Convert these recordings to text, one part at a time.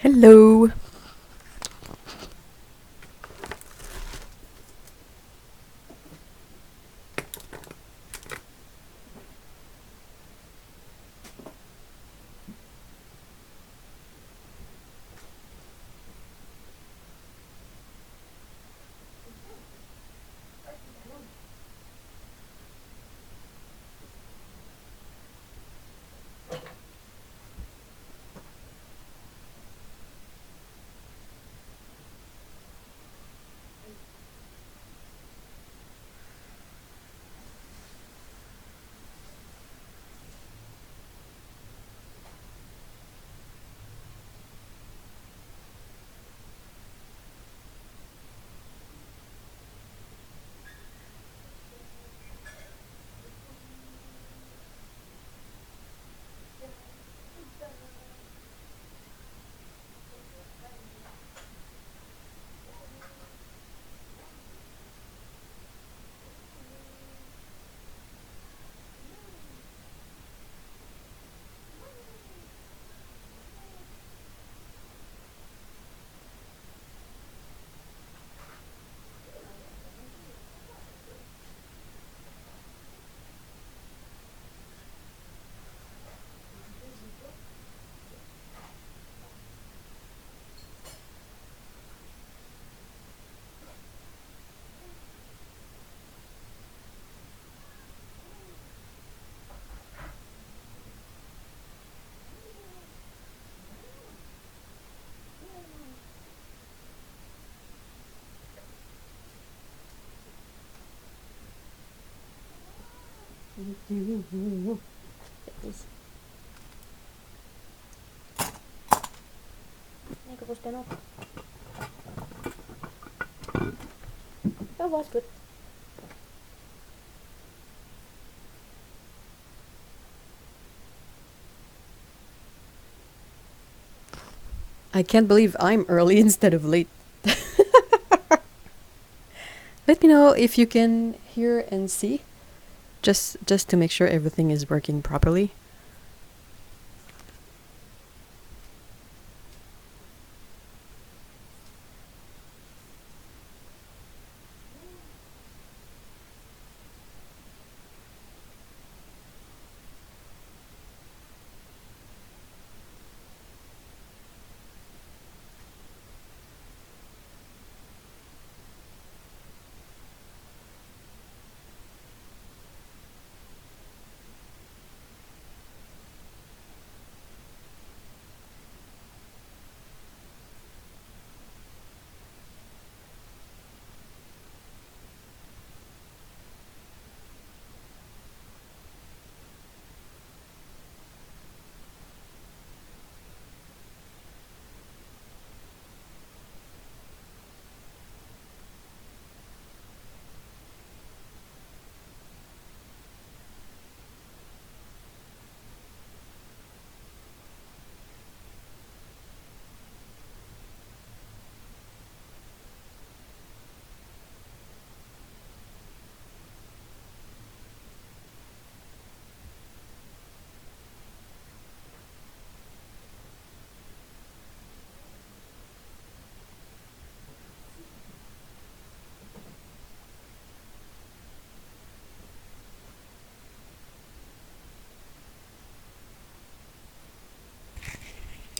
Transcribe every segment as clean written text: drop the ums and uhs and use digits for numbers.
Hello. Eikö kun sitten ole? That was good. I can't believe I'm early instead of late. Let me know if you can hear and see, just to make sure everything is working properly.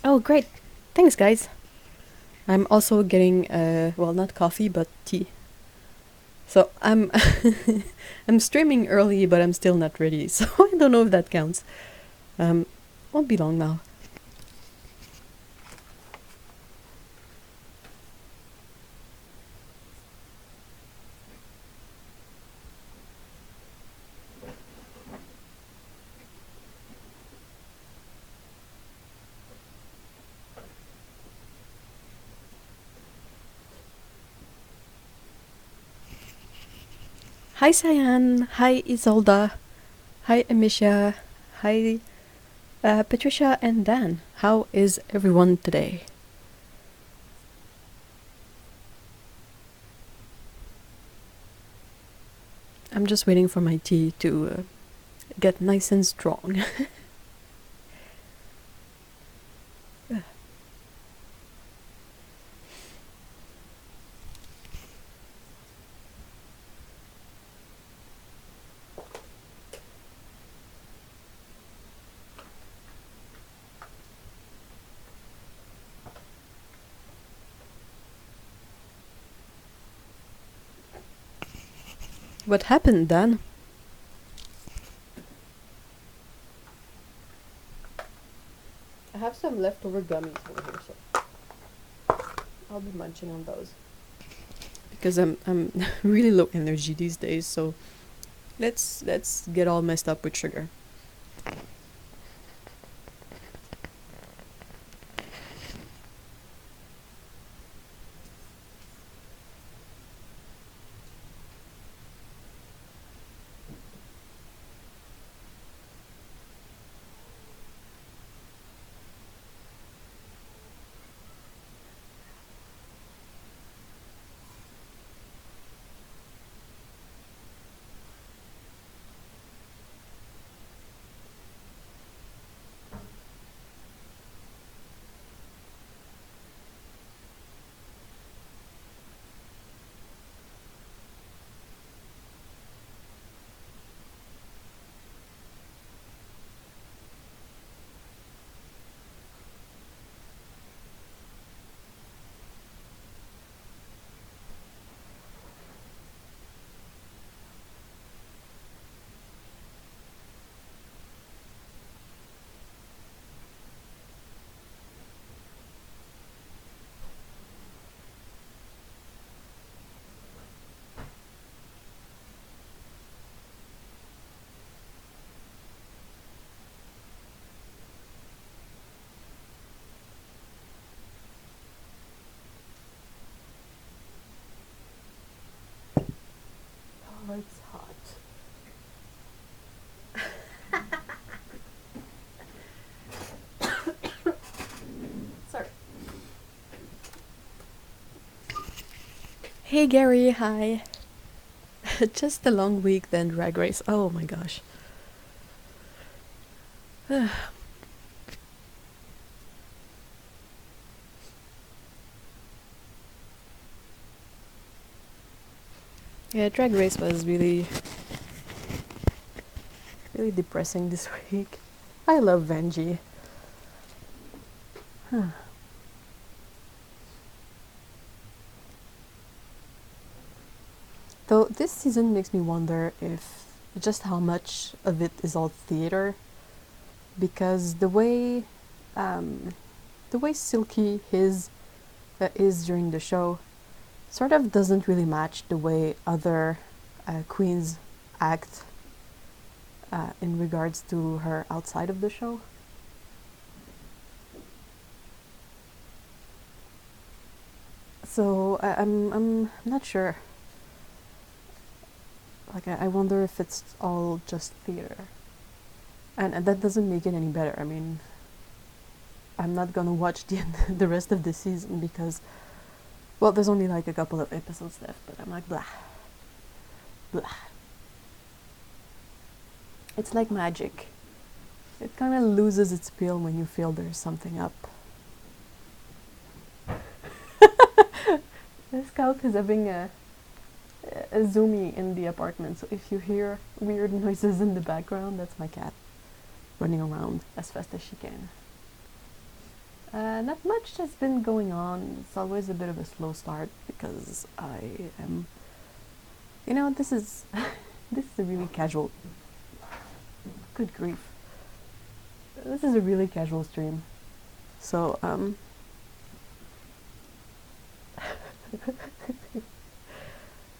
Oh, great. Thanks, guys. I'm also getting, well, not coffee, but tea. So I'm I'm streaming early, but I'm still not ready, so I don't know if that counts. Won't be long now. Hi, Cyan. Hi, Isolda. Hi, Amisha. Hi, Patricia and Dan. How is everyone today? I'm just waiting for my tea to get nice and strong. What happened, Dan? I have some leftover gummies over here, so I'll be munching on those. Because I'm really low energy these days, so let's get all messed up with sugar. Oh, it's hot. Sorry. Hey Gary, hi. Just a long week then Drag Race. Oh my gosh. Yeah, Drag Race was really depressing this week. I love Vanjie. Though this season makes me wonder if just how much of it is all theater, because the way silky his is during the show sort of doesn't really match the way other queens act in regards to her outside of the show. So I'm not sure. Like I wonder if it's all just theater, and that doesn't make it any better. I mean, I'm not gonna watch the rest of the season because, well, there's only like a couple of episodes left. But I'm like blah, blah. It's like magic. It kind of loses its appeal when you feel there's something up. The scout is having a zoomy in the apartment, so if you hear weird noises in the background, that's my cat running around as fast as she can. Not much has been going on. It's always a bit of a slow start because I am, this is this is a really casual. Good grief! This is a really casual stream, so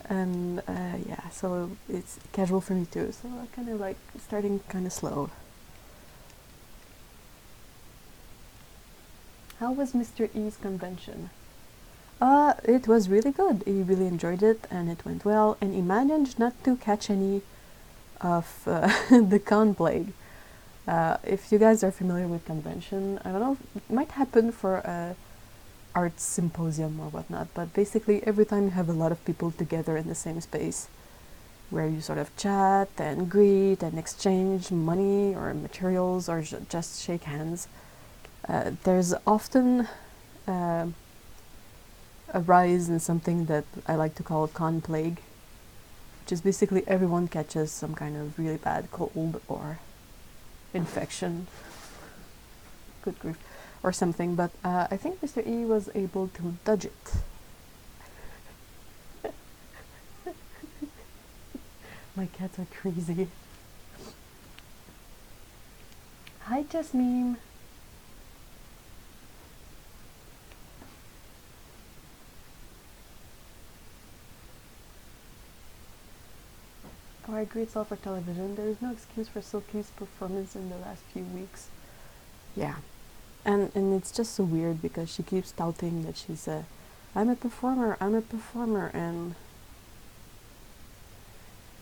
and yeah, so it's casual for me too. So I kind of like starting kind of slow. How was Mr. E's convention? It was really good. He really enjoyed it, and it went well. And he managed not to catch any of the con plague. If you guys are familiar with convention, I don't know, it might happen for a art symposium or whatnot, but basically every time you have a lot of people together in the same space where you sort of chat and greet and exchange money or materials or just shake hands, there's often a rise in something that I like to call con plague, which is basically everyone catches some kind of really bad cold or infection. Good grief. Or something, but I think Mr. E was able to dodge it. My cats are crazy. Hi, Jasmine. Oh, I agree, it's all for television. There is no excuse for Silky's performance in the last few weeks. Yeah. And it's just so weird because she keeps touting that she's I'm a performer, and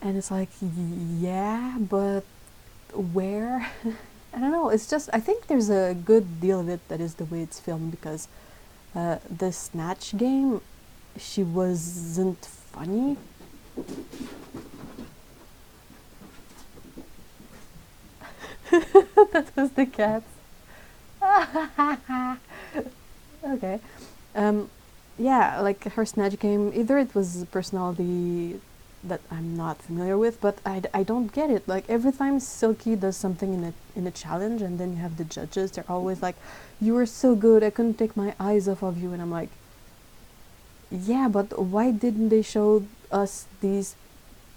it's like, yeah, but where? I don't know, it's just, I think there's a good deal of it that is the way it's filmed, because the Snatch game, she wasn't funny. That was the cats. Okay. Yeah, like her Snatch game, either it was a personality that I'm not familiar with, but I don't get it. Like every time Silky does something in a challenge, and then you have the judges, they're always like, "You were so good, I couldn't take my eyes off of you," and I'm like, yeah, but why didn't they show us these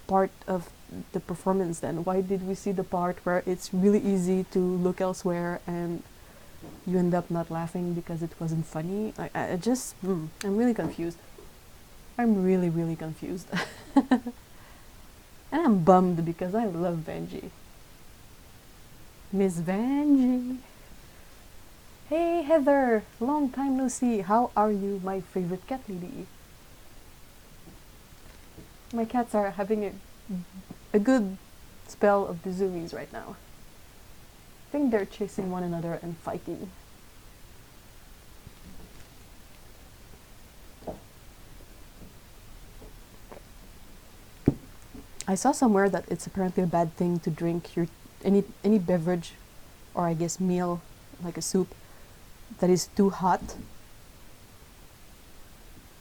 part of the performance then? Why did we see the part where it's really easy to look elsewhere and you end up not laughing because it wasn't funny? Like, I just, I'm really confused. I'm really, really confused. And I'm bummed because I love Vanjie. Miss Vanjie. Hey Heather, long time no see. How are you, my favorite cat lady? My cats are having a good spell of the zoomies right now. I think they're chasing one another and fighting. I saw somewhere that it's apparently a bad thing to drink your any beverage, or I guess meal, like a soup, that is too hot.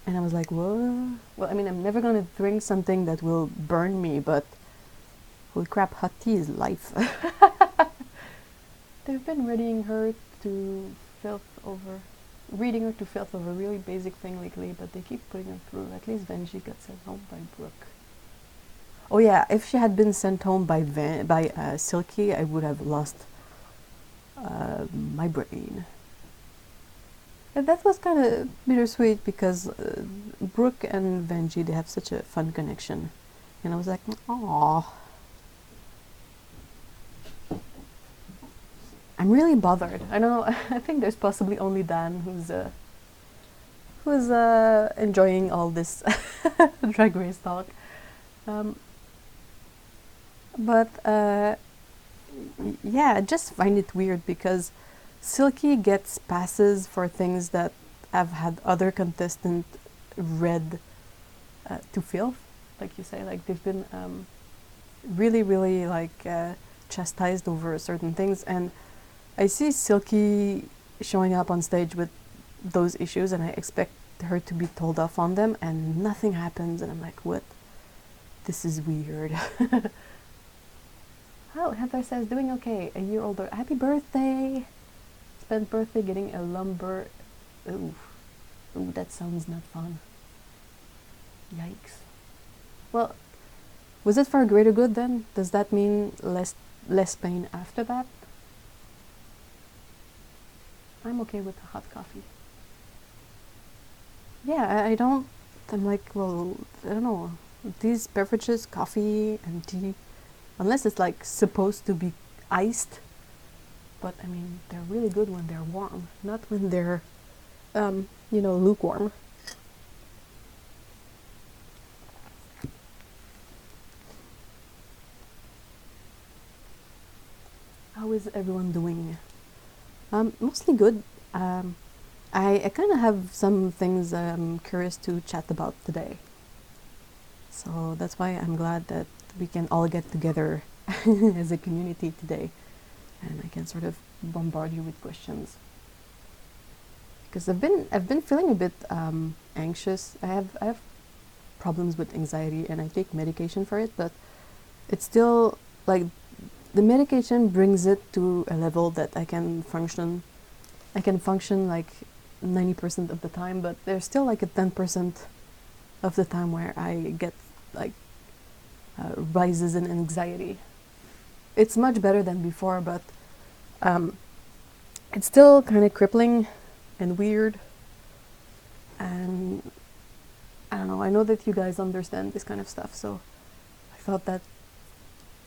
And I was like, what? Well, I mean, I'm never gonna drink something that will burn me, but holy crap, hot tea is life. They've been reading her to reading her to filth over a really basic thing lately, but they keep putting her through. At least Vanjie got sent home by Brooke. Oh yeah, if she had been sent home by Silky, I would have lost my brain. And that was kind of bittersweet because Brooke and Vanjie, they have such a fun connection. And I was like, aww. I'm really bothered. I know, I think there's possibly only Dan who's enjoying all this Drag Race talk. But yeah, I just find it weird because Silky gets passes for things that have had other contestants read to filth, like you say. Like they've been really, really like chastised over certain things, and I see Silky showing up on stage with those issues, and I expect her to be told off on them, and nothing happens, and I'm like, what? This is weird. Oh, Heather says, doing okay, a year older. Happy birthday! Spent birthday getting a lumber. Ooh, that sounds not fun. Yikes. Well, was it for a greater good then? Does that mean less pain after that? I'm okay with the hot coffee. Yeah, I'm like, well, I don't know. These beverages, coffee and tea, unless it's like supposed to be iced, but I mean, they're really good when they're warm, not when they're, lukewarm. How is everyone doing? Mostly good. I kind of have some things I'm curious to chat about today. So that's why I'm glad that we can all get together as a community today, and I can sort of bombard you with questions. Because I've been feeling a bit anxious. I have problems with anxiety, and I take medication for it, but it's still like the medication brings it to a level that I can function like 90% of the time, but there's still like a 10% of the time where I get like rises in anxiety. It's much better than before, but it's still kind of crippling and weird. And I don't know, I know that you guys understand this kind of stuff, so I thought that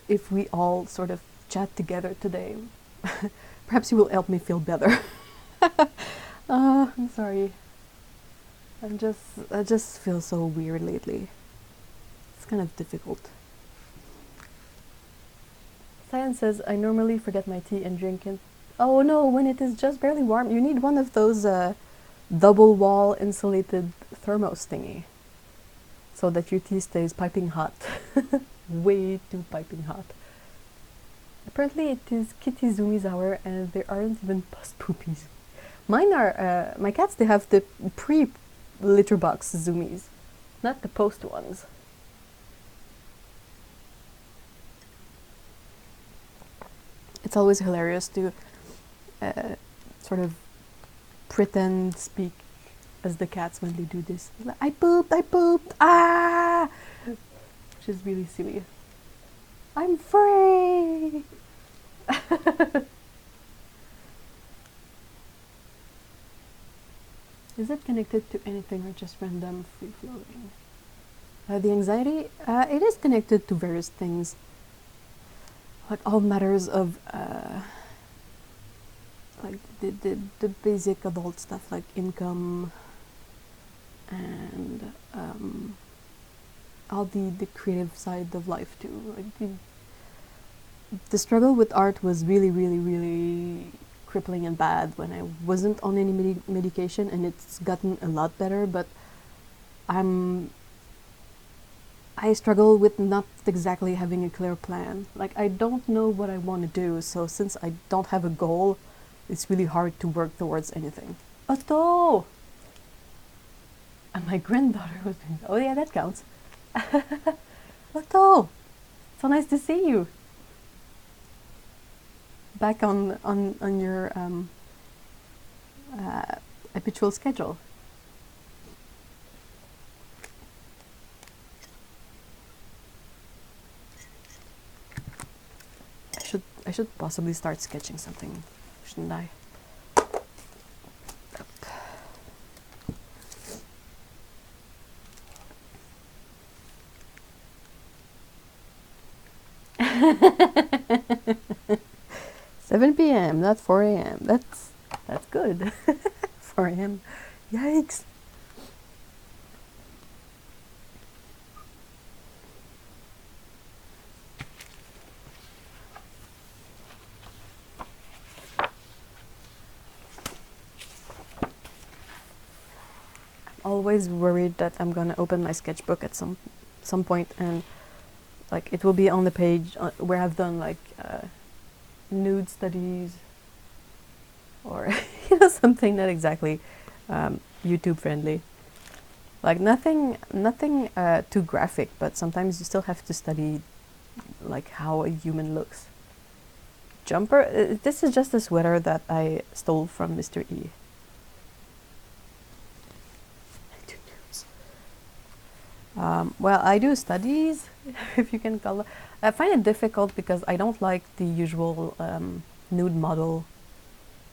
if we all sort of chat together today, perhaps you will help me feel better. I'm sorry. I just feel so weird lately. It's kind of difficult. Science says I normally forget my tea and drink it. Oh no, when it is just barely warm, you need one of those double wall insulated thermos thingy, so that your tea stays piping hot. Way too piping hot. Apparently it is Kitty Zoomies hour and there aren't even post poopies. Mine are, my cats, they have the pre-litter box Zoomies, not the post ones. It's always hilarious to sort of pretend speak as the cats when they do this. I pooped, ah! Which is really silly. I'm free! Is it connected to anything or just random free-floating? The anxiety, it is connected to various things. Like all matters of like the basic adult stuff like income and all the creative side of life too. Like the struggle with art was really crippling and bad when I wasn't on any medication, and it's gotten a lot better, but I struggle with not exactly having a clear plan. Like I don't know what I want to do, so since I don't have a goal, it's really hard to work towards anything. Otto! And my granddaughter was doing, oh yeah, that counts. Otto! So nice to see you. Back on your habitual schedule. I should possibly start sketching something, shouldn't I? Yep. 7 p.m., not 4 a.m. That's good. 4 a.m. Yikes. Always worried that I'm gonna open my sketchbook at some point, and like it will be on the page where I've done like nude studies or something not exactly YouTube friendly. Like nothing too graphic, but sometimes you still have to study like how a human looks. Jumper. This is just a sweater that I stole from Mr. E. Well, I do studies, if you can call it. I find it difficult because I don't like the usual nude model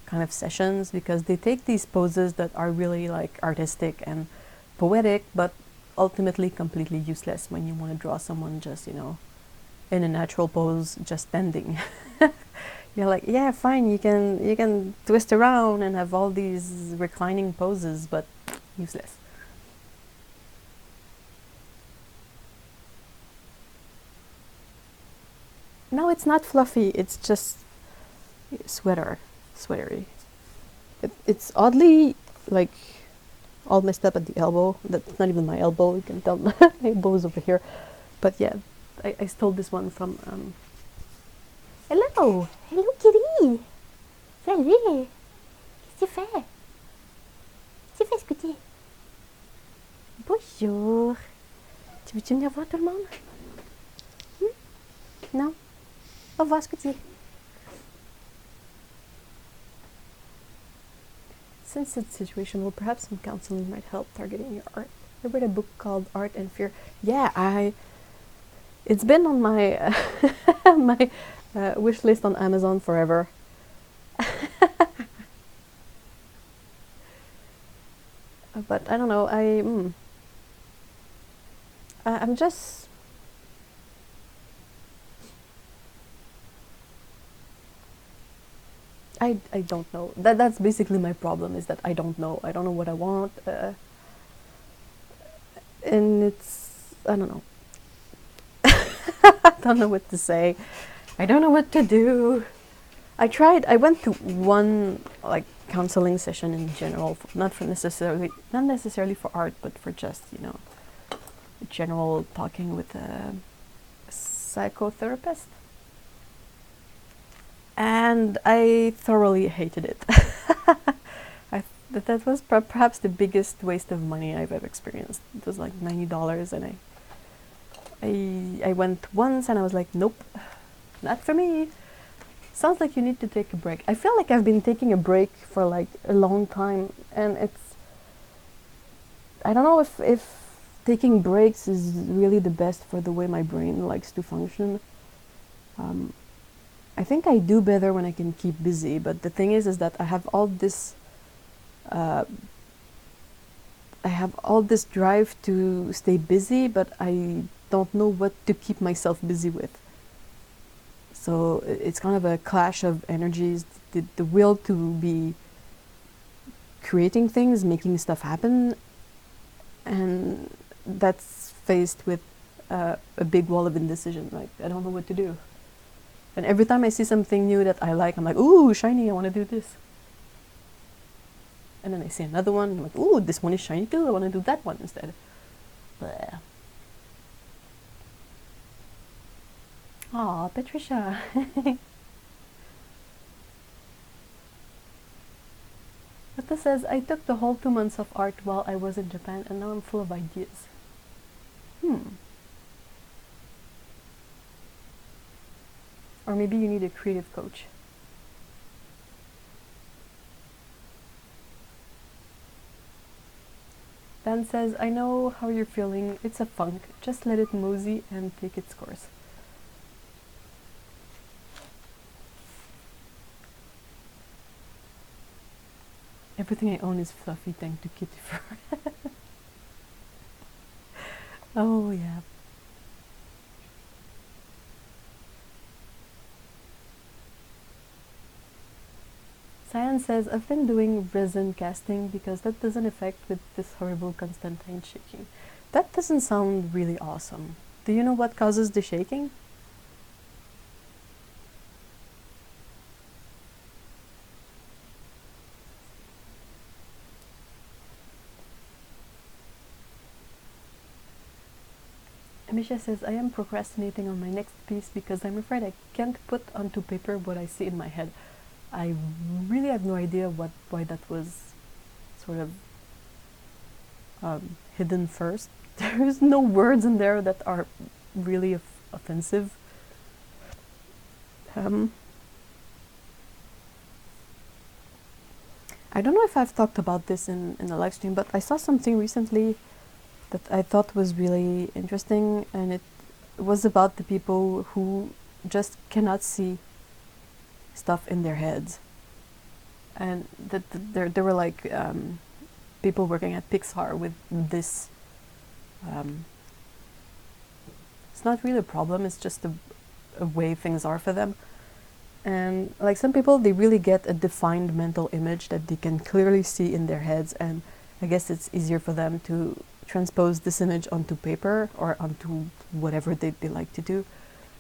kind of sessions, because they take these poses that are really like artistic and poetic, but ultimately completely useless when you want to draw someone just, in a natural pose, just standing. You're like, yeah, fine, you can twist around and have all these reclining poses, but useless. No, it's not fluffy. It's just sweatery. It's oddly like all messed up at the elbow. That's not even my elbow. You can tell my elbow is over here. But yeah, I stole this one from. Hello, Kitty. Salut. Qu'est-ce que tu fais? Tu fais Scooty? Bonjour. Tu veux venir voir tout le monde? Non? Au revoir, Scooty. Since it's situational, perhaps some counseling might help targeting your art. I read a book called Art and Fear. Yeah, It's been on my my wish list on Amazon forever. But I don't know. I'm just. I don't know. That's basically my problem, is that I don't know. I don't know what I want, and it's, I don't know. I don't know what to say. I don't know what to do. I went to one like counseling session in general, not necessarily for art, but for just, general talking with a psychotherapist. And I thoroughly hated it. That was perhaps the biggest waste of money I've ever experienced. It was like $90, and I went once and I was like, nope, not for me. Sounds like you need to take a break. I feel like I've been taking a break for like a long time, and I don't know if taking breaks is really the best for the way my brain likes to function. I think I do better when I can keep busy, but the thing is that I have all this drive to stay busy, but I don't know what to keep myself busy with. So it's kind of a clash of energies, the will to be creating things, making stuff happen, and that's faced with a big wall of indecision. Like, I don't know what to do. And every time I see something new that I like, I'm like, ooh, shiny, I want to do this. And then I see another one, I'm like, ooh, this one is shiny too, I want to do that one instead. Bleh. Aw, Patricia. Nata says, I took the whole 2 months of art while I was in Japan, and now I'm full of ideas. Or maybe you need a creative coach. Dan says, I know how you're feeling. It's a funk. Just let it mosey and take its course. Everything I own is fluffy, thanks to Kitty Fur. Oh, yeah. Cyan says, I've been doing resin casting because that doesn't affect with this horrible constant hand shaking. That doesn't sound really awesome. Do you know what causes the shaking? Amisha says, I am procrastinating on my next piece because I'm afraid I can't put onto paper what I see in my head. I really have no idea why that was sort of hidden first. There's no words in there that are really offensive. I don't know if I've talked about this in the live stream, but I saw something recently that I thought was really interesting, and it was about the people who just cannot see stuff in their heads. And there were like people working at Pixar with this. It's not really a problem, it's just a way things are for them. And like some people, they really get a defined mental image that they can clearly see in their heads, and I guess it's easier for them to transpose this image onto paper or onto whatever they like to do.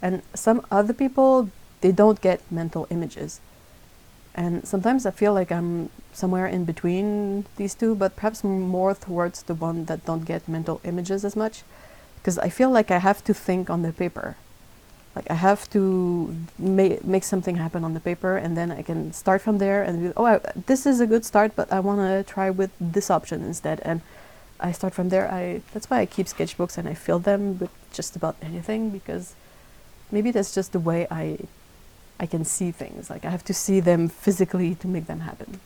And some other people, they don't get mental images. And sometimes I feel like I'm somewhere in between these two, but perhaps more towards the one that don't get mental images as much, because I feel like I have to think on the paper. Like I have to make something happen on the paper, and then I can start from there and be, this is a good start, but I want to try with this option instead. And I start from there. That's why I keep sketchbooks and I fill them with just about anything, because maybe that's just the way I can see things. Like I have to see them physically to make them happen.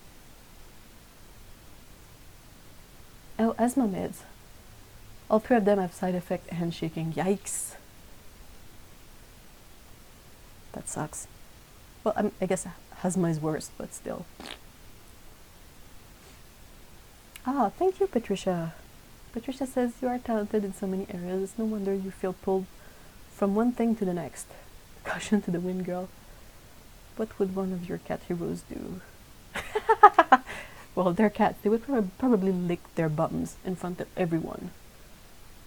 Oh, asthma meds. All three of them have side effect handshaking. Yikes. That sucks. Well, I guess asthma is worse, but still. Ah, thank you, Patricia. Patricia says you are talented in so many areas. It's no wonder you feel pulled from one thing to the next. Caution to the wind, girl. What would one of your cat heroes do? Well, they're cats. They would probably lick their bums in front of everyone.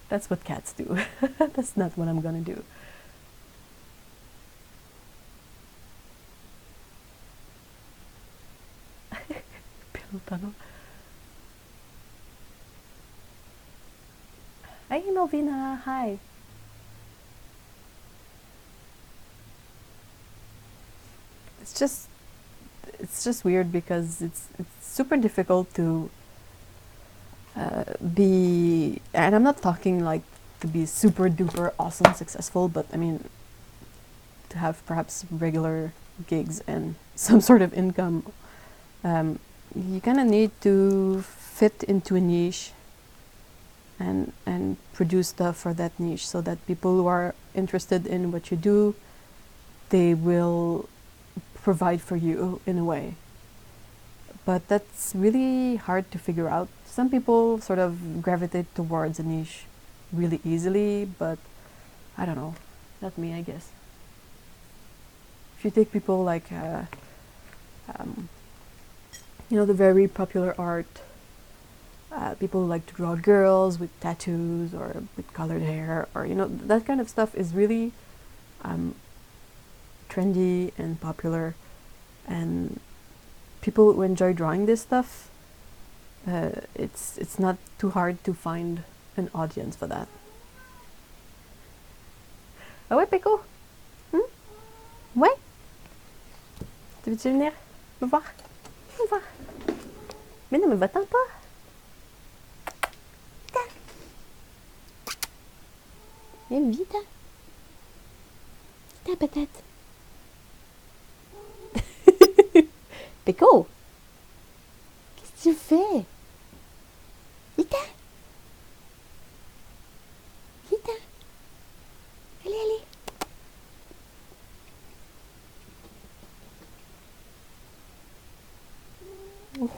That's what cats do. That's not what I'm gonna do. Pillow tunnel. Hey, Melvina. Hi. It's just weird because it's super difficult to be, and I'm not talking like to be super duper awesome successful, but I mean to have perhaps regular gigs and some sort of income. You kind of need to fit into a niche and produce stuff for that niche so that people who are interested in what you do, they will provide for you in a way. But that's really hard to figure out. Some people sort of gravitate towards a niche really easily, but I don't know. Not me, I guess. If you take people like, the very popular art, people who like to draw girls with tattoos or with colored hair, or, that kind of stuff is really trendy and popular. And people who enjoy drawing this stuff, it's not too hard to find an audience for that. Ah ouais, Péco? Ouais? Tu veux-tu venir me voir? Viens me voir. Mais non, mais va-t'en pas. Viens vite. Vite, peut-être. Péco, qu'est-ce que tu fais? Vite. Vite. Allez, allez.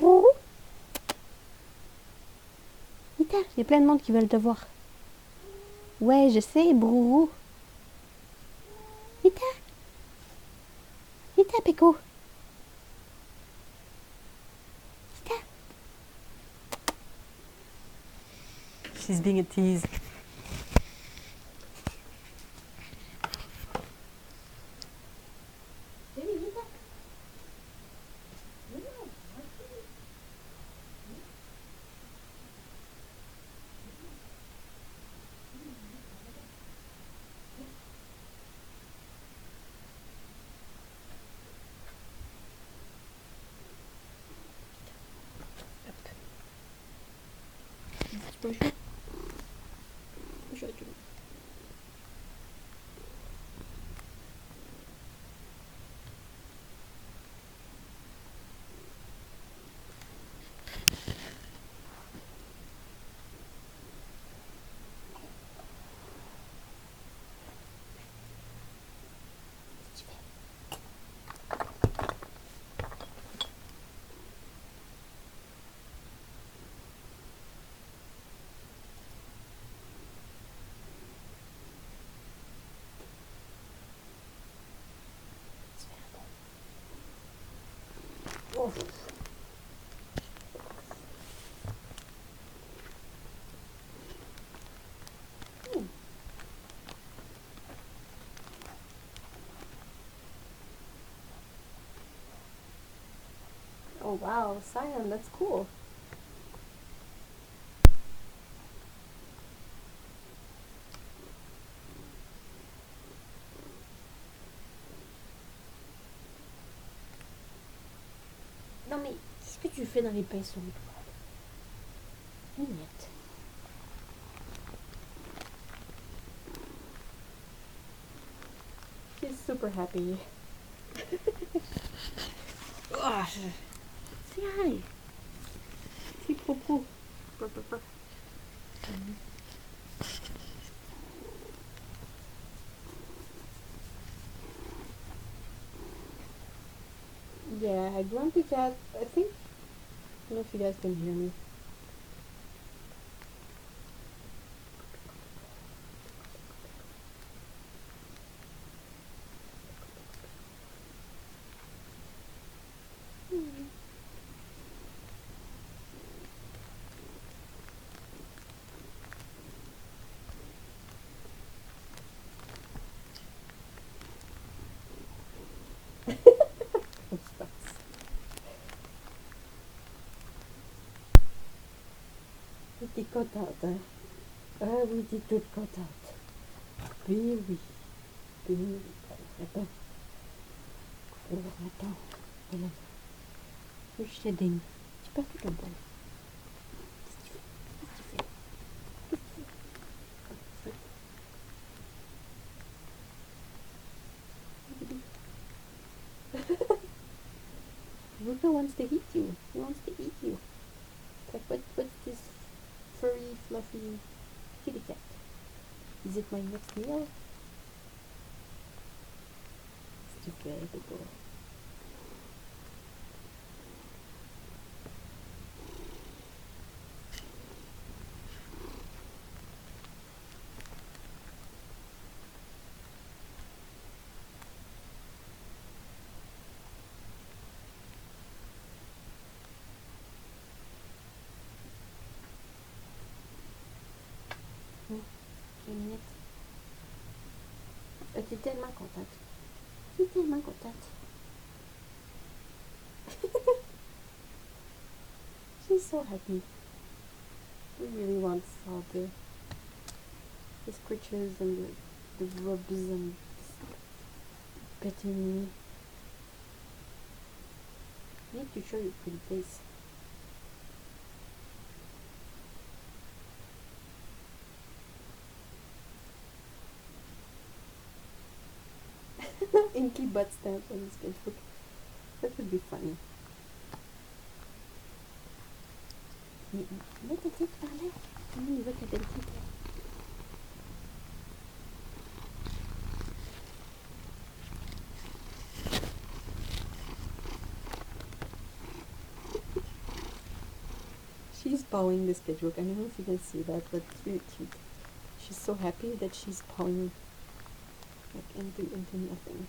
Oh. Vite, il y a plein de monde qui veulent te voir. Ouais, je sais, Brourou. Vite. Vite, Péco. She's being a tease. Oh. Oh wow, cyan, that's cool. Non mais, qu'est-ce que tu fais dans les pinceaux, toi? Mignette. She's super happy. Oh, say hi. Say poo-poo. Purr, purr, purr. Hi, Grumpy Cat. I think, I don't know if you guys can hear me. Petit cotate, hein. Ah oui, dis toute cotate. Oui, oui. Oui, oui. Attends. Attends. Voilà. Le shading. Tu perds tout ton bol. Ruka wants to eat you. He wants to eat you. Like, what's this furry, fluffy kitty cat? Is it my next meal? It's too very adorable. Tu es tellement contente. Tu es tellement contente. She's so happy. She really wants all the scratches and the rubs and petting me. I need to show you a pretty face. Inky butt stamps on the sketchbook. That would be funny. Là, t'as dit par là. On y va, t'as dit. She's pawing the sketchbook. I don't know if you can see that, but it's really cute. She's so happy that she's pawing like into nothing.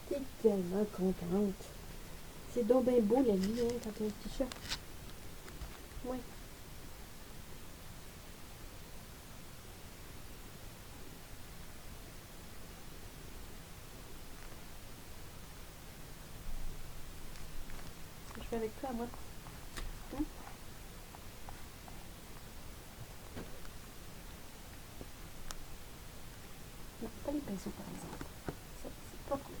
T'es tellement contente. C'est donc bien beau la vie, hein, quand t'as un petit chat. Ouais. Qu'est-ce que je fais avec toi, moi? Hein? Non, pas les pinceaux, par exemple. Ça, c'est pas cool.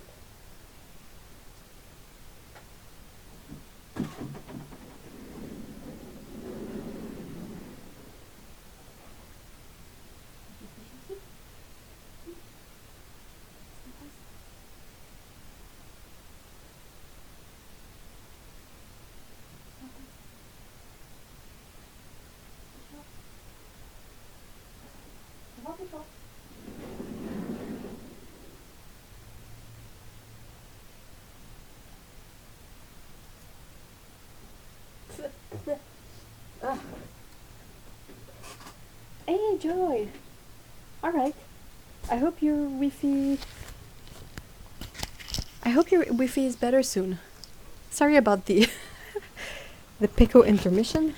Ah. Hey, Joy. All right. I hope your Wi-Fi is better soon. Sorry about the the pico intermission.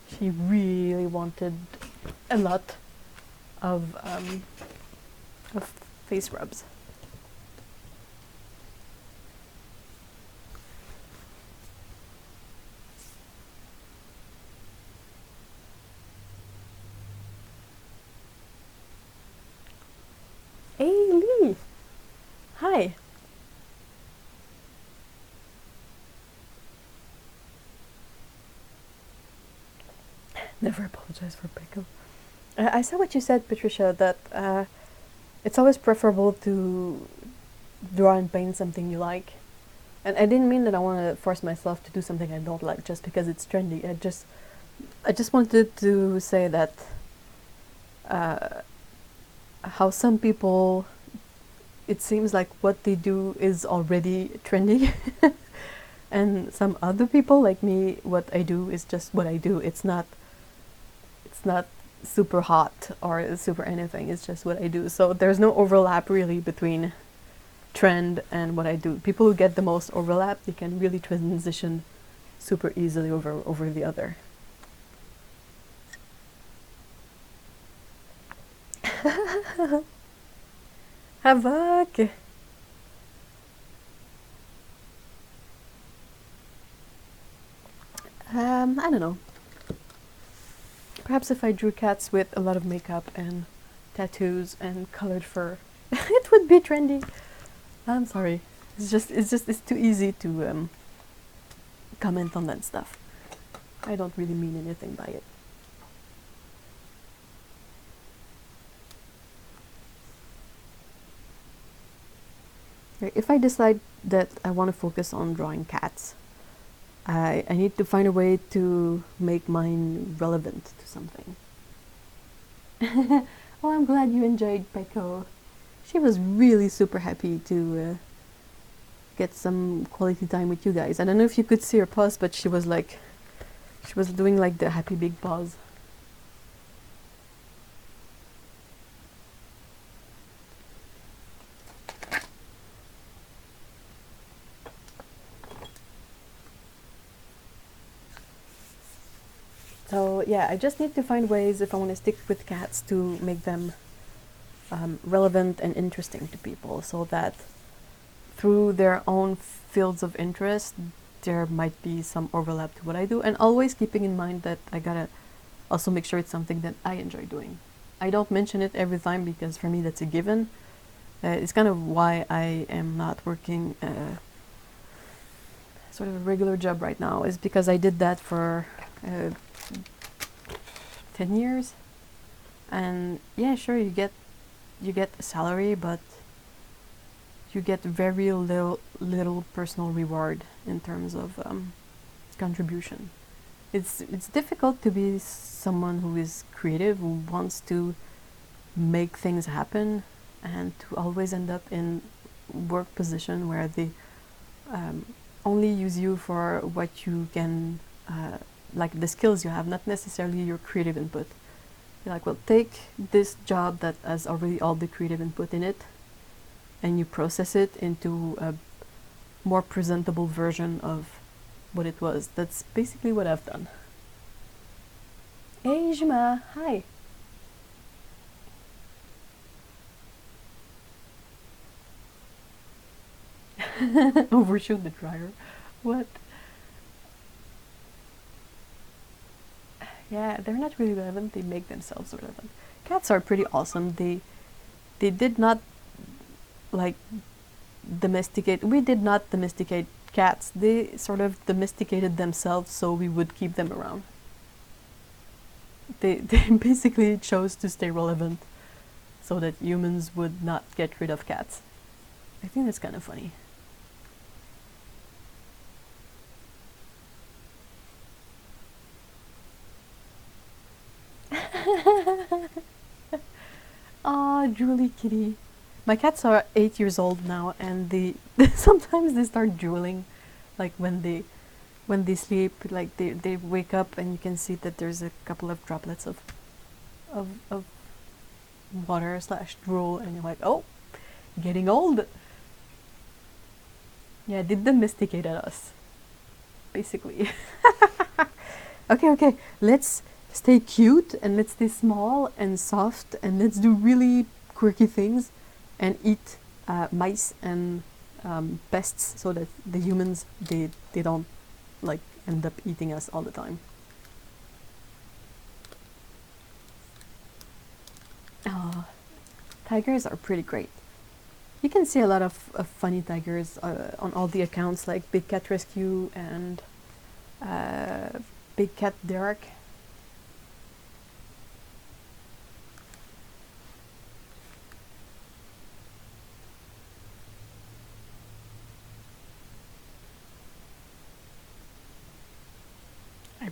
She really wanted a lot of face rubs. Hey, Lee. Hi. never apologize for Peko. I saw what you said, Patricia, that it's always preferable to draw and paint something you like. And I didn't mean that I want to force myself to do something I don't like just because it's trendy. I just wanted to say that how some people, it seems like what they do is already trendy. And some other people like me, what I do is just what I do. It's not super hot or super anything. It's just what I do. So there's no overlap really between trend and what I do. People who get the most overlap, they can really transition super easily over the other. Havoc! I don't know. Perhaps if I drew cats with a lot of makeup and tattoos and colored fur, it would be trendy. I'm sorry. It's too easy to comment on that stuff. I don't really mean anything by it. If I decide that I want to focus on drawing cats, I need to find a way to make mine relevant to something. Oh, I'm glad you enjoyed Peko. She was really super happy to get some quality time with you guys. I don't know if you could see her paws, but she was doing like the happy big paws. So yeah, I just need to find ways, if I want to stick with cats, to make them relevant and interesting to people, so that through their own fields of interest, there might be some overlap to what I do, and always keeping in mind that I gotta also make sure it's something that I enjoy doing. I don't mention it every time because for me that's a given. It's kind of why I am not working sort of a regular job right now, is because I did that for 10 years, and yeah, sure, you get a salary, but you get very little personal reward in terms of contribution. It's difficult to be someone who is creative, who wants to make things happen, and to always end up in work position where they only use you for what you can, like the skills you have, not necessarily your creative input. You're like, well, take this job that has already all the creative input in it, and you process it into a more presentable version of what it was. That's basically what I've done. Hey, Juma, hi. Overshoot the dryer. What? Yeah, they're not really relevant. They make themselves relevant. Cats are pretty awesome. They did not like domesticate. We did not domesticate cats. They sort of domesticated themselves so we would keep them around. They basically chose to stay relevant so that humans would not get rid of cats. I think that's kind of funny. Aw, Julie kitty. My cats are 8 years old now, and they sometimes they start drooling, like when they sleep. Like they wake up, and you can see that there's a couple of droplets of water / drool, and you're like, oh, getting old. Yeah, they domesticated us, basically. Okay, let's stay cute, and let's stay small and soft, and let's do really quirky things and eat mice and pests, so that the humans, they don't like end up eating us all the time. Oh, tigers are pretty great. You can see a lot of funny tigers on all the accounts, like Big Cat Rescue and Big Cat Derek.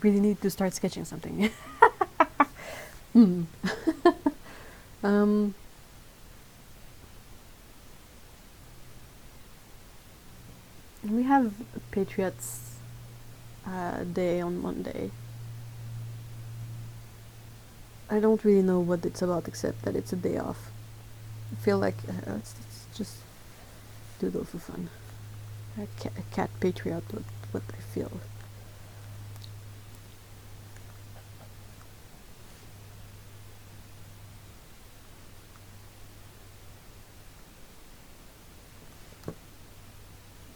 really need to start sketching something. Hmm. um, we have Patriots Day on Monday. I don't really know what it's about except that it's a day off. I feel like let's just doodle for fun. A cat patriot, what I feel.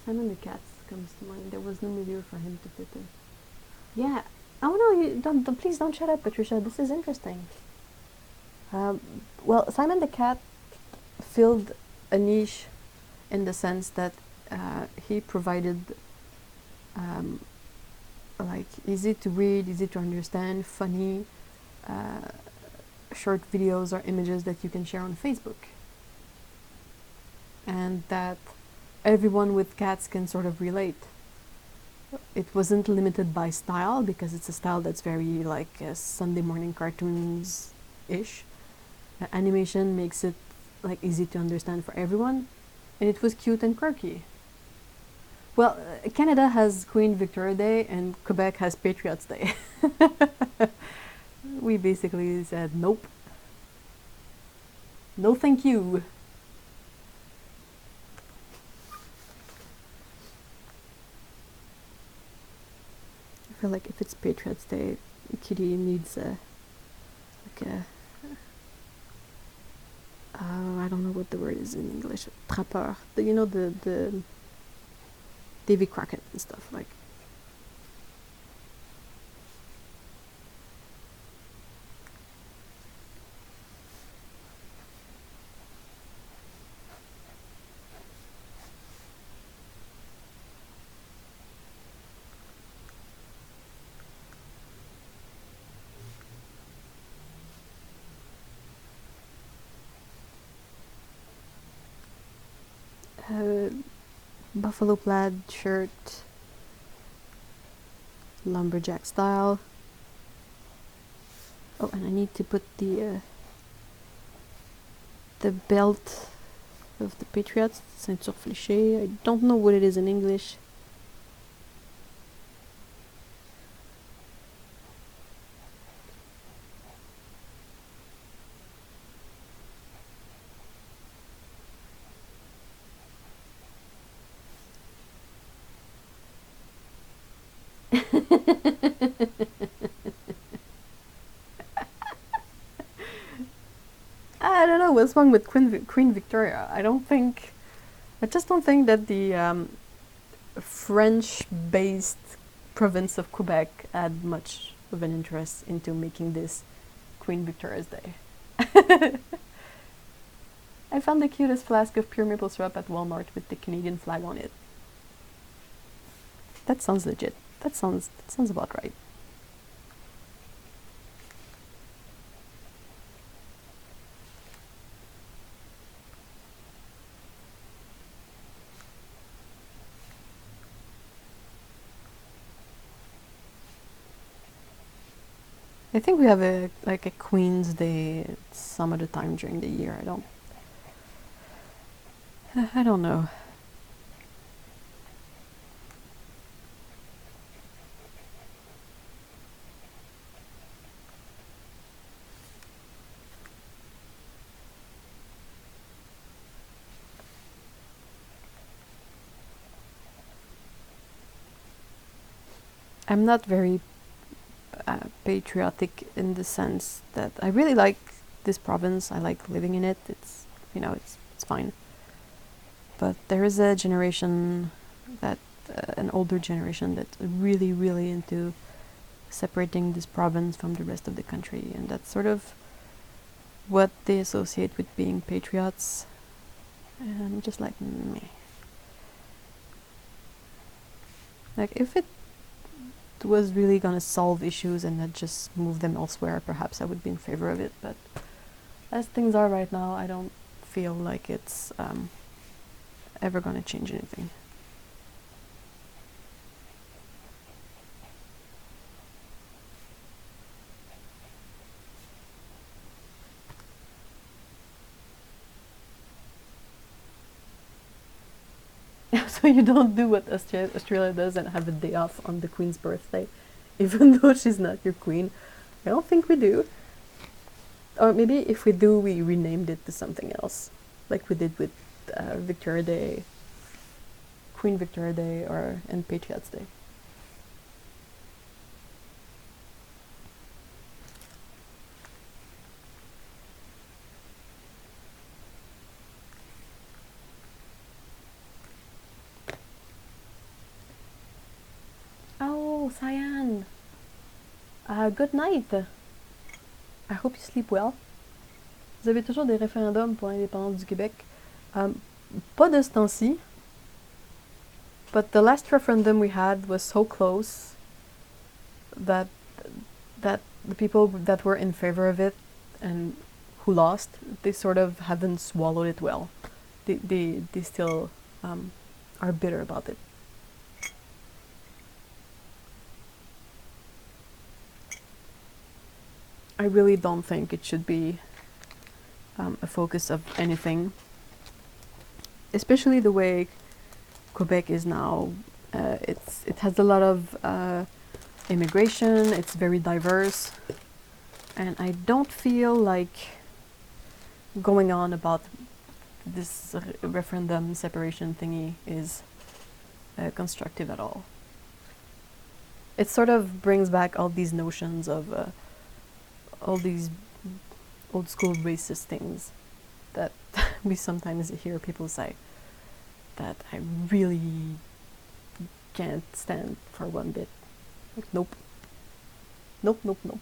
Simon the Cat comes to mind. There was no milieu for him to fit in. Yeah. Oh no! You don't. Please don't shut up, Patricia. This is interesting. Well, Simon the Cat filled a niche in the sense that he provided like easy to read, easy to understand, funny short videos or images that you can share on Facebook, and that everyone with cats can sort of relate. It wasn't limited by style because it's a style that's very like Sunday morning cartoons-ish. Animation makes it like easy to understand for everyone, and it was cute and quirky. Well, Canada has Queen Victoria Day and Quebec has Patriots Day. We basically said nope. No thank you. I feel like if it's Patriots Day, Kitty needs like a I don't know what the word is in English. Trappeur. You know the Davy Crockett and stuff like. Buffalo plaid shirt, lumberjack style. Oh, and I need to put the belt of the Patriots, ceinture fléchée. I don't know what it is in English. I don't know what's wrong with Queen Victoria. I just don't think that the French-based province of Quebec had much of an interest into making this Queen Victoria's Day. I found the cutest flask of pure maple syrup at Walmart with the Canadian flag on it. That sounds legit. That sounds about right. I think we have a Queen's Day some other time during the year. I don't know. I'm not very patriotic in the sense that I really like this province. I like living in it. It's fine. But there is a generation that an older generation that's really really into separating this province from the rest of the country, and that's sort of what they associate with being patriots. And I'm just like, meh. Like if it was really gonna solve issues and not just move them elsewhere, perhaps I would be in favor of it, but as things are right now, I don't feel like it's ever gonna change anything. So you don't do what Australia does and have a day off on the Queen's birthday, even though she's not your queen. I don't think we do. Or maybe if we do, we renamed it to something else, like we did with Victoria Day, Queen Victoria Day, and Patriots Day. Oh, Cyan. Good night. I hope you sleep well. Vous avez toujours des référendums pour l'indépendance du Québec? Pas de ce temps-ci. But the last referendum we had was so close that the people that were in favor of it and who lost, they sort of haven't swallowed it well. They still are bitter about it. I really don't think it should be a focus of anything, especially the way Quebec is now. It has a lot of immigration. It's very diverse, and I don't feel like going on about this referendum separation thingy is constructive at all. It sort of brings back all these notions of all these old school racist things that we sometimes hear people say that I really can't stand for one bit. Like, nope. Nope, nope, nope.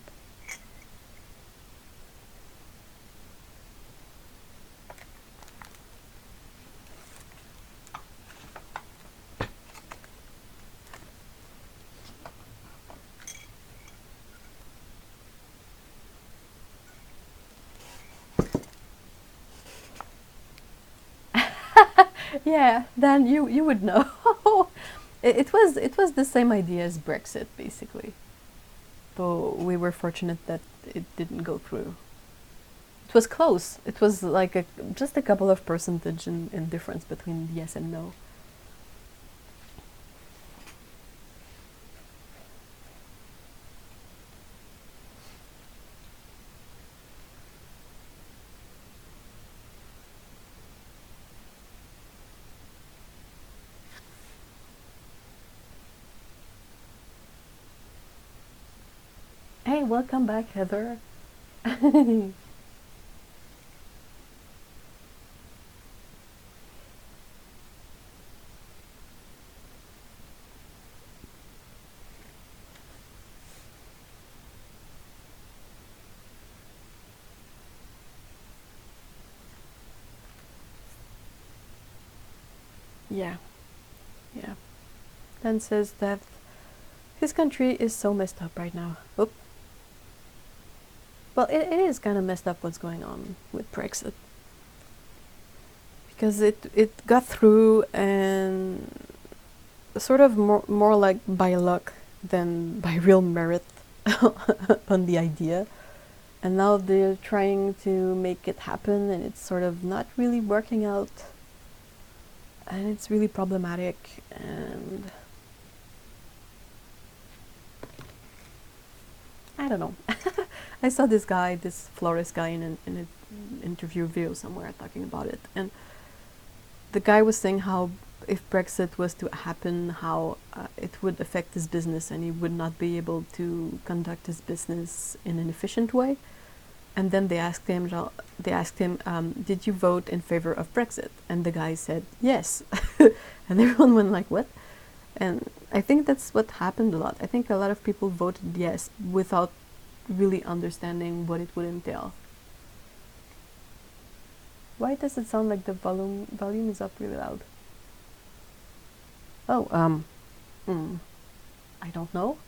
Yeah, then you would know. it was the same idea as Brexit, basically. But we were fortunate that it didn't go through. It was close. It was like just a couple of percentage in difference between yes and no. Hey, welcome back, Heather. Yeah, yeah. Dan says that his country is so messed up right now. Oop. Well, it is kind of messed up what's going on with Brexit. Because it got through and sort of more like by luck than by real merit on the idea. And now they're trying to make it happen and it's sort of not really working out. And it's really problematic and I don't know. I saw this guy, this florist guy in an interview video somewhere talking about it, and the guy was saying how if Brexit was to happen, how it would affect his business and he would not be able to conduct his business in an efficient way. And then they asked him, did you vote in favor of Brexit? And the guy said, yes. And everyone went like, what? And I think that's what happened a lot. I think a lot of people voted yes without really understanding what it would entail. Why does it sound like the volume is up really loud? Oh, I don't know.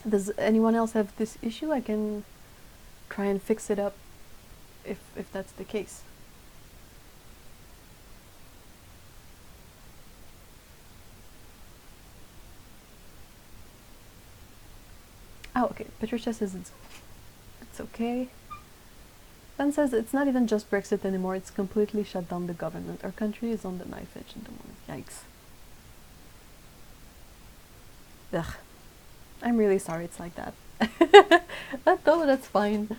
Does anyone else have this issue? I can try and fix it up if that's the case. Oh, okay. Patricia says it's okay. Ben says it's not even just Brexit anymore, it's completely shut down the government. Our country is on the knife edge at the moment. Yikes. Ugh. I'm really sorry it's like that. But no, that's fine.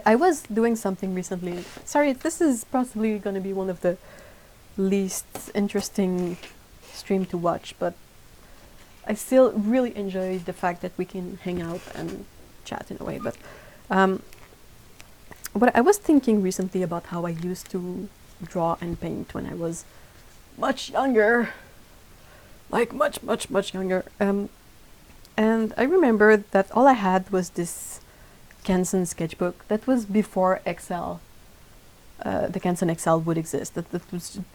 I was doing something recently. Sorry, this is possibly going to be one of the least interesting stream to watch, but I still really enjoy the fact that we can hang out and chat in a way. But I was thinking recently about how I used to draw and paint when I was much younger, like much younger. And I remember that all I had was this Canson sketchbook that was before Excel. The Canson Excel would exist. That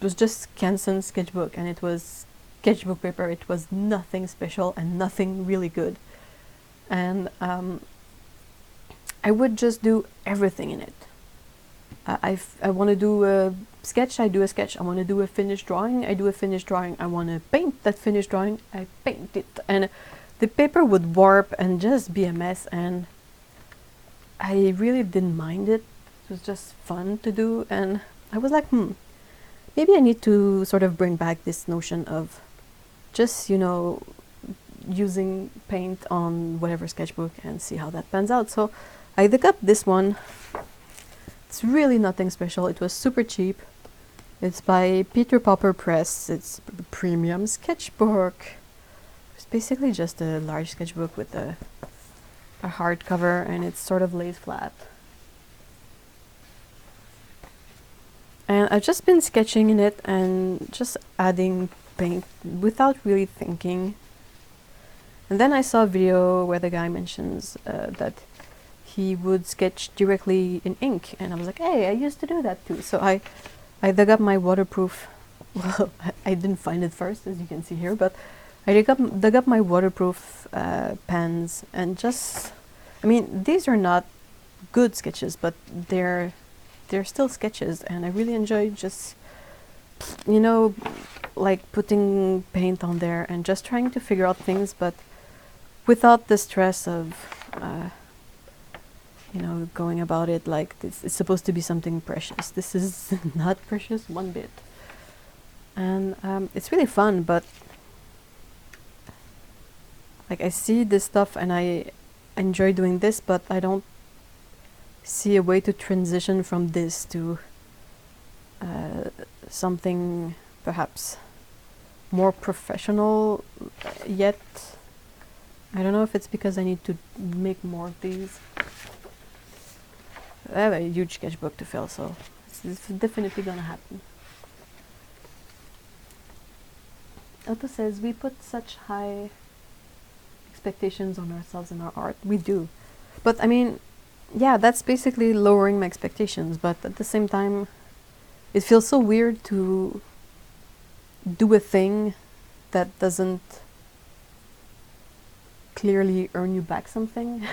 was just Canson sketchbook, and it was sketchbook paper. It was nothing special and nothing really good. And I would just do everything in it. I want to do a sketch, I do a sketch. I want to do a finished drawing, I do a finished drawing. I want to paint that finished drawing, I paint it. And the paper would warp and just be a mess, and I really didn't mind it. It was just fun to do, and I was like, maybe I need to sort of bring back this notion of just, you know, using paint on whatever sketchbook and see how that pans out. So I dug up this one. It's really nothing special. It was super cheap. It's by Peter Popper Press. It's a premium sketchbook. It's basically just a large sketchbook with a hardcover, and it's sort of laid flat. And I've just been sketching in it and just adding paint without really thinking. And then I saw a video where the guy mentions that he would sketch directly in ink, and I was like, hey, I used to do that too. So I dug up my waterproof, well, I didn't find it first, as you can see here, but I dug up my waterproof pens, and just, I mean, these are not good sketches, but they're still sketches, and I really enjoy just, you know, like putting paint on there and just trying to figure out things, but without the stress of you know, going about it like this. It's supposed to be something precious. This is not precious one bit. And it's really fun, but like I see this stuff and I enjoy doing this, but I don't see a way to transition from this to something perhaps more professional yet. I don't know if it's because I need to make more of these. I have a huge sketchbook to fill, so it's definitely gonna happen. Otto says, we put such high expectations on ourselves in our art. We do. But I mean, yeah, that's basically lowering my expectations, but at the same time, it feels so weird to do a thing that doesn't clearly earn you back something.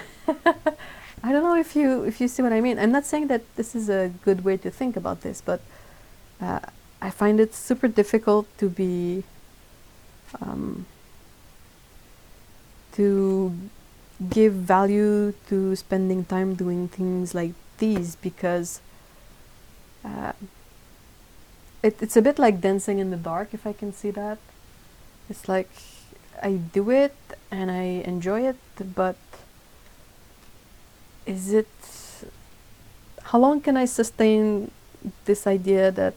I don't know if you see what I mean. I'm not saying that this is a good way to think about this, but I find it super difficult to be to give value to spending time doing things like these, because it's a bit like dancing in the dark, if I can see that. It's like I do it and I enjoy it, but is it, how long can I sustain this idea that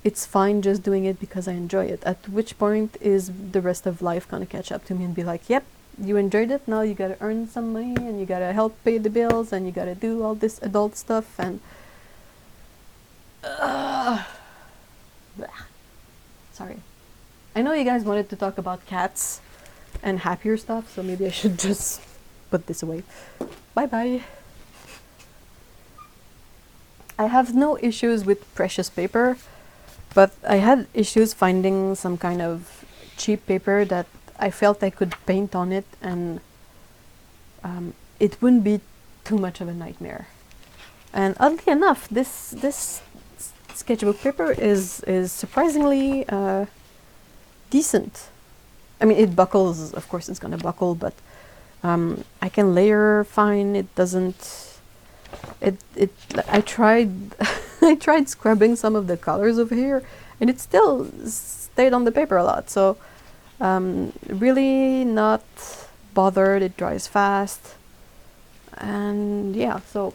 it's fine just doing it because I enjoy it? At which point is the rest of life gonna catch up to me and be like, yep, you enjoyed it, now you gotta earn some money and you gotta help pay the bills and you gotta do all this adult stuff, and sorry. I know you guys wanted to talk about cats and happier stuff, so maybe I should just put this away. Bye bye. I have no issues with precious paper, but I had issues finding some kind of cheap paper that I felt I could paint on it, and it wouldn't be too much of a nightmare. And oddly enough, this sketchbook paper is surprisingly decent. I mean, it buckles, of course it's gonna buckle, but I can layer fine. It doesn't, I tried, I tried scrubbing some of the colors over here, and it still stayed on the paper a lot. So really not bothered. It dries fast, and yeah, so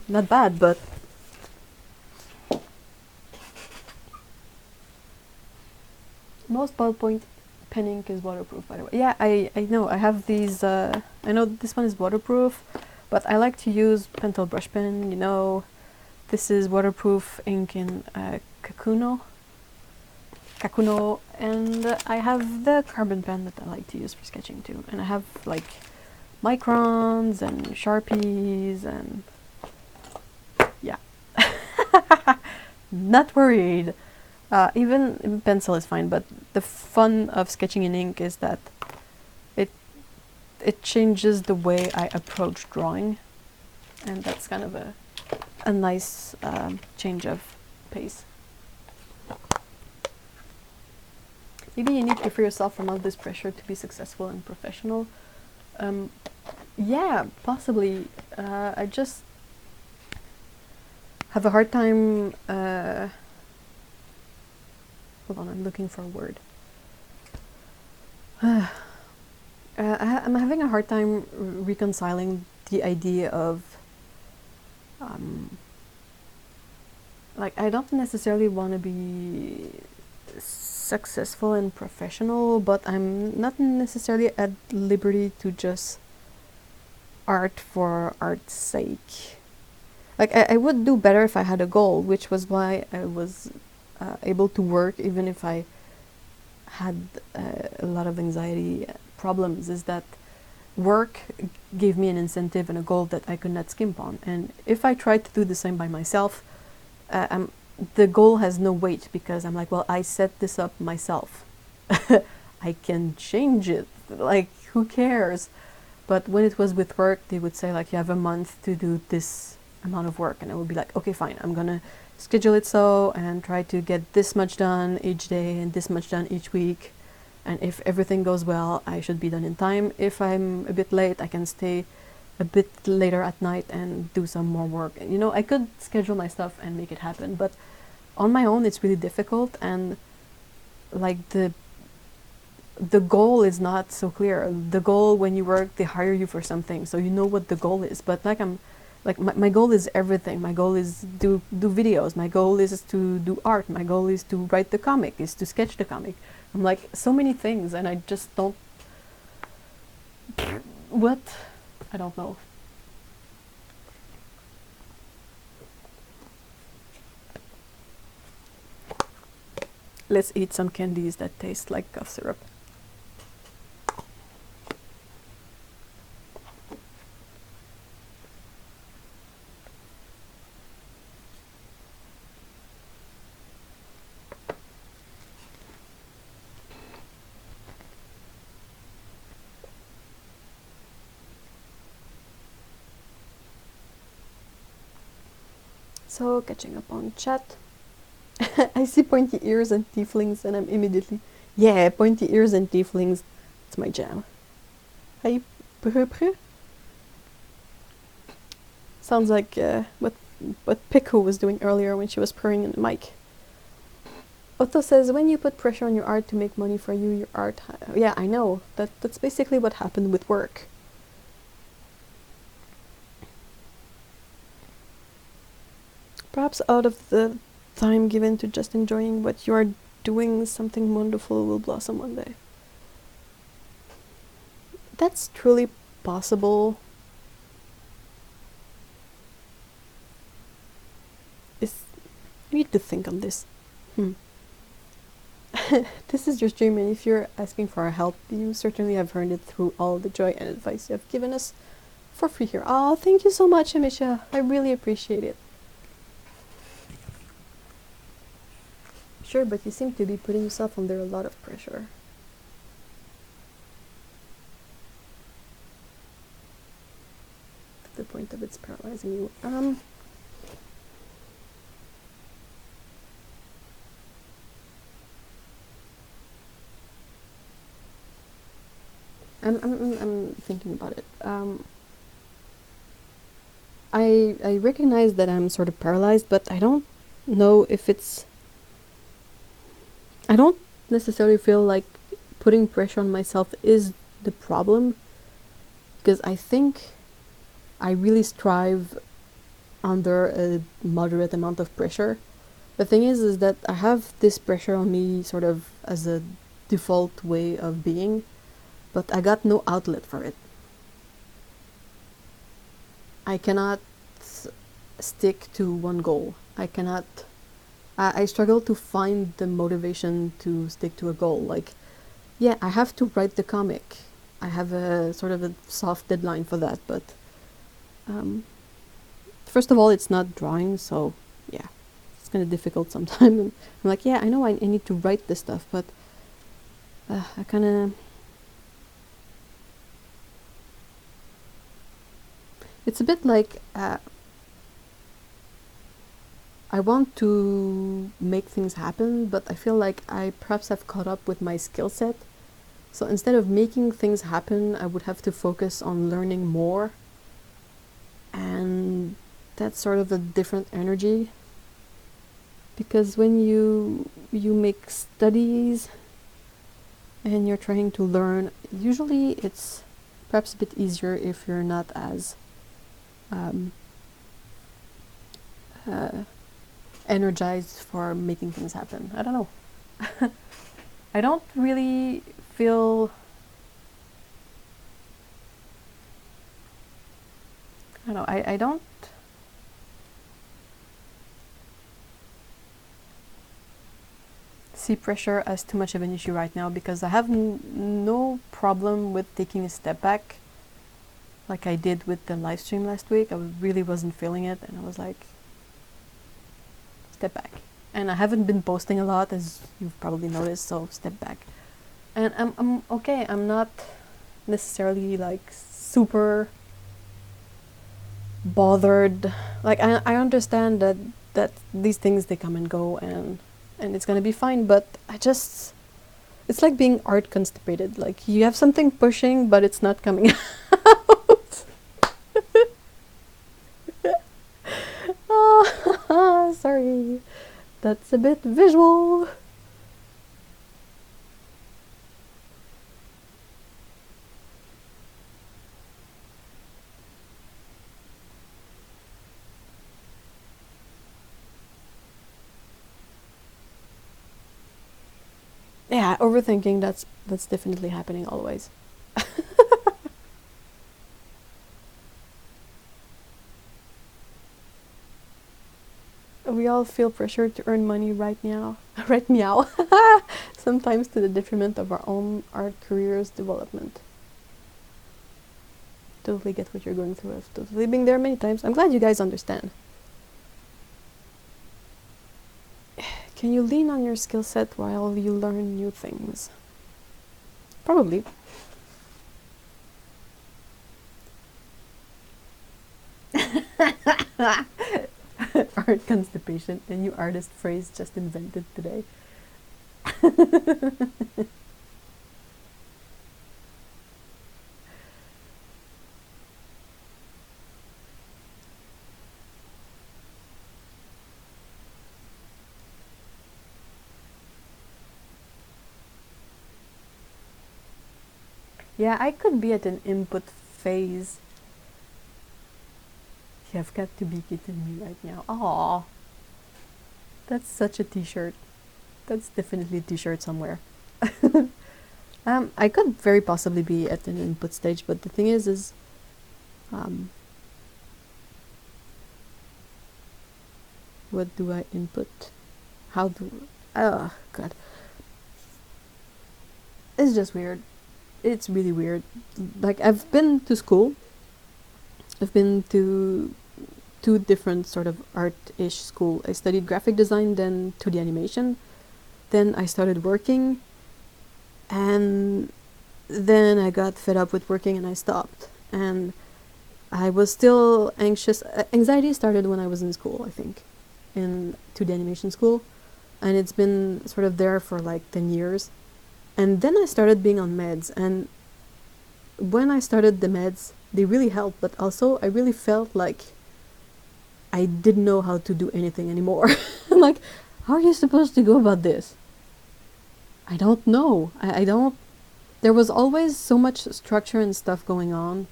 not bad, but most ballpoint pen ink is waterproof, by the way. Yeah, I know. I have these, I know this one is waterproof, but I like to use pentel brush pen, you know. This is waterproof ink in Kakuno, and I have the carbon pen that I like to use for sketching too. And I have like microns and Sharpies and yeah. Not worried. Even pencil is fine, but the fun of sketching in ink is that it changes the way I approach drawing, and that's kind of a nice change of pace. Maybe you need to free yourself from all this pressure to be successful and professional. Yeah, possibly. I just have a hard time. Hold on, I'm looking for a word. I'm having a hard time reconciling the idea of like, I don't necessarily want to be successful and professional, but I'm not necessarily at liberty to just art for art's sake. Like, I would do better if I had a goal, which was why I was able to work even if I had a lot of anxiety problems, is that work gave me an incentive and a goal that I could not skimp on. And if I tried to do the same by myself, the goal has no weight, because I'm like, well, I set this up myself. I can change it. Like, who cares? But when it was with work, they would say, like, you have a month to do this amount of work. And I would be like, okay, fine. I'm going to schedule it so and try to get this much done each day and this much done each week. And if everything goes well, I should be done in time. If I'm a bit late, I can stay a bit later at night and do some more work. And, you know, I could schedule my stuff and make it happen, but on my own, it's really difficult. And like, the goal is not so clear. The goal, when you work, they hire you for something, so you know what the goal is. But like, my goal is everything. My goal is do videos. My goal is to do art. My goal is to write the comic, is to sketch the comic. I'm like, so many things, and I just don't... What? I don't know. Let's eat some candies that taste like cough syrup. So, catching up on chat. I see pointy ears and tieflings, and I'm immediately... Yeah, pointy ears and tieflings. It's my jam. Hey, Brupru. Sounds like what Pico was doing earlier when she was purring in the mic. Otto says, when you put pressure on your art to make money for you, your art... Yeah, I know. That's basically what happened with work. Perhaps out of the time given to just enjoying what you are doing, something wonderful will blossom one day. That's truly possible. I need to think on this. This is your stream, and if you're asking for our help, you certainly have earned it through all the joy and advice you have given us for free here. Oh, thank you so much, Amisha. I really appreciate it. Sure, but you seem to be putting yourself under a lot of pressure. To the point of it's paralyzing you. I'm thinking about it. I recognize that I'm sort of paralyzed, but I don't know if it's. I don't necessarily feel like putting pressure on myself is the problem, because I think I really strive under a moderate amount of pressure. The thing is that I have this pressure on me sort of as a default way of being, but I got no outlet for it. I cannot stick to one goal. I cannot. I struggle to find the motivation to stick to a goal. Like, yeah, I have to write the comic. I have a sort of a soft deadline for that, but first of all, it's not drawing, so yeah, it's kind of difficult sometimes. I'm like, yeah, I know I need to write this stuff, but I kind of. It's a bit like I want to make things happen, but I feel like I perhaps have caught up with my skill set. So instead of making things happen, I would have to focus on learning more. And that's sort of a different energy. Because when you make studies and you're trying to learn, usually it's perhaps a bit easier if you're not as energized for making things happen. I don't know. I don't really feel. I don't know. I don't. See pressure as too much of an issue right now, because I have no problem with taking a step back, like I did with the live stream last week. I really wasn't feeling it, and I was like, step back. And I haven't been posting a lot, as you've probably noticed, so step back. And I'm okay. I'm not necessarily like super bothered. Like I understand that these things, they come and go, and it's gonna be fine, but it's like being art constipated. Like, you have something pushing, but it's not coming out. Oh, sorry. That's a bit visual. Yeah, overthinking, that's definitely happening always. We all feel pressure to earn money right now. Right meow. Sometimes to the detriment of our own art careers development. Totally get what you're going through. I've totally been there many times. I'm glad you guys understand. Can you lean on your skill set while you learn new things? Probably. Art constipation, a new artist phrase just invented today. Yeah, I could be at an input phase. You've got to be kidding me right now. Aww. That's such a t-shirt. That's definitely a t-shirt somewhere. I could very possibly be at an input stage, but the thing is what do I input? How do... Oh, God. It's just weird. It's really weird. Like, I've been to school. I've been to 2 different sort of art-ish school. I studied graphic design, then 2D animation. Then I started working, and then I got fed up with working and I stopped. And I was still anxious. Anxiety started when I was in school, I think, in 2D animation school. And it's been sort of there for like 10 years. And then I started being on meds, and when I started the meds, they really helped, but also I really felt like I didn't know how to do anything anymore. I'm like, how are you supposed to go about this? I don't know. I don't. There was always so much structure and stuff going on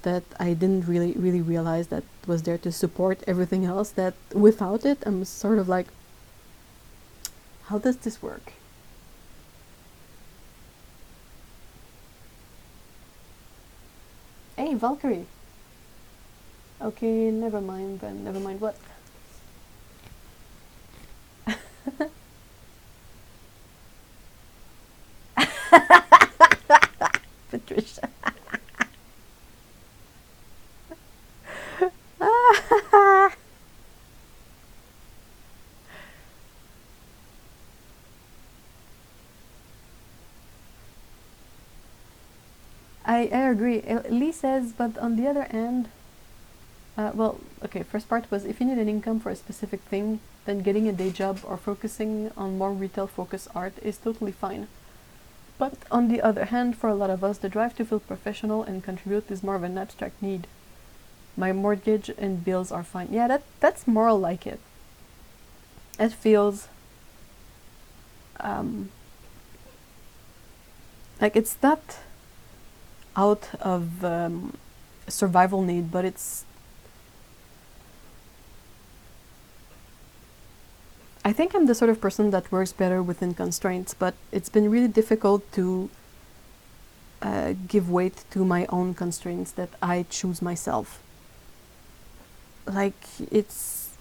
that I didn't really realize that was there to support everything else, that without it, I'm sort of like, how does this work? Hey, Valkyrie. Okay, never mind then. Never mind what? Patricia. I agree. Lee says, but on the other hand, well, okay, first part was if you need an income for a specific thing, then getting a day job or focusing on more retail focused art is totally fine. But on the other hand, for a lot of us, the drive to feel professional and contribute is more of an abstract need. My mortgage and bills are fine. Yeah, that's more like it. It feels like it's not out of survival need, but it's, I think I'm the sort of person that works better within constraints, but it's been really difficult to give weight to my own constraints that I choose myself. Like, it's,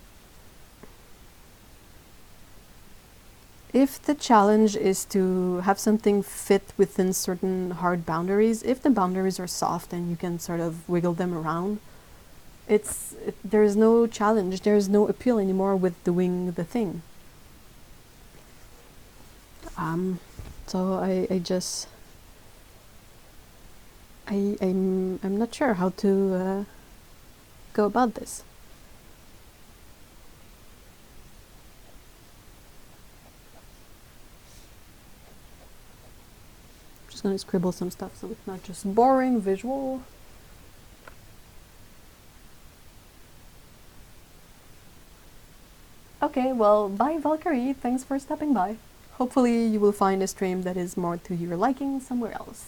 if the challenge is to have something fit within certain hard boundaries, if the boundaries are soft and you can sort of wiggle them around, there's no challenge, there's no appeal anymore with doing the thing. So I'm not sure how to go about this. I'm just gonna scribble some stuff so it's not just boring visual. Okay, well, bye Valkyrie, thanks for stopping by. Hopefully you will find a stream that is more to your liking somewhere else.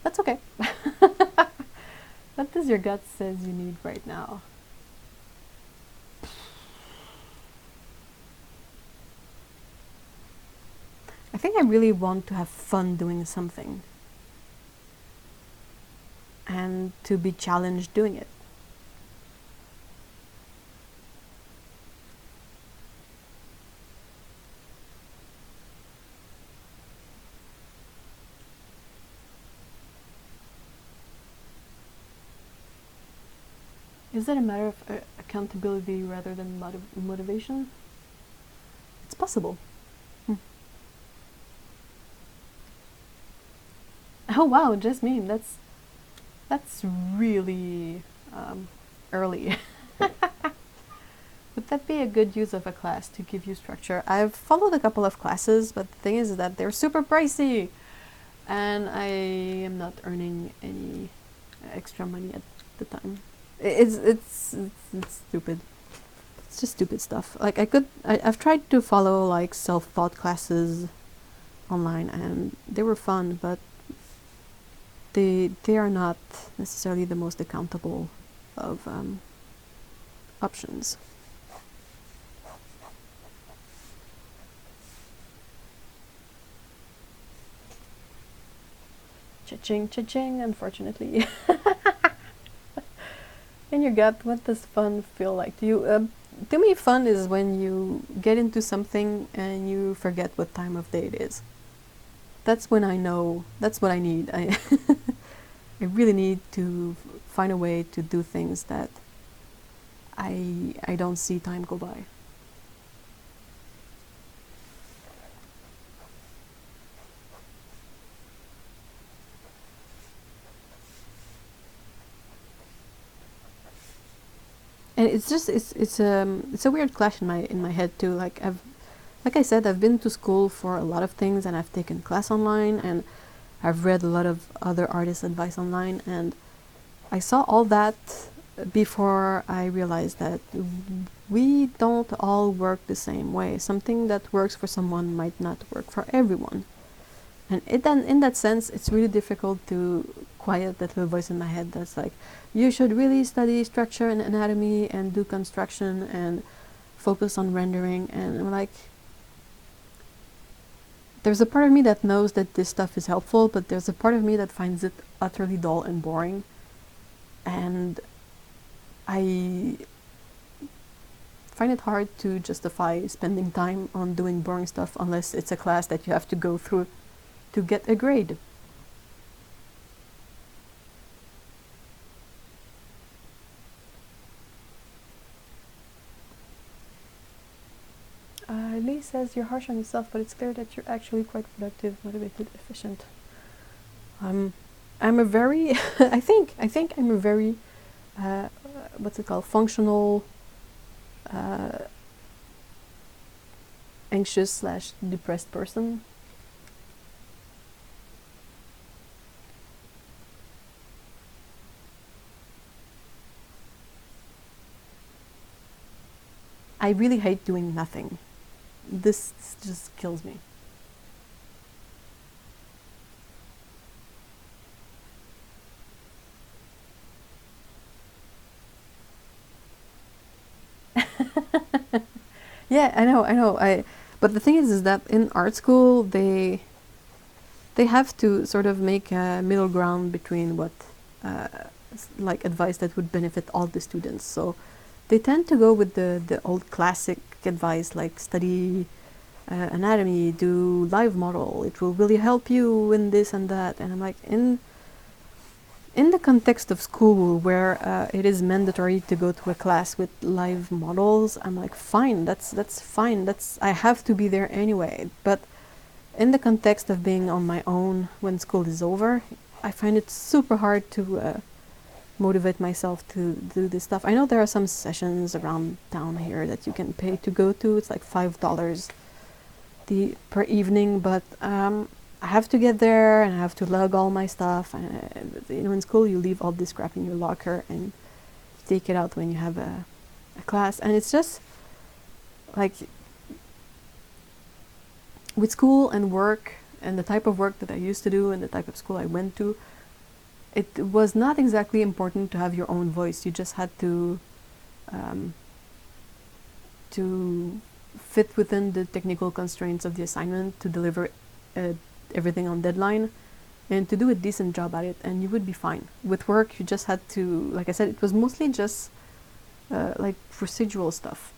That's okay. What does your gut says you need right now? I think I really want to have fun doing something. And to be challenged doing it. Is it a matter of accountability rather than motivation? It's possible. Oh wow, Jasmine, that's really early. Would that be a good use of a class to give you structure? I've followed a couple of classes, but the thing is that they're super pricey, and I am not earning any extra money at the time. It's stupid. It's just stupid stuff. Like I've tried to follow like self-taught classes online, and they were fun, but they are not necessarily the most accountable of options. Cha-ching, cha-ching, unfortunately. In your gut, what does fun feel like to you? To me, fun is when you get into something and you forget what time of day it is. That's when I know, that's what I need. I really need to find a way to do things that I don't see time go by. And it's just it's a weird clash in my head too. Like I said, I've been to school for a lot of things, and I've taken class online, and I've read a lot of other artists' advice online, and I saw all that before I realized that we don't all work the same way. Something that works for someone might not work for everyone. And then in that sense, it's really difficult to quiet that little voice in my head that's like, you should really study structure and anatomy and do construction and focus on rendering. And I'm like, there's a part of me that knows that this stuff is helpful, but there's a part of me that finds it utterly dull and boring. And I find it hard to justify spending time on doing boring stuff unless it's a class that you have to go through to get a grade. Lee says you're harsh on yourself, but it's clear that you're actually quite productive, motivated, efficient. I'm a very, I think I'm a very, what's it called, functional, anxious / depressed person. I really hate doing nothing. This just kills me. Yeah, I know. But the thing is that in art school they have to sort of make a middle ground between what like advice that would benefit all the students. So they tend to go with the old classic advice, like study anatomy, do live model. It will really help you in this and that. And I'm like, in the context of school where it is mandatory to go to a class with live models, I'm like, fine, that's fine. I have to be there anyway. But in the context of being on my own when school is over, I find it super hard to motivate myself to do this stuff. I know there are some sessions around town here that you can pay to go to. It's like $5 per evening, but I have to get there and I have to lug all my stuff. And in school you leave all this crap in your locker and take it out when you have a class. And it's just like, with school and work and the type of work that I used to do and the type of school I went to, it was not exactly important to have your own voice. You just had to fit within the technical constraints of the assignment to deliver everything on deadline and to do a decent job at it, and you would be fine. With work, you just had to, like I said, it was mostly just like procedural stuff.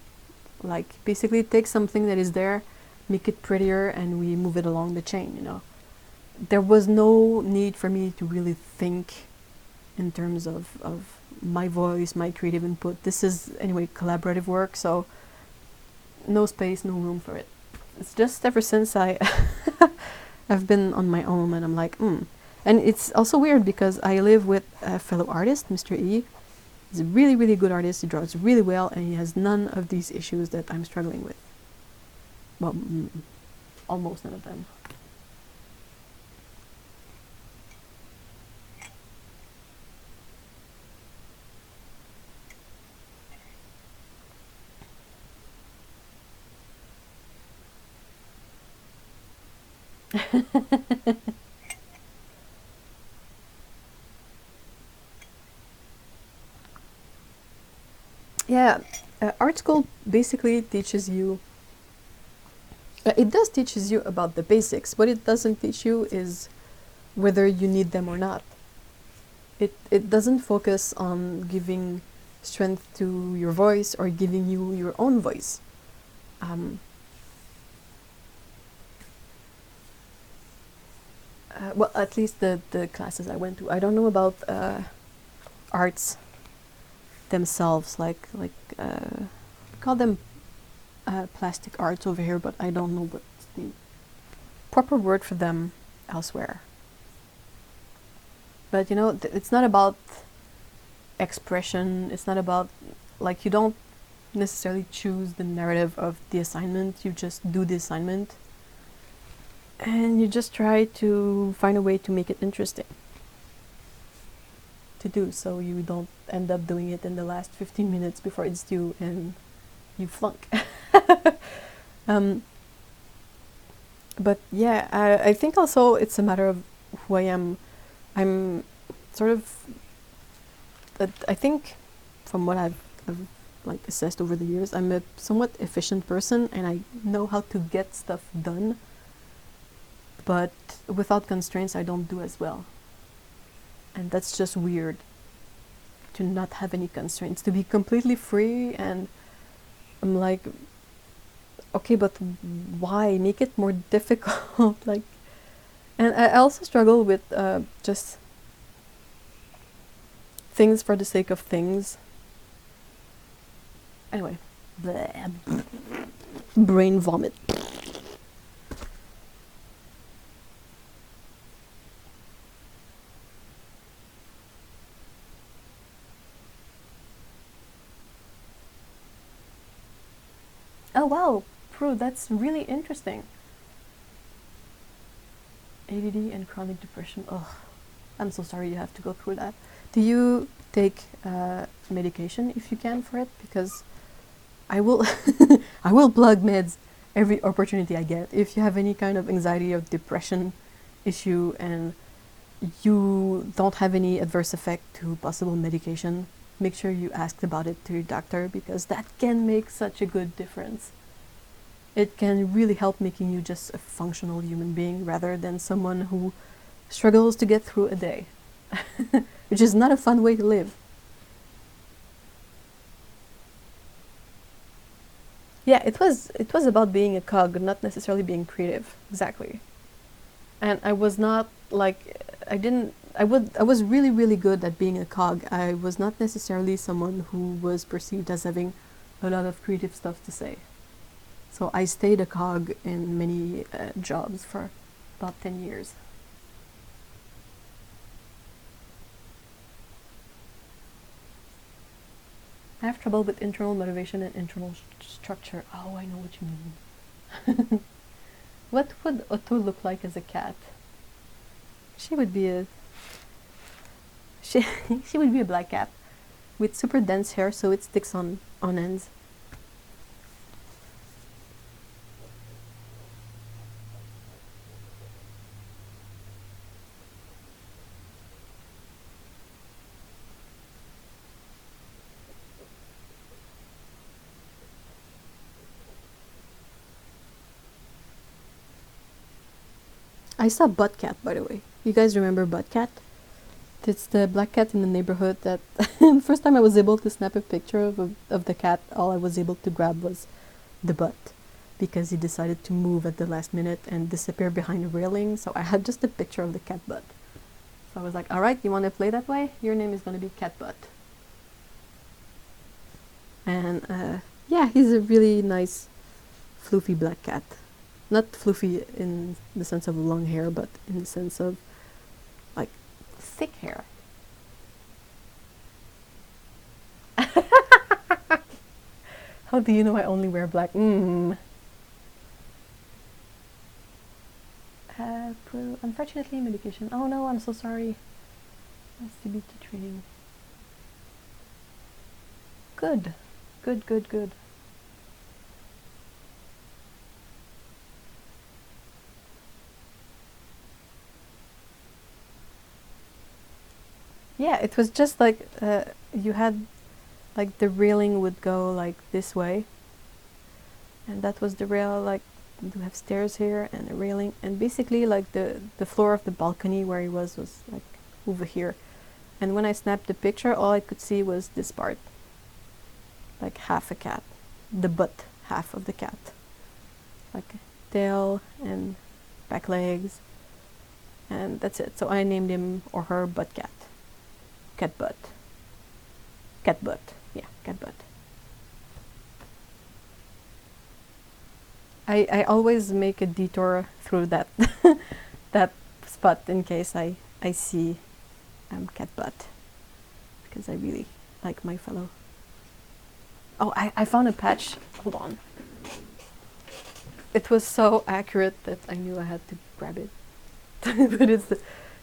Like basically take something that is there, make it prettier, and we move it along the chain, you know. There was no need for me to really think in terms of my voice, my creative input. This is, anyway, collaborative work, so no space, no room for it. It's just ever since I've been on my own, and I'm like, And it's also weird because I live with a fellow artist, Mr. E. He's a really, really good artist. He draws really well, and he has none of these issues that I'm struggling with. Well, almost none of them. Yeah, art school basically teaches you, it does teaches you about the basics. What it doesn't teach you is whether you need them or not. It doesn't focus on giving strength to your voice or giving you your own voice. Well, at least the classes I went to. I don't know about arts themselves, like we call them plastic arts over here, but I don't know what's the proper word for them elsewhere. But you know, it's not about expression. It's not about, like, you don't necessarily choose the narrative of the assignment. You just do the assignment. And you just try to find a way to make it interesting to do, so you don't end up doing it in the last 15 minutes before it's due and you flunk. um, but yeah, I think also it's a matter of who I am. I'm sort of, I think from what I've like assessed over the years, I'm a somewhat efficient person and I know how to get stuff done, but without constraints I don't do as well. And that's just weird, to not have any constraints, to be completely free. And I'm like, okay, but why make it more difficult? Like, and I also struggle with just things for the sake of things. Anyway, bleh, brain vomit. Oh wow, Prue, that's really interesting. ADD and chronic depression. Ugh, I'm so sorry you have to go through that. Do you take medication if you can for it? Because I will, I will plug meds every opportunity I get. If you have any kind of anxiety or depression issue and you don't have any adverse effect to possible medication, make sure you ask about it to your doctor, because that can make such a good difference. It can really help making you just a functional human being rather than someone who struggles to get through a day, which is not a fun way to live. Yeah, it was about being a cog, not necessarily being creative. Exactly. And I was not like, I was really really good at being a cog. I was not necessarily someone who was perceived as having a lot of creative stuff to say. So I stayed a cog in many jobs for about 10 years. I have trouble with internal motivation and internal structure. Oh, I know what you mean. What would Otto look like as a cat? She would be a she, she would be a black cat with super dense hair, so it sticks on ends. I saw Butt Cat, by the way. You guys remember Butt Cat? It's the black cat in the neighborhood that the first time I was able to snap a picture of the cat, all I was able to grab was the butt, because he decided to move at the last minute and disappear behind a railing, so I had just a picture of the cat butt. So I was like, alright, you want to play that way? Your name is going to be Cat Butt. And yeah, he's a really nice, floofy black cat. Not floofy in the sense of long hair, but in the sense of like thick hair. How do you know I only wear black? Unfortunately, medication. Oh no, I'm so sorry. CBT training. Good. Good, good, good. Yeah, it was just like you had, like the railing would go like this way, and that was the rail. Like you have stairs here and a railing, and basically like the floor of the balcony where he was like over here. And when I snapped the picture, all I could see was this part, like half a cat, the butt half of the cat, like tail and back legs, and that's it. So I named him or her Butt Cat. Cat Butt. Cat Butt. Yeah, Cat Butt. I always make a detour through that that spot in case I see Cat Butt, because I really like my fellow. Oh, I found a patch. Hold on. it was so accurate that I knew I had to grab it. But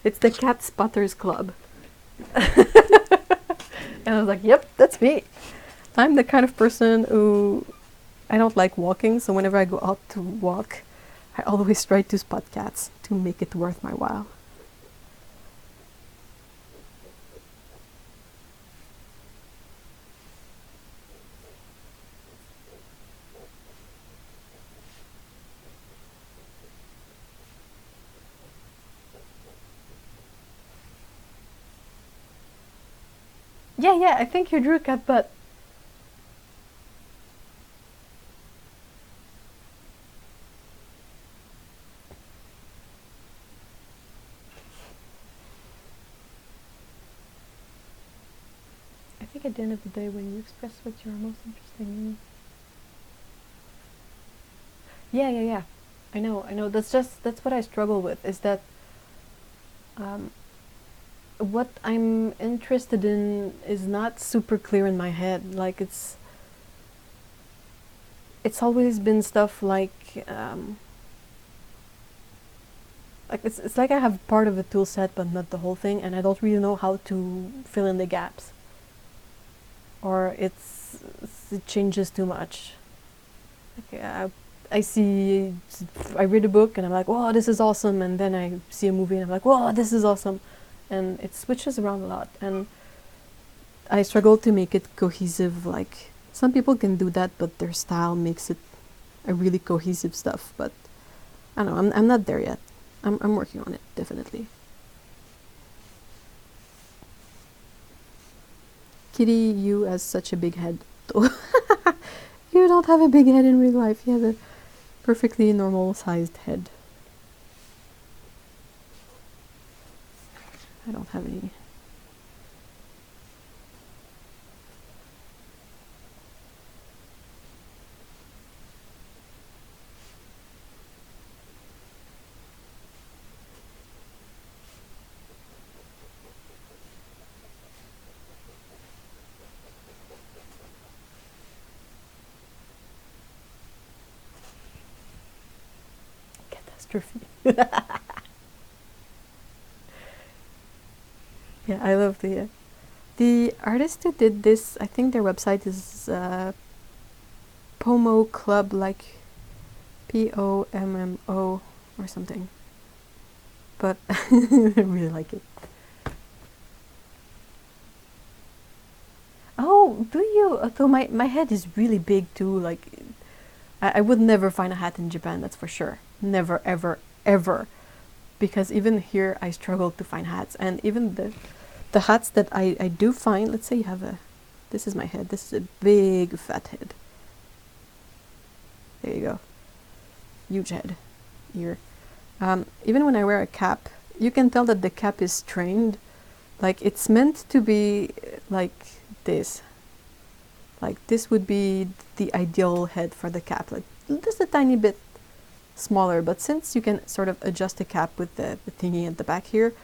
it's the Cat Spotters Club. And I was like, yep, that's me. I'm the kind of person who I don't like walking, so whenever I go out to walk, I always try to spot cats to make it worth my while. Yeah, I think you drew a cat butt. I think at the end of the day, when you express what you're most interested in. Yeah. I know. That's what I struggle with, is that what I'm interested in is not super clear in my head. Like it's always been stuff like it's like I have part of a tool set but not the whole thing, and I don't really know how to fill in the gaps. Or it changes too much. Like, I read a book and I'm like, whoa, this is awesome, and then I see a movie and I'm like, whoa, this is awesome, and it switches around a lot, and I struggle to make it cohesive. Like, some people can do that, but their style makes it a really cohesive stuff, but I don't know, I'm not there yet. I'm working on it, definitely. Kitty, you has such a big head. You don't have a big head in real life. You have a perfectly normal sized head. I don't have any. Catastrophe. Yeah, I love the artist who did this. I think their website is Pomo Club, like POMMO or something. But I really like it. Oh, do you? So my head is really big too. Like, I would never find a hat in Japan, that's for sure. Never, ever, ever. Because even here, I struggle to find hats. And even the hats that I do find, let's say you have this is my head. This is a big fat head. There you go. Huge head. Here. Even when I wear a cap, you can tell that the cap is strained. Like, it's meant to be like this. Like, this would be the ideal head for the cap. Like, just a tiny bit smaller. But since you can sort of adjust the cap with the thingy at the back here,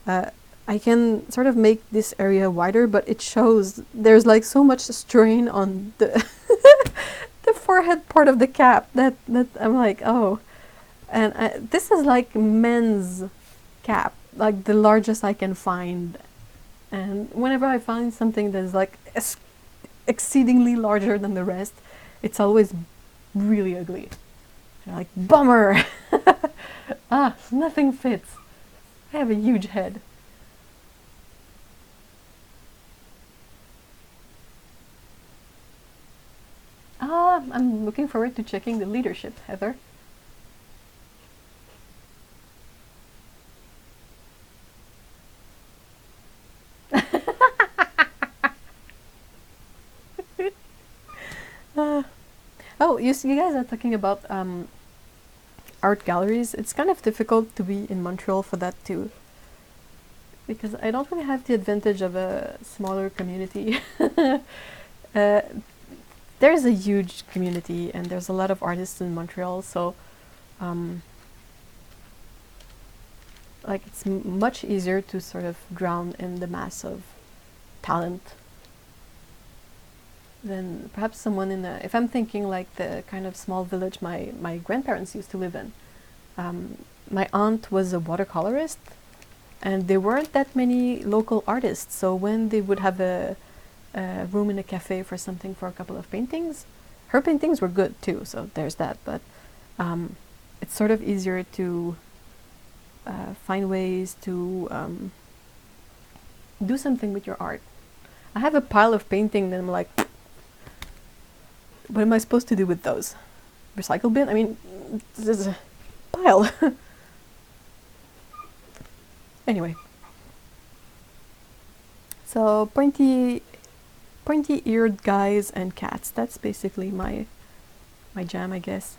I can sort of make this area wider, but it shows there's like so much strain on the the forehead part of the cap that I'm like, oh. And this is like men's cap, like the largest I can find. And whenever I find something that is like exceedingly larger than the rest, it's always really ugly. You're like, bummer. Nothing fits. I have a huge head. I'm looking forward to checking the leadership, Heather. Oh, you guys are talking about art galleries. It's kind of difficult to be in Montreal for that too, because I don't really have the advantage of a smaller community. There's a huge community and there's a lot of artists in Montreal, so like it's much easier to sort of drown in the mass of talent. than perhaps someone in a. If I'm thinking like the kind of small village my grandparents used to live in, my aunt was a watercolorist, and there weren't that many local artists. So when they would have a room in a cafe for something for a couple of paintings, her paintings were good too. So there's that. But it's sort of easier to find ways to do something with your art. I have a pile of painting, and I'm like, what am I supposed to do with those? Recycle bin? I mean, this is a pile. Anyway. So pointy-eared guys and cats. That's basically my jam, I guess.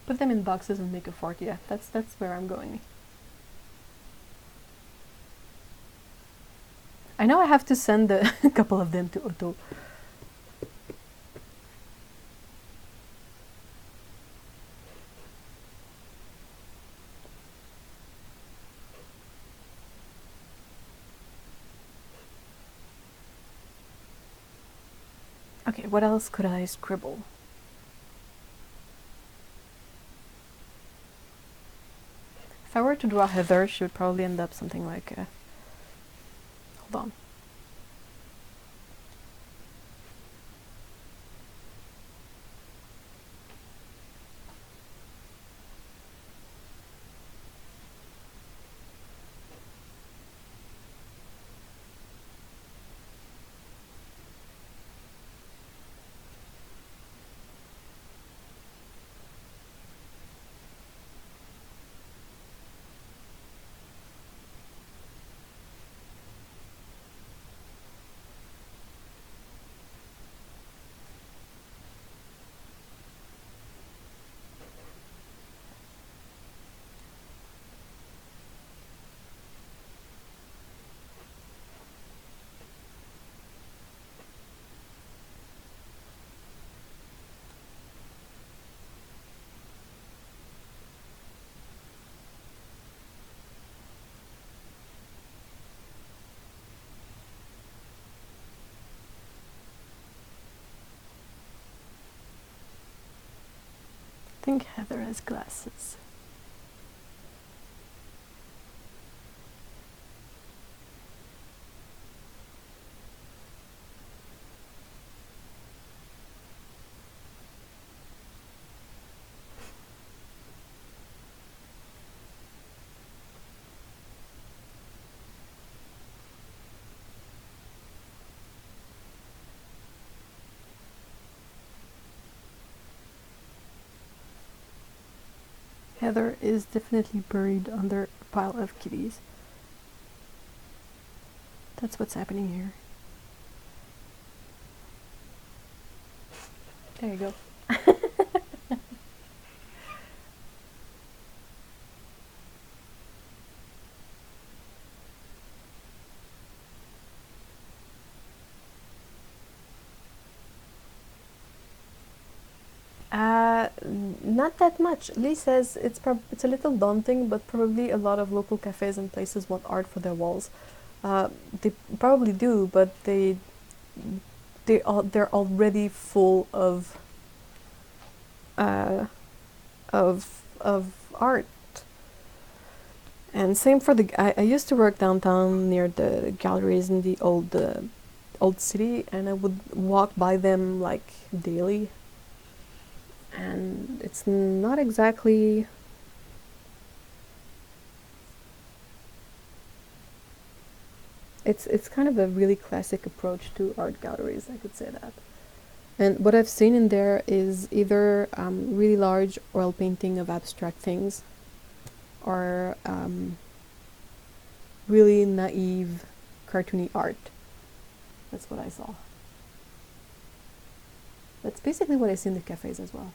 Put them in boxes and make a fort. Yeah, that's where I'm going. I know I have to send a couple of them to Otto. Okay, what else could I scribble? If I were to draw Heather, she would probably end up something like hold on. I think Heather has glasses. Heather is definitely buried under a pile of kitties. That's what's happening here. There you go. Not that much. Lee says it's a little daunting, but probably a lot of local cafes and places want art for their walls. They probably do, but they're already full of art. And same for I used to work downtown near the galleries in the old city, and I would walk by them like daily. And it's not exactly it's kind of a really classic approach to art galleries, I could say that. And what I've seen in there is either really large oil painting of abstract things, or really naive cartoony art. That's what I saw. That's basically what I see in the cafes as well.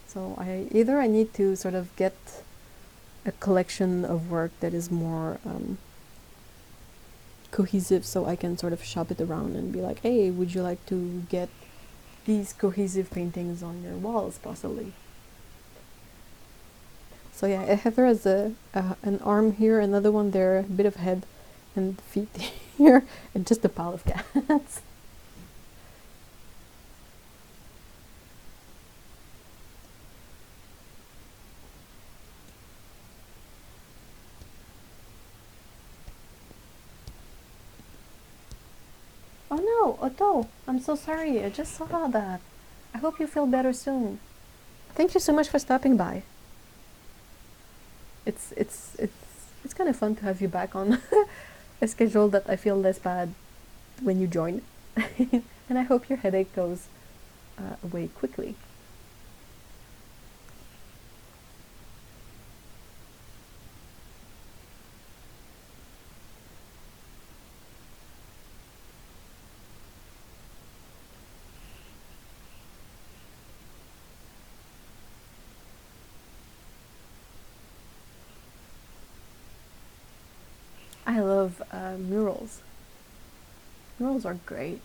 So I need to sort of get a collection of work that is more cohesive, so I can sort of shop it around and be like, hey, would you like to get these cohesive paintings on your walls, possibly? So yeah, Heather has an arm here, another one there, a bit of head, and feet here, and just a pile of cats. Oh no, Otto, I'm so sorry, I just saw that. I hope you feel better soon. Thank you so much for stopping by. It's kind of fun to have you back on a schedule that I feel less bad when you join. And I hope your headache goes away quickly. I love murals. Murals are great.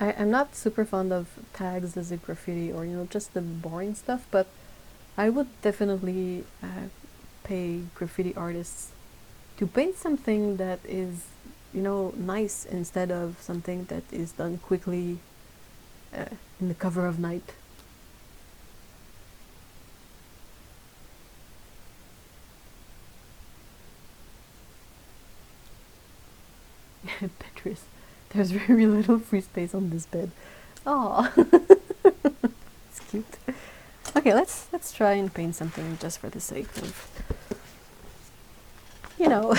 I'm not super fond of tags as a graffiti or, just the boring stuff, but I would definitely pay graffiti artists to paint something that is, nice instead of something that is done quickly in the cover of night. Petrus, there's very little free space on this bed. Oh, it's cute. Okay, let's try and paint something just for the sake of, not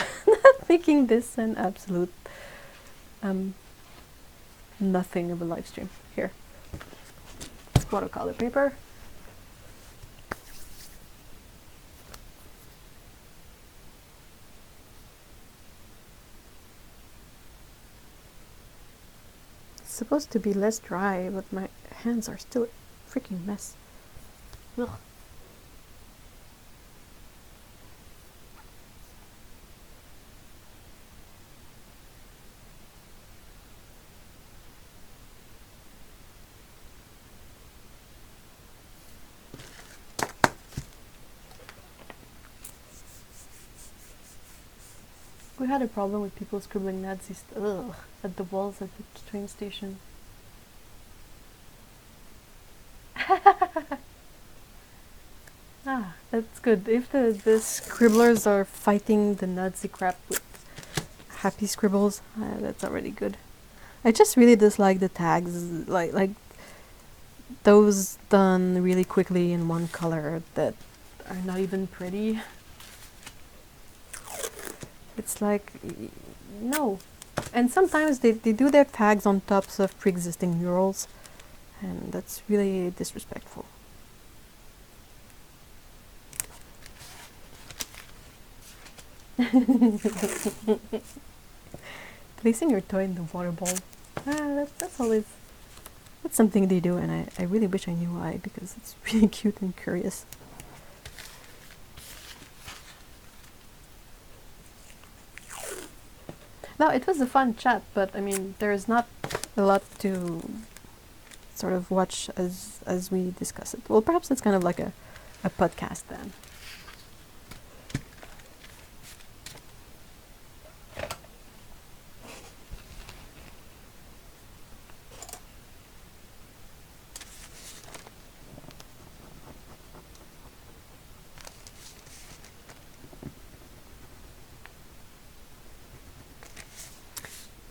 making this an absolute nothing of a live stream. Here, it's watercolor paper. Supposed to be less dry, but my hands are still a freaking mess. Ugh. We had a problem with people scribbling Nazi at the walls at the train station. Ah, that's good. If the scribblers are fighting the Nazi crap with happy scribbles, that's already good. I just really dislike the tags, like those done really quickly in one color that are not even pretty. It's like, no. And sometimes they do their tags on tops of pre-existing murals, and that's really disrespectful. Placing your toy in the water bowl. That's always... That's something they do, and I really wish I knew why, because it's really cute and curious. No, it was a fun chat, but I mean, there's not a lot to sort of watch as we discuss it. Well, perhaps it's kind of like a podcast then.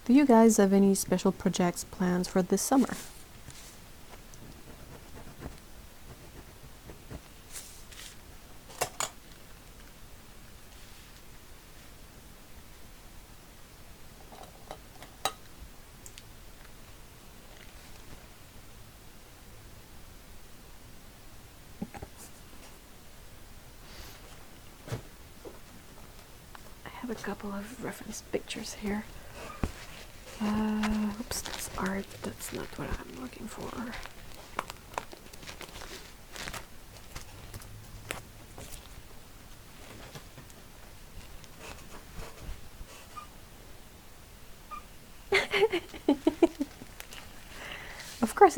Do you guys have any special projects plans for this summer? I have a couple of reference pictures here. Oops, that's art. That's not what I'm looking for.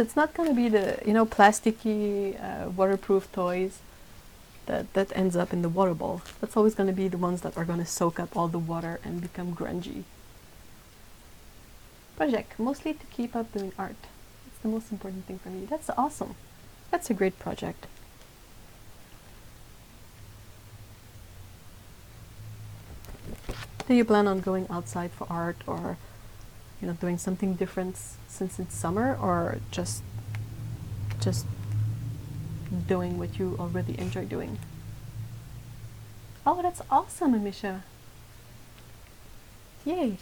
it's not gonna be the, you know, plasticky, waterproof toys that ends up in the water bowl. That's always gonna be the ones that are gonna soak up all the water and become grungy. Project, mostly to keep up doing art. It's the most important thing for me. That's awesome. That's a great project. Do you plan on going outside for art, or, you know, doing something different since it's summer, or just doing what you already enjoy doing? Oh, that's awesome, Amisha. Yay.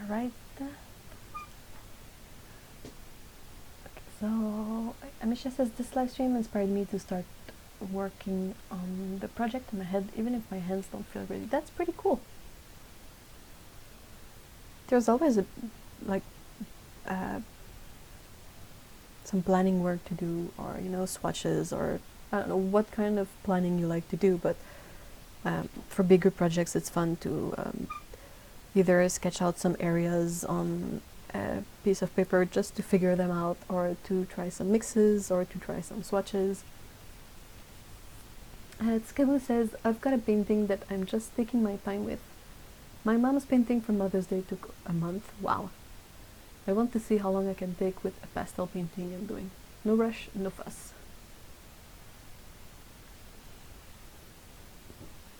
Alright. So, Amisha says, this live stream inspired me to start working on the project in my head, even if my hands don't feel ready. That's pretty cool. There's always some planning work to do, or, you know, swatches, or I don't know what kind of planning you like to do, but for bigger projects it's fun to either sketch out some areas on a piece of paper just to figure them out, or to try some mixes, or to try some swatches. Skaboo says, I've got a painting that I'm just taking my time with. My mom's painting for Mother's Day took a month. Wow. I want to see how long I can take with a pastel painting I'm doing. No rush, no fuss.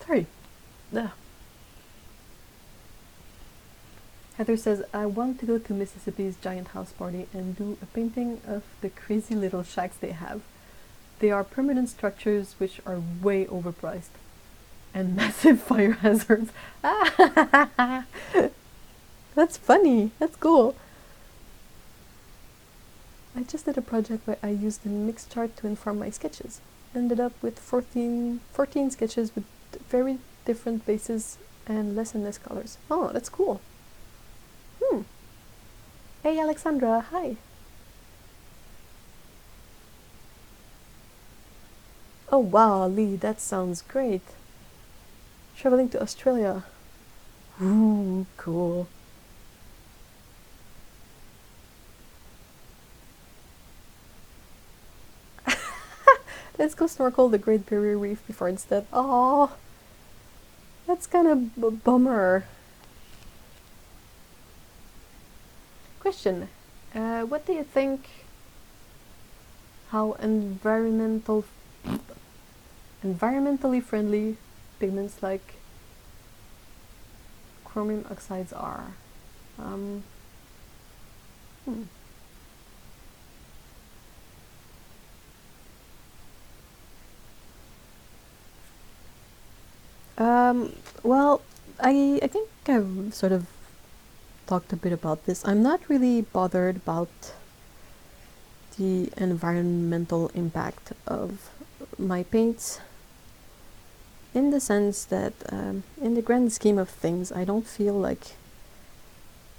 Sorry. Ugh. Heather says, I want to go to Mississippi's giant house party and do a painting of the crazy little shacks they have. They are permanent structures which are way overpriced. And massive fire hazards. That's funny. That's cool. I just did a project where I used a mixed chart to inform my sketches. Ended up with 14 sketches with very different bases and less colors. Oh, that's cool. Hey Alexandra, hi. Oh wow, Lee, that sounds great. Traveling to Australia. Ooh, cool. Let's go snorkel the Great Barrier Reef before instead. Oh, that's kind of a bummer. Question, what do you think how environmentally friendly pigments like chromium oxides are? Well, I think I've sort of talked a bit about this. I'm not really bothered about the environmental impact of my paints, in the sense that in the grand scheme of things, I don't feel like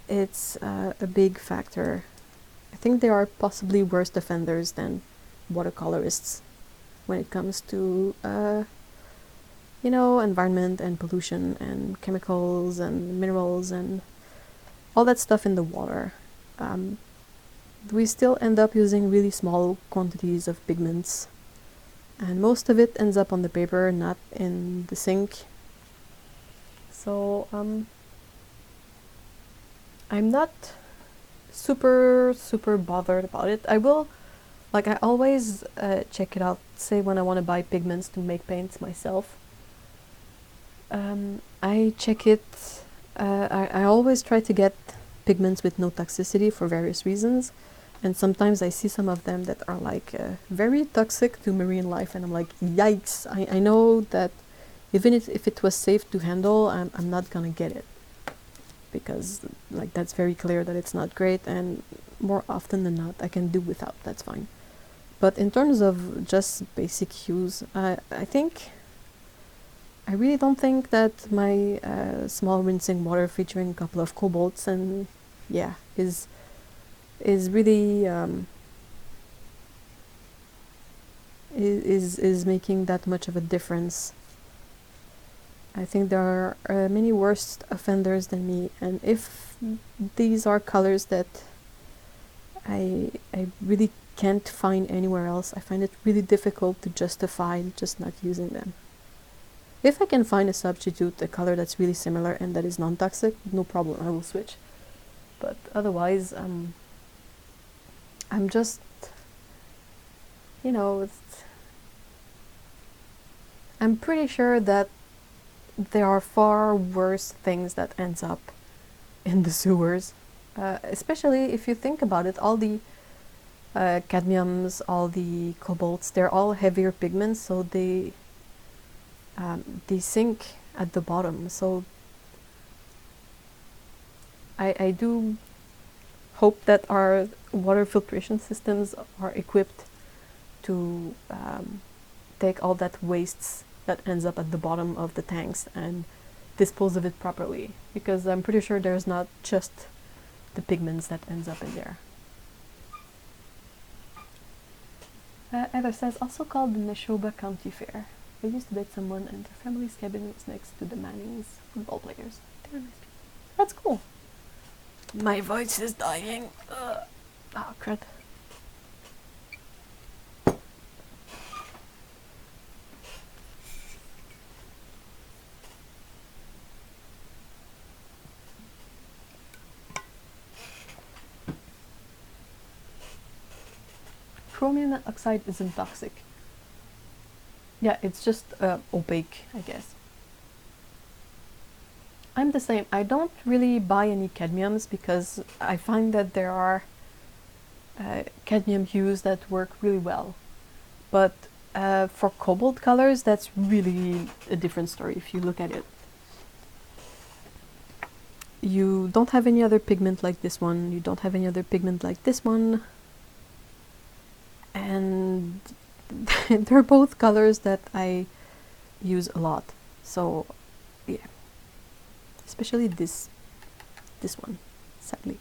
it's a big factor. I think there are possibly worse offenders than watercolorists when it comes to you know, environment and pollution and chemicals and minerals and all that stuff in the water. We still end up using really small quantities of pigments, and most of it ends up on the paper, not in the sink. So I'm not super bothered about it. I will, like, I always check it out, say when I want to buy pigments to make paints myself. I check it, I always try to get pigments with no toxicity for various reasons, and sometimes I see some of them that are like very toxic to marine life, and I'm like, yikes. I know that even if it was safe to handle, I'm not gonna get it, because like that's very clear that it's not great, and more often than not I can do without, that's fine. But in terms of just basic hues, I think I really don't think that my small rinsing water featuring a couple of cobalts and yeah is really is making that much of a difference. I think there are many worse offenders than me, and if these are colors that I really can't find anywhere else, I find it really difficult to justify just not using them. If I can find a substitute, a color that's really similar and that is non-toxic, no problem, I will switch. But otherwise, I'm just, you know, I'm pretty sure that there are far worse things that ends up in the sewers. Especially if you think about it, all the cadmiums, all the cobalts, they're all heavier pigments, so they sink at the bottom. So I do hope that our water filtration systems are equipped to take all that wastes that ends up at the bottom of the tanks and dispose of it properly, because I'm pretty sure there's not just the pigments that ends up in there. Heather says, also called the Neshoba County Fair. I used to date someone and their family's cabin was next to the Manning's football players. They were nice people. That's cool. My voice is dying. Oh, crud. Chromium oxide isn't toxic. Yeah, it's just opaque, I guess. I'm the same. I don't really buy any cadmiums because I find that there are cadmium hues that work really well. But for cobalt colors, that's really a different story if you look at it. You don't have any other pigment like this one, you don't have any other pigment like this one, and they're both colors that I use a lot. So yeah, especially this one, sadly.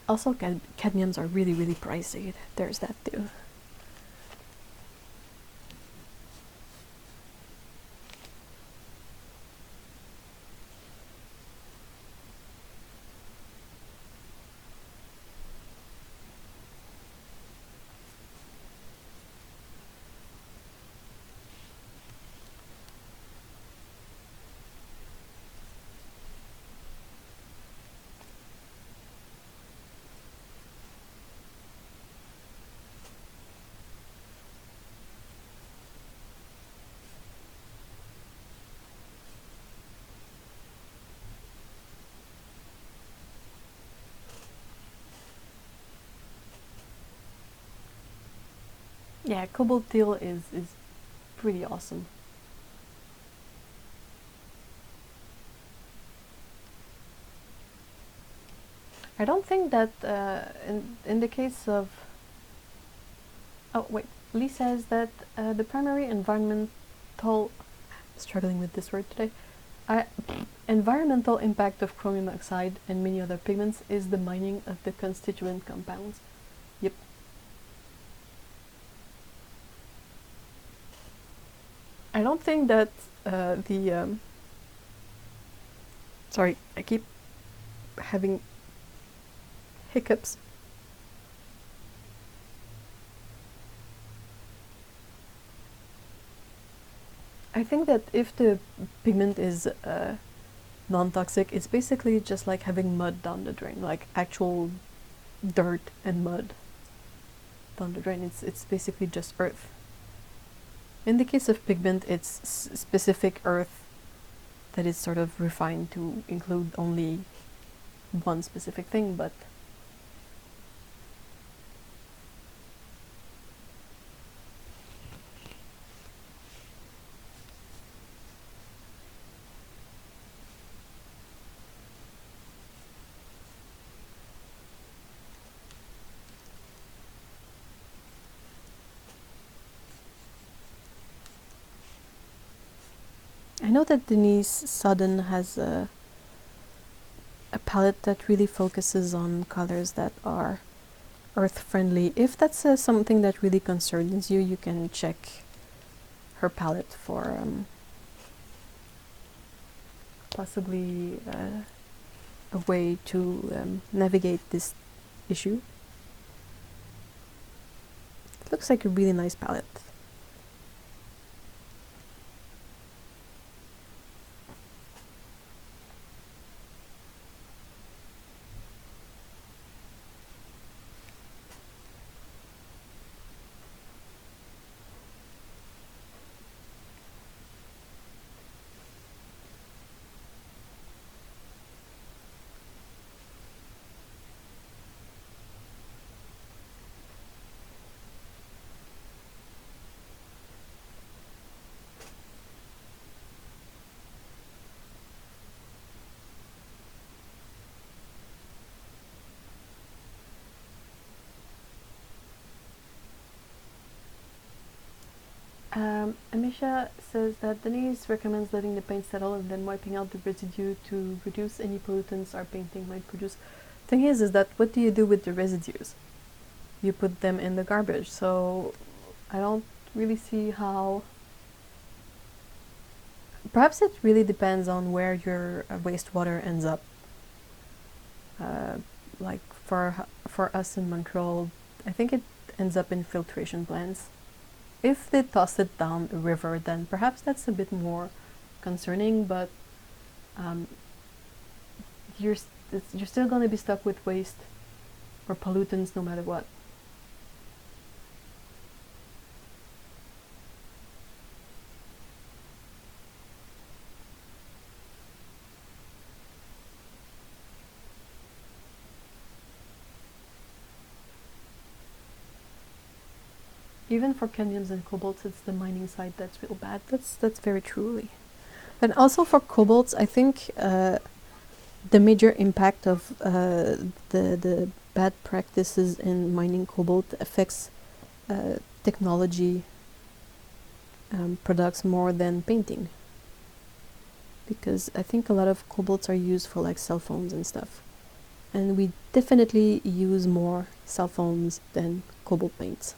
Also, cadmiums are really pricey. There's that too. Yeah, cobalt teal is pretty awesome. I don't think that in the case of... Oh, wait. Lee says that the primary environmental... Struggling with this word today. Environmental impact of chromium oxide and many other pigments is the mining of the constituent compounds. Yep. I don't think that sorry, I keep having hiccups. I think that if the pigment is non-toxic, it's basically just like having mud down the drain, like actual dirt and mud down the drain. It's basically just earth. In the case of pigment, it's specific earth that is sort of refined to include only one specific thing, but I know that Denise Sudden has a palette that really focuses on colors that are earth friendly. If that's something that really concerns you, you can check her palette for possibly a way to navigate this issue. It looks like a really nice palette. Amisha says that Denise recommends letting the paint settle and then wiping out the residue to reduce any pollutants our painting might produce. Thing is that what do you do with the residues? You put them in the garbage, so I don't really see how... Perhaps it really depends on where your wastewater ends up. Like for us in Montreal, I think it ends up in filtration plants. If they toss it down a river, then perhaps that's a bit more concerning, but you're still going to be stuck with waste or pollutants no matter what. Even for cadmiums and cobalts, it's the mining side that's real bad. That's very truly. And also for cobalts, I think the major impact of the bad practices in mining cobalt affects technology products more than painting. Because I think a lot of cobalts are used for like cell phones and stuff. And we definitely use more cell phones than cobalt paints.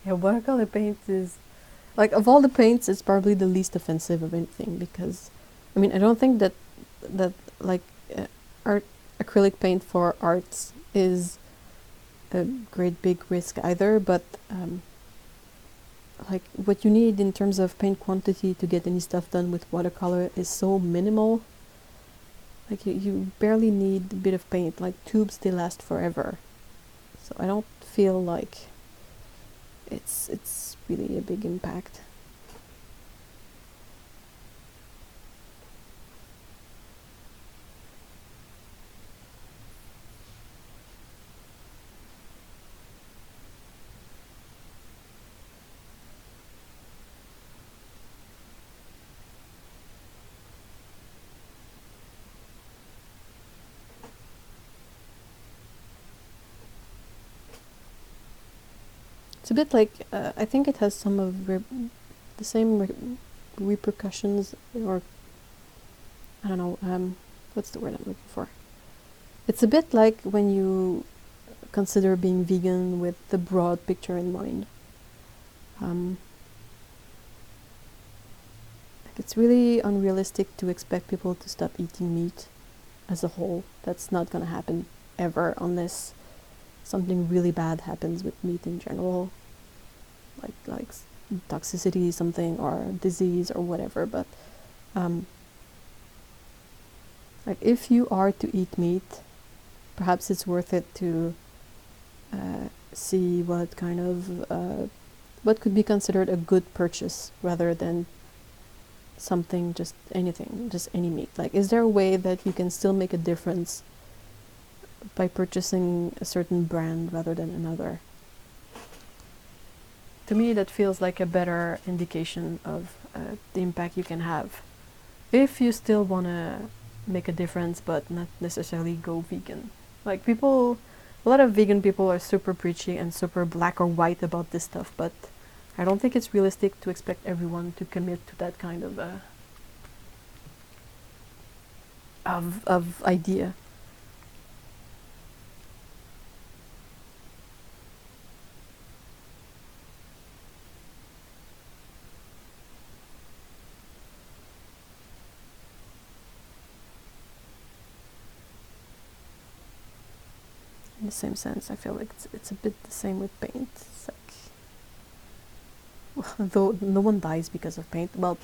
Yeah, watercolor paint is like of all the paints, it's probably the least offensive of anything because, I mean, I don't think that like art acrylic paint for arts is a great big risk either. But like what you need in terms of paint quantity to get any stuff done with watercolor is so minimal. Like you barely need a bit of paint. Like tubes, they last forever. So I don't feel like it's really a big impact. It's a bit like I think it has some of the same repercussions, or I don't know. What's the word I'm looking for? It's a bit like when you consider being vegan with the broad picture in mind. Like it's really unrealistic to expect people to stop eating meat as a whole. That's not gonna happen ever unless something really bad happens with meat in general, like toxicity, something, or disease or whatever. But like if you are to eat meat, perhaps it's worth it to see what kind of what could be considered a good purchase rather than something, just anything, just any meat. Like, is there a way that you can still make a difference by purchasing a certain brand rather than another? To me, that feels like a better indication of the impact you can have if you still want to make a difference but not necessarily go vegan. Like people, a lot of vegan people are super preachy and super black or white about this stuff, but I don't think it's realistic to expect everyone to commit to that kind of idea. In the same sense, I feel like it's a bit the same with paint. It's like, though no one dies because of paint. Well,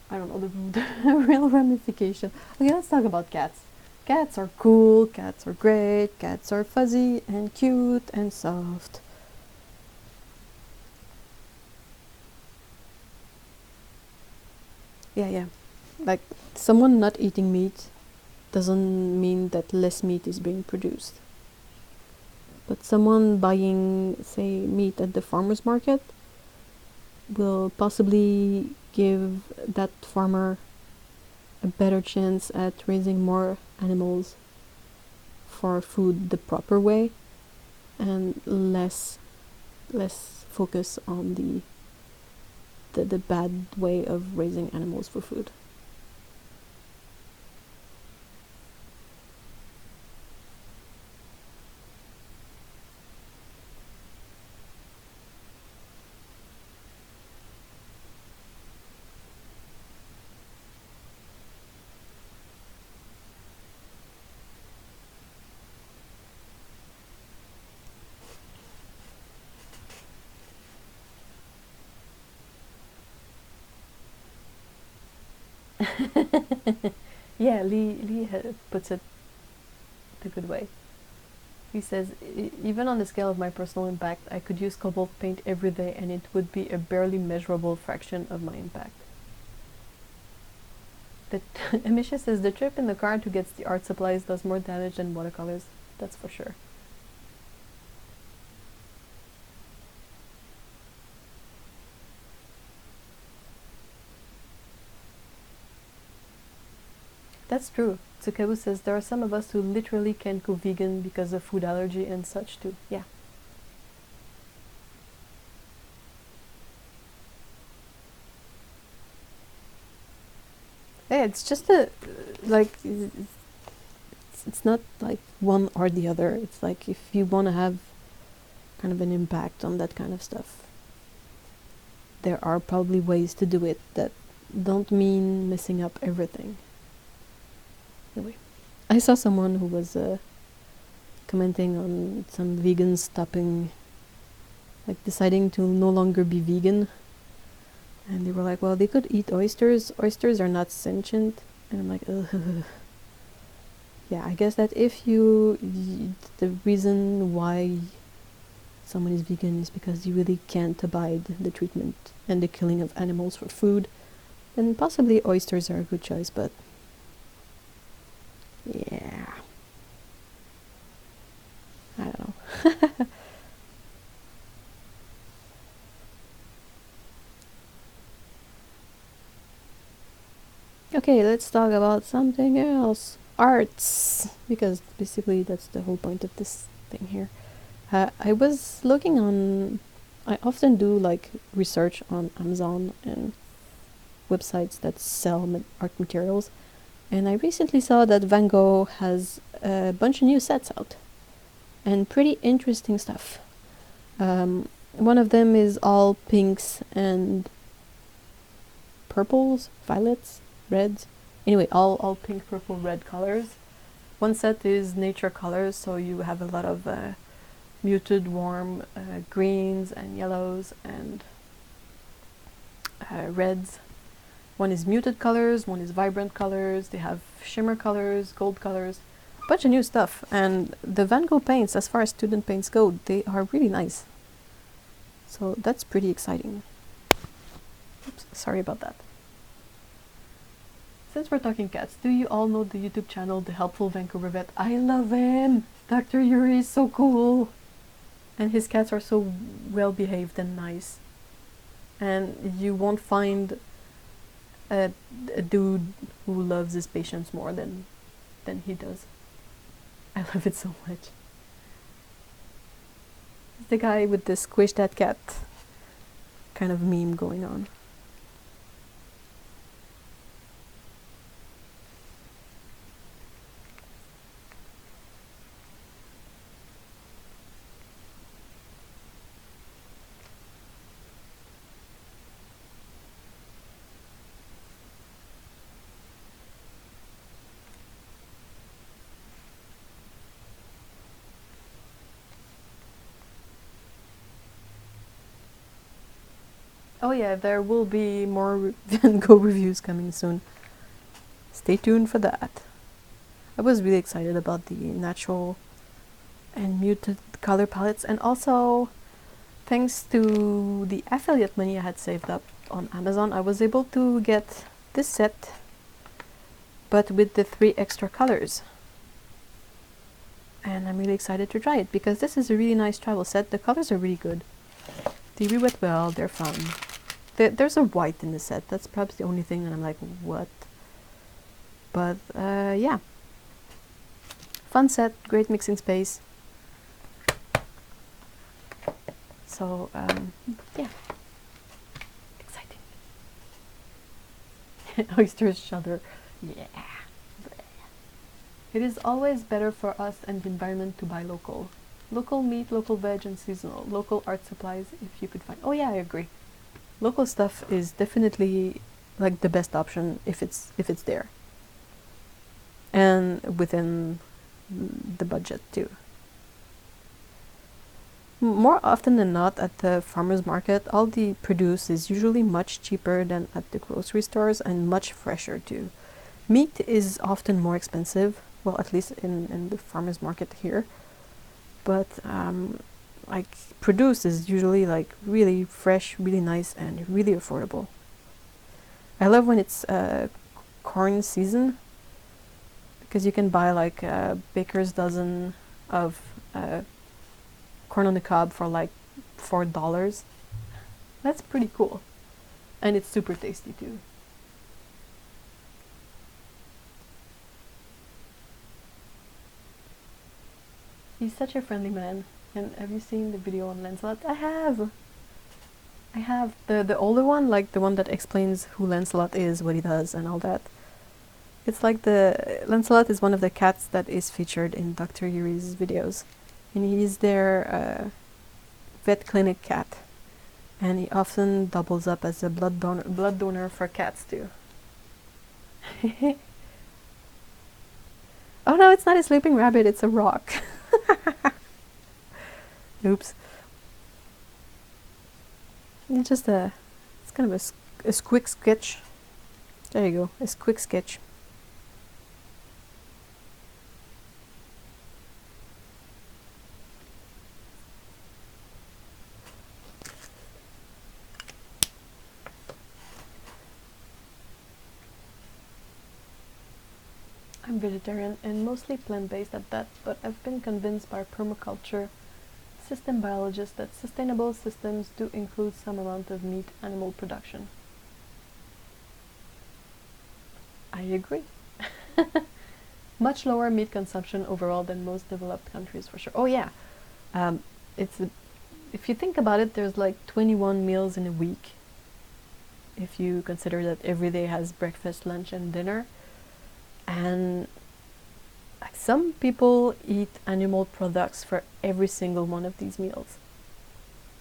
I don't know the real ramification. Okay, let's talk about cats. Cats are cool, cats are great, cats are fuzzy and cute and soft. Yeah. Like, someone not eating meat doesn't mean that less meat is being produced. But someone buying, say, meat at the farmer's market will possibly give that farmer a better chance at raising more animals for food the proper way, and less focus on the bad way of raising animals for food. Yeah, Lee puts it the good way. He says, even on the scale of my personal impact, I could use cobalt paint every day and it would be a barely measurable fraction of my impact. Amisha says, the trip in the car to get the art supplies does more damage than watercolors. That's for sure. That's true. Tsukebu says, there are some of us who literally can't go vegan because of food allergy and such too. Yeah. Yeah, it's just like, it's not like one or the other. It's like if you want to have kind of an impact on that kind of stuff. There are probably ways to do it that don't mean messing up everything. Anyway, I saw someone who was commenting on some vegans stopping, like deciding to no longer be vegan. And they were like, well, they could eat oysters. Oysters are not sentient. And I'm like, ugh. Yeah, I guess that if the reason why someone is vegan is because you really can't abide the treatment and the killing of animals for food, then possibly oysters are a good choice, but yeah, I don't know. Okay, let's talk about something else. Arts, because basically that's the whole point of this thing here. I was looking on, I often do like research on Amazon and websites that sell art materials, and I recently saw that Van Gogh has a bunch of new sets out and pretty interesting stuff. One of them is all pinks and purples, violets, reds. Anyway, all pink, purple, red colors. One set is nature colors, so you have a lot of muted, warm greens and yellows and reds. One is muted colors, one is vibrant colors. They have shimmer colors, gold colors, a bunch of new stuff. And the Van Gogh paints, as far as student paints go, they are really nice. So that's pretty exciting. Oops, sorry about that. Since we're talking cats, do you all know the YouTube channel The Helpful Vancouver Vet? I love him! Dr. Yuri is so cool! And his cats are so well behaved and nice. And you won't find a dude who loves his patients more than he does. I love it so much. It's the guy with the squish that cat kind of meme going on. Oh yeah, there will be more Van Gogh reviews coming soon. Stay tuned for that. I was really excited about the natural and muted color palettes, and also thanks to the affiliate money I had saved up on Amazon, I was able to get this set, but with the 3 extra colors. And I'm really excited to try it because this is a really nice travel set. The colors are really good. They re-wet well, they're fun. There's a white in the set. That's perhaps the only thing that I'm like, what? But yeah. Fun set, great mixing space. So yeah. Exciting. Oysters shudder. Yeah. It is always better for us and the environment to buy local. Local meat, local veg, and seasonal. Local art supplies, if you could find. Oh yeah, I agree. Local stuff is definitely like the best option if it's there, and within the budget too. More often than not, at the farmers market, all the produce is usually much cheaper than at the grocery stores and much fresher too. Meat is often more expensive, well, at least in the farmers market here. But like produce is usually like really fresh, really nice, and really affordable. I love when it's corn season because you can buy like a baker's dozen of corn on the cob for like $4. That's pretty cool, and it's super tasty too. He's such a friendly man. And have you seen the video on Lancelot? I have the older one, like the one that explains who Lancelot is, what he does, and all that. It's like the Lancelot is one of the cats that is featured in Dr. Yuri's videos, and he's there vet clinic cat, and he often doubles up as a blood donor for cats too. Oh no, it's not a sleeping rabbit, it's a rock. Oops. It's just it's kind of a quick sketch. There you go, a quick sketch. I'm vegetarian and mostly plant-based at that, but I've been convinced by permaculture system biologists that sustainable systems do include some amount of meat animal production. I agree. Much lower meat consumption overall than most developed countries for sure. Oh yeah, if you think about it, there's like 21 meals in a week. If you consider that every day has breakfast, lunch, and dinner. And like, some people eat animal products for every single one of these meals,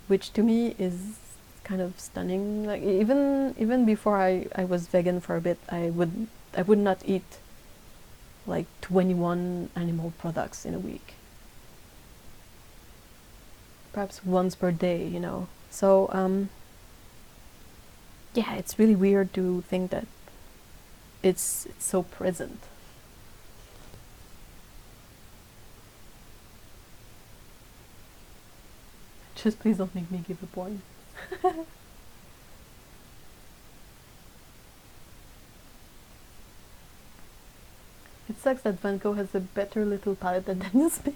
which to me is kind of stunning. Like even before I was vegan for a bit, I would not eat like 21 animal products in a week. Perhaps once per day, you know. So yeah, it's really weird to think that it's so present. Just please don't make me give a porn. It sucks that Van Gogh has a better little palette than Daniel Smith.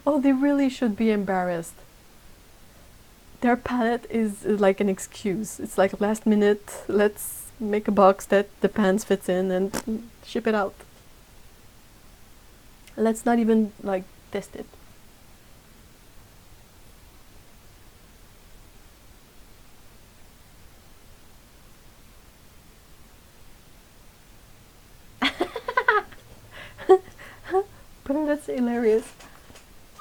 Oh, they really should be embarrassed. Their palette is like an excuse. It's like last minute, let's make a box that the pants fits in and ship it out. Let's not even like test it. But that's hilarious.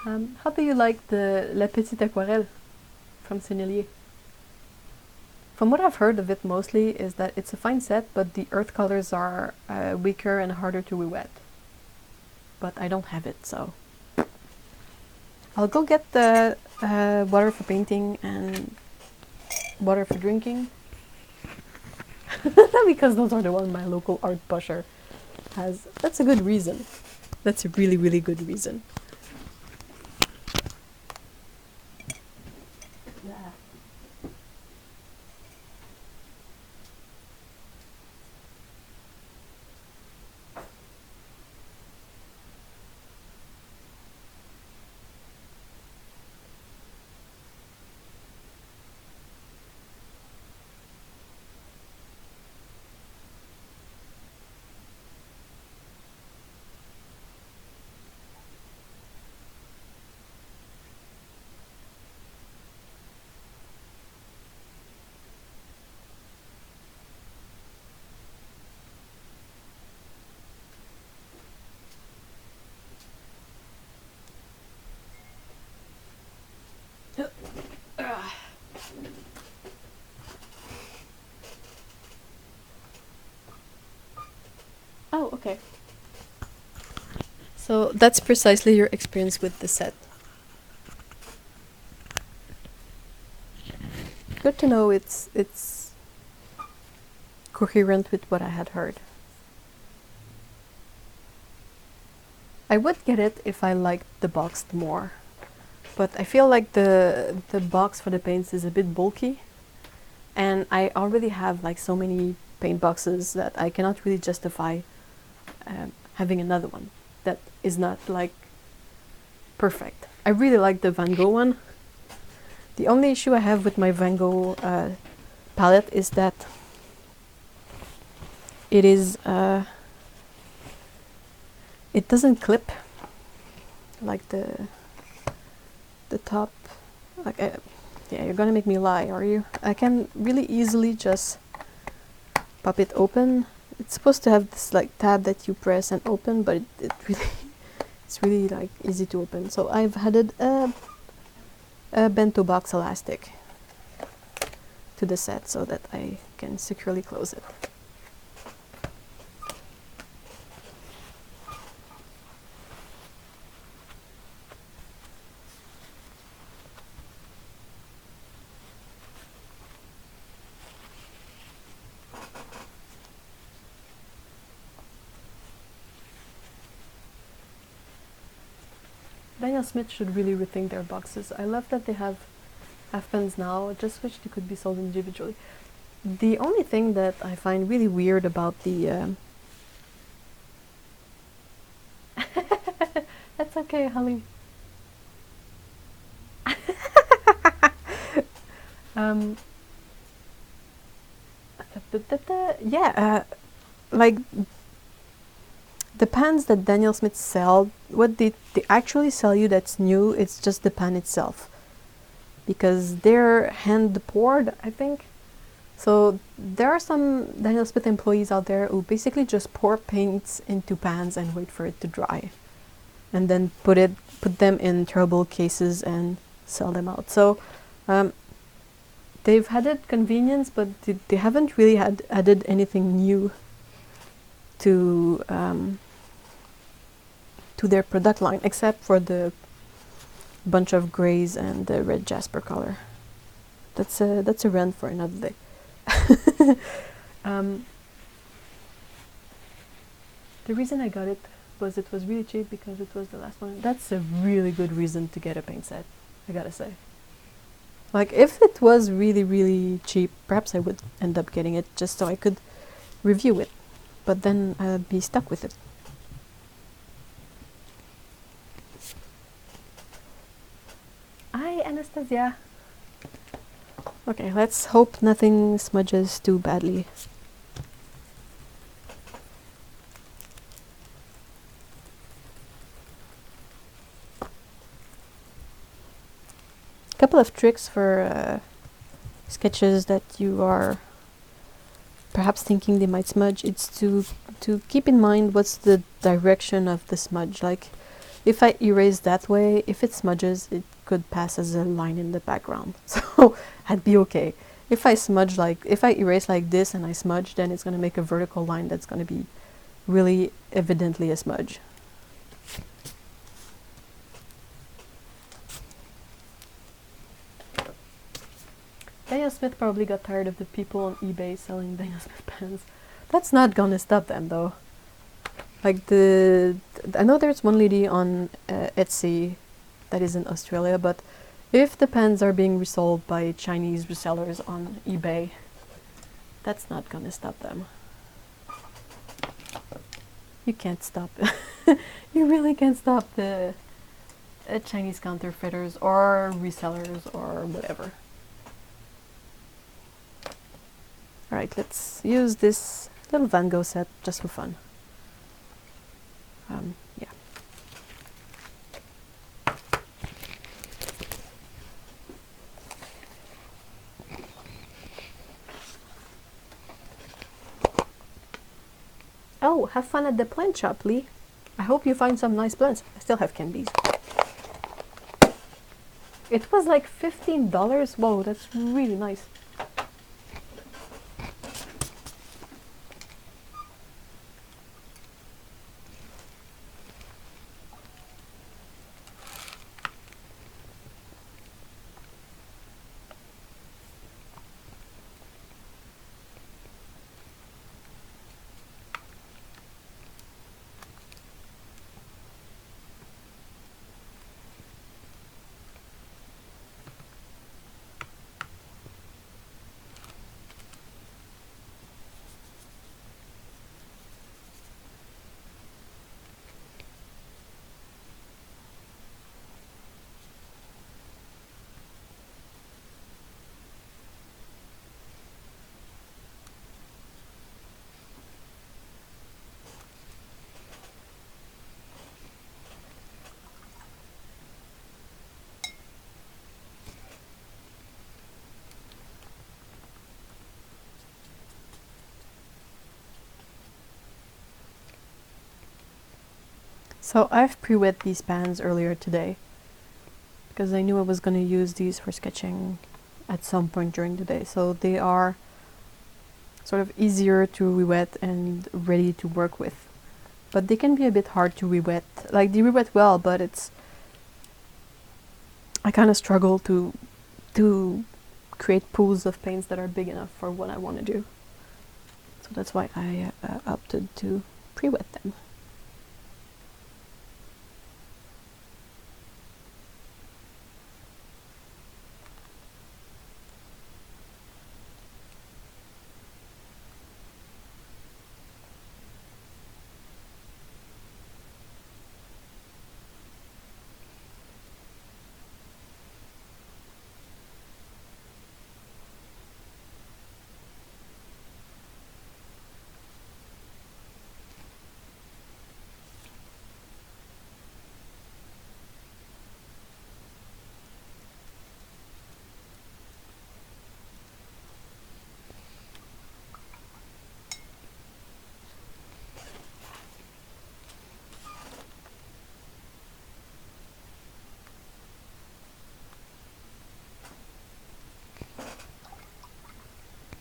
How do you like the La Petite Aquarelle from Sennelier? From what I've heard of it mostly is that it's a fine set, but the earth colors are weaker and harder to re-wet. But I don't have it, so I'll go get the water for painting and water for drinking. Because those are the ones my local art pusher has. That's a good reason. That's a really, really good reason. Oh, okay. So that's precisely your experience with the set. Good to know it's coherent with what I had heard. I would get it if I liked the box more, but I feel like the box for the paints is a bit bulky, and I already have like so many paint boxes that I cannot really justify having another one that is not like perfect. I really like the Van Gogh one. The only issue I have with my Van Gogh palette is that it is it doesn't clip like the top. Like yeah, you're gonna make me lie, are you? I can really easily just pop it open. It's supposed to have this like tab that you press and open, but it really it's really like easy to open. So I've added a a bento box elastic to the set so that I can securely close it. Daniel Smith should really rethink their boxes. I love that they have half pens now, I just wish they could be sold individually. The only thing that I find really weird about the... That's okay, Holly. um, yeah, like the pans that Daniel Smith sell, what they actually sell you that's new, it's just the pan itself. Because they're hand poured, I think. So there are some Daniel Smith employees out there who basically just pour paints into pans and wait for it to dry. And then put them in terrible cases and sell them out. So they've added convenience, but they haven't really added anything new to their product line, except for the bunch of grays and the red jasper color. That's a rant for another day. The reason I got it was really cheap because it was the last one. That's a really good reason to get a paint set, I gotta say. Like, if it was really, really cheap, perhaps I would end up getting it just so I could review it. But then I'd be stuck with it. Hi, Anastasia. Okay, let's hope nothing smudges too badly. A couple of tricks for sketches that you are perhaps thinking they might smudge. It's to keep in mind what's the direction of the smudge. Like, if I erase that way, if it smudges, it could pass as a line in the background. So I'd be okay. If I erase like this and I smudge, then it's going to make a vertical line that's going to be really evidently a smudge. Daniel Smith probably got tired of the people on eBay selling Daniel Smith pens. That's not gonna stop them though. Like I know there's one lady on Etsy that is in Australia, but if the pens are being resold by Chinese resellers on eBay, that's not gonna stop them. You can't stop it. You really can't stop the Chinese counterfeiters or resellers or whatever. Alright, let's use this little Van Gogh set just for fun. Yeah. Oh, have fun at the plant shop, Lee. I hope you find some nice plants. I still have candies. It was like $15. Whoa, that's really nice. So I've pre-wet these pans earlier today. because I knew I was going to use these for sketching at some point during the day. So they are sort of easier to re-wet and ready to work with. But they can be a bit hard to re-wet. Like, they re-wet well, but I kind of struggle to create pools of paints that are big enough for what I want to do. So that's why I opted to pre-wet them.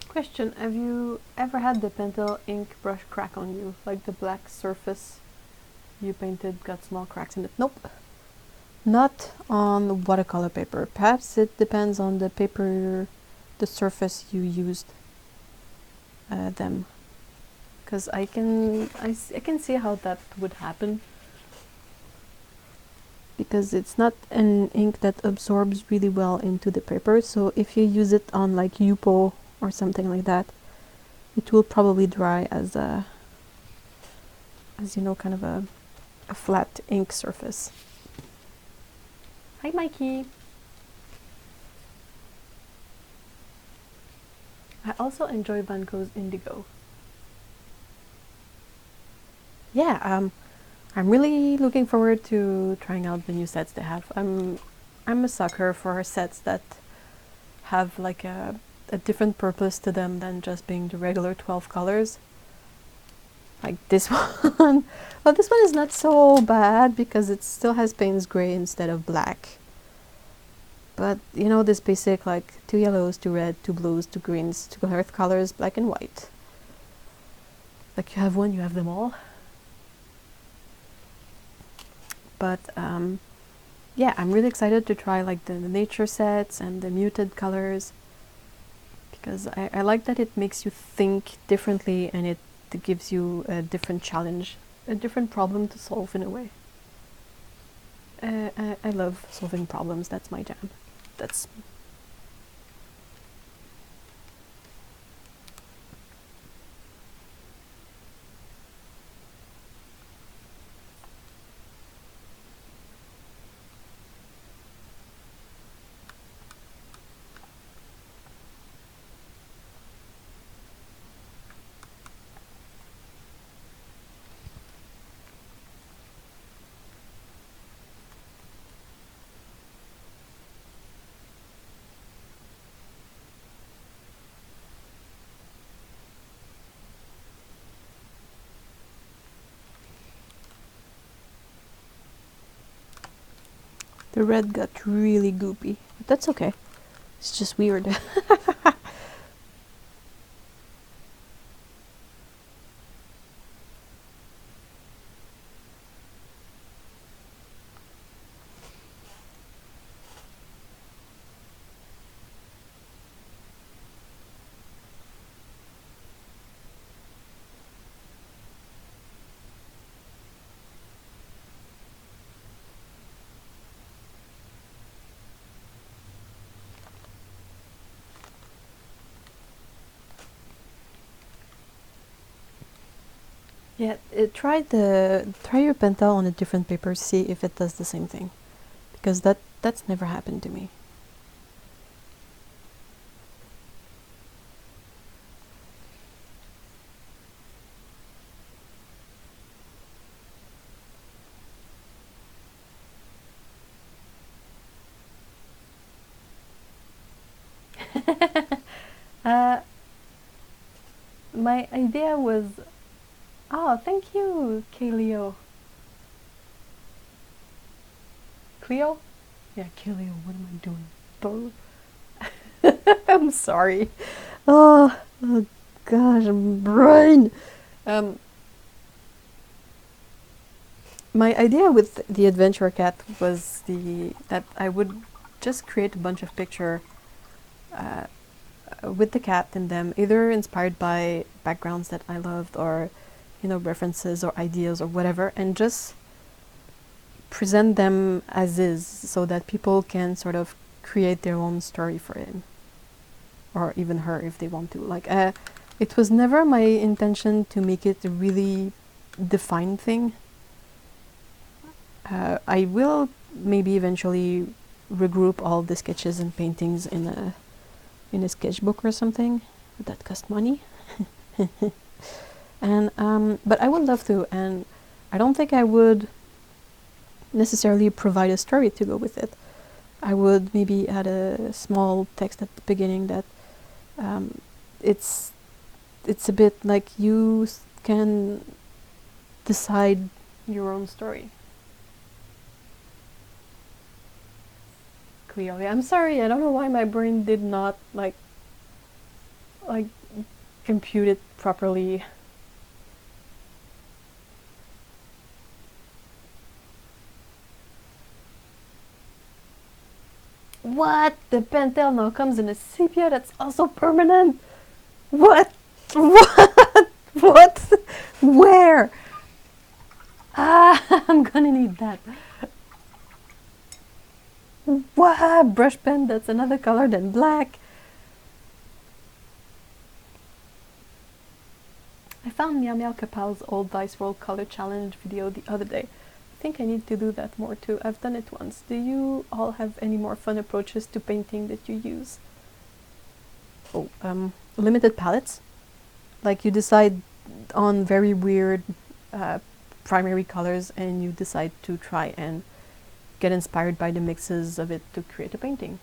Question, have you ever had the Pentel ink brush crack on you? Like the black surface you painted got small cracks in it? Nope. Not on watercolor paper. Perhaps it depends on the paper, the surface you used them. Because I can see how that would happen. Because it's not an ink that absorbs really well into the paper. So if you use it on like Yupo or something like that, it will probably dry as you know, kind of a flat ink surface. Hi, Mikey. I also enjoy Van Gogh's Indigo. Yeah, I'm really looking forward to trying out the new sets they have. I'm a sucker for sets that have like a different purpose to them than just being the regular 12 colors. Like this one. Well, this one is not so bad because it still has Payne's gray instead of black. But you know, this basic like 2 yellows, 2 red, 2 blues, 2 greens, 2 earth colors, black and white. Like you have one, you have them all. But yeah, I'm really excited to try like the nature sets and the muted colors, because I like that it makes you think differently and it gives you a different challenge, a different problem to solve in a way. I love solving problems, that's my jam. That's the red got really goopy, but that's okay. It's just weird. Yeah, try your Pentel on a different paper, see if it does the same thing, because that's never happened to me. My idea was, oh, thank you, Kaleo. Cleo? Yeah, Kilio, what am I doing? I'm sorry. Oh gosh, brain. Um, my idea with the adventure cat was that I would just create a bunch of picture uh, with the cat in them, either inspired by backgrounds that I loved, or references or ideas or whatever, and just present them as is, so that people can sort of create their own story for him, or even her if they want to. Like, it was never my intention to make it a really defined thing. I will maybe eventually regroup all the sketches and paintings in a sketchbook or something. That cost money. And but I would love to, and I don't think I would necessarily provide a story to go with it. I would maybe add a small text at the beginning that um, it's a bit like you can decide your own story. Clearly, I'm sorry. I don't know why my brain did not like compute it properly. What? The pentel now comes in a sepia that's also permanent? What? What? What? Where? Ah, I'm gonna need that. What? Brush pen that's another color than black. I found Meow Meow Kapal's old Dice Roll Color Challenge video the other day. I think I need to do that more too. I've done it once. Do you all have any more fun approaches to painting that you use? Oh, limited palettes. Like, you decide on very weird primary colors, and you decide to try and get inspired by the mixes of it to create a painting.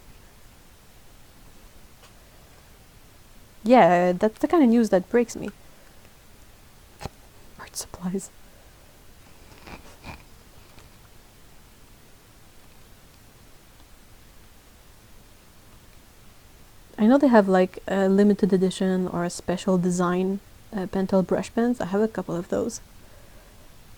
Yeah, that's the kind of news that breaks me. Art supplies. I know they have like a limited edition or a special design Pentel brush pens. I have a couple of those.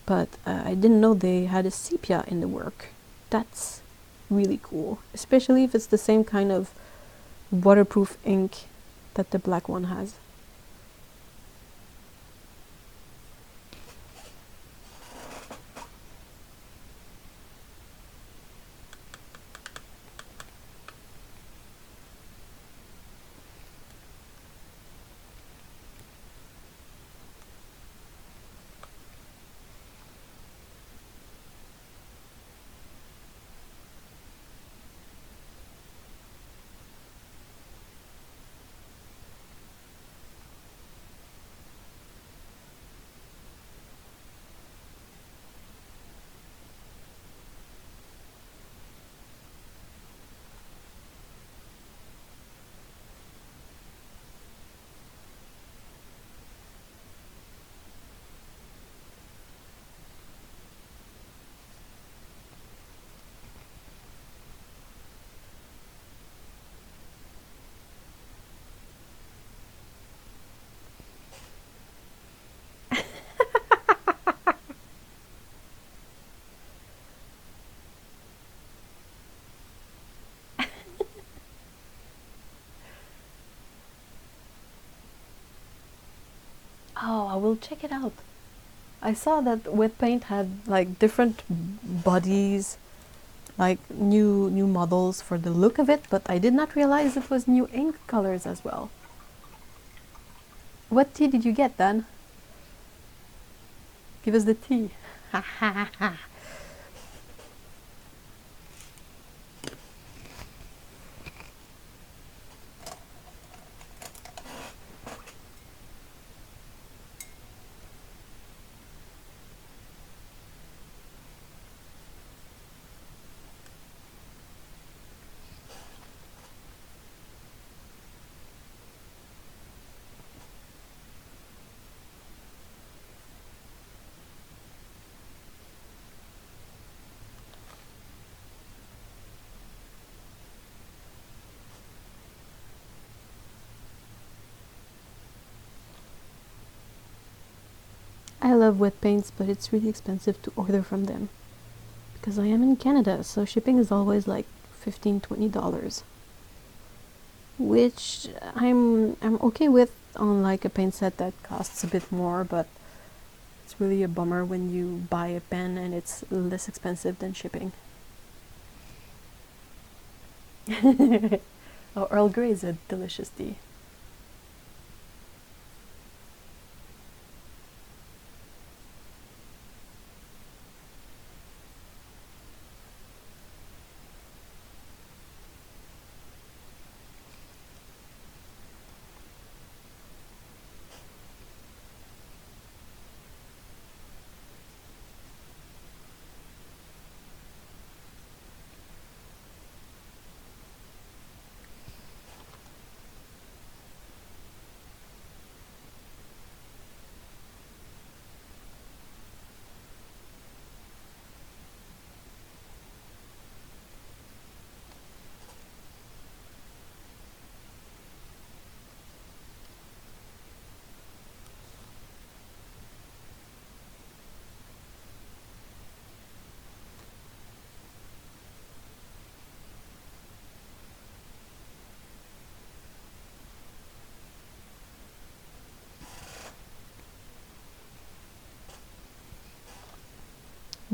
But I didn't know they had a sepia in the work. That's really cool. Especially if it's the same kind of waterproof ink that the black one has. Oh, I will check it out. I saw that wet paint had like different bodies, like new models for the look of it, but I did not realize it was new ink colors as well. What tea did you get, Dan? Give us the tea. Ha ha ha. I love wet paints, but it's really expensive to order from them. Because I am in Canada, so shipping is always like $15-20. Which I'm okay with on like a paint set that costs a bit more, but it's really a bummer when you buy a pen and it's less expensive than shipping. Oh, Earl Grey is a delicious tea.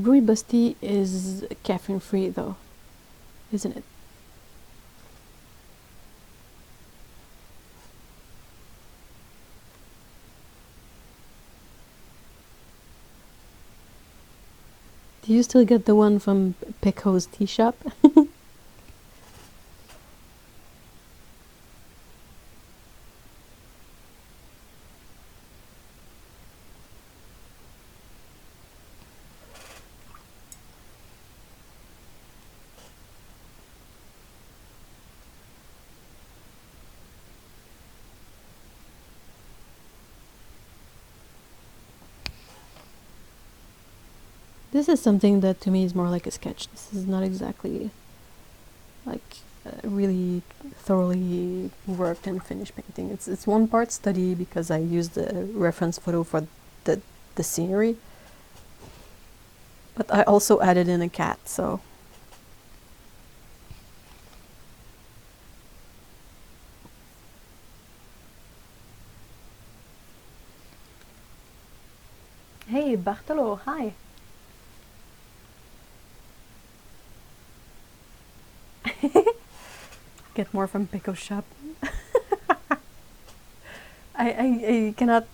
Rooibos tea is caffeine free though, isn't it? Do you still get the one from Pecco's tea shop? This is something that to me is more like a sketch. This is not exactly like really thoroughly worked and finished painting. It's one part study because I used the reference photo for the scenery, but I also added in a cat, so. Hey Bartolo, hi. Get more from Pecco's shop. I cannot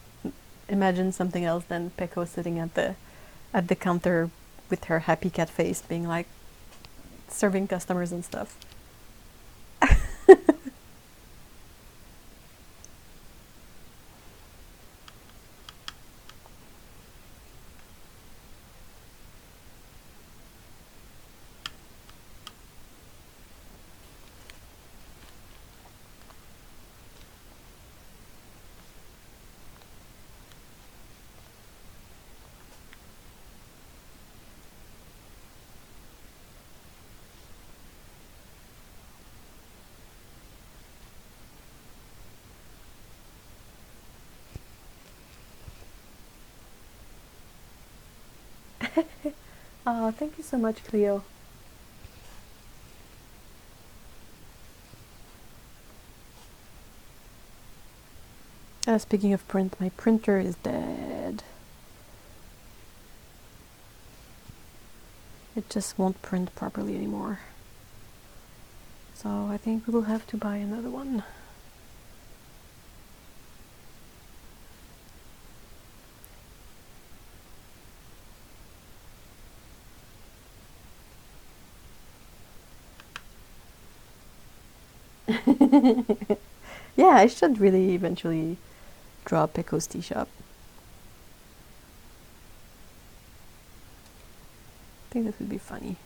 imagine something else than Pecco sitting at the counter with her happy cat face, being like serving customers and stuff. Oh, thank you so much, Cleo. Speaking of print, my printer is dead. It just won't print properly anymore. So I think we will have to buy another one. Yeah, I should really eventually draw Pecco's tea shop. I think this would be funny.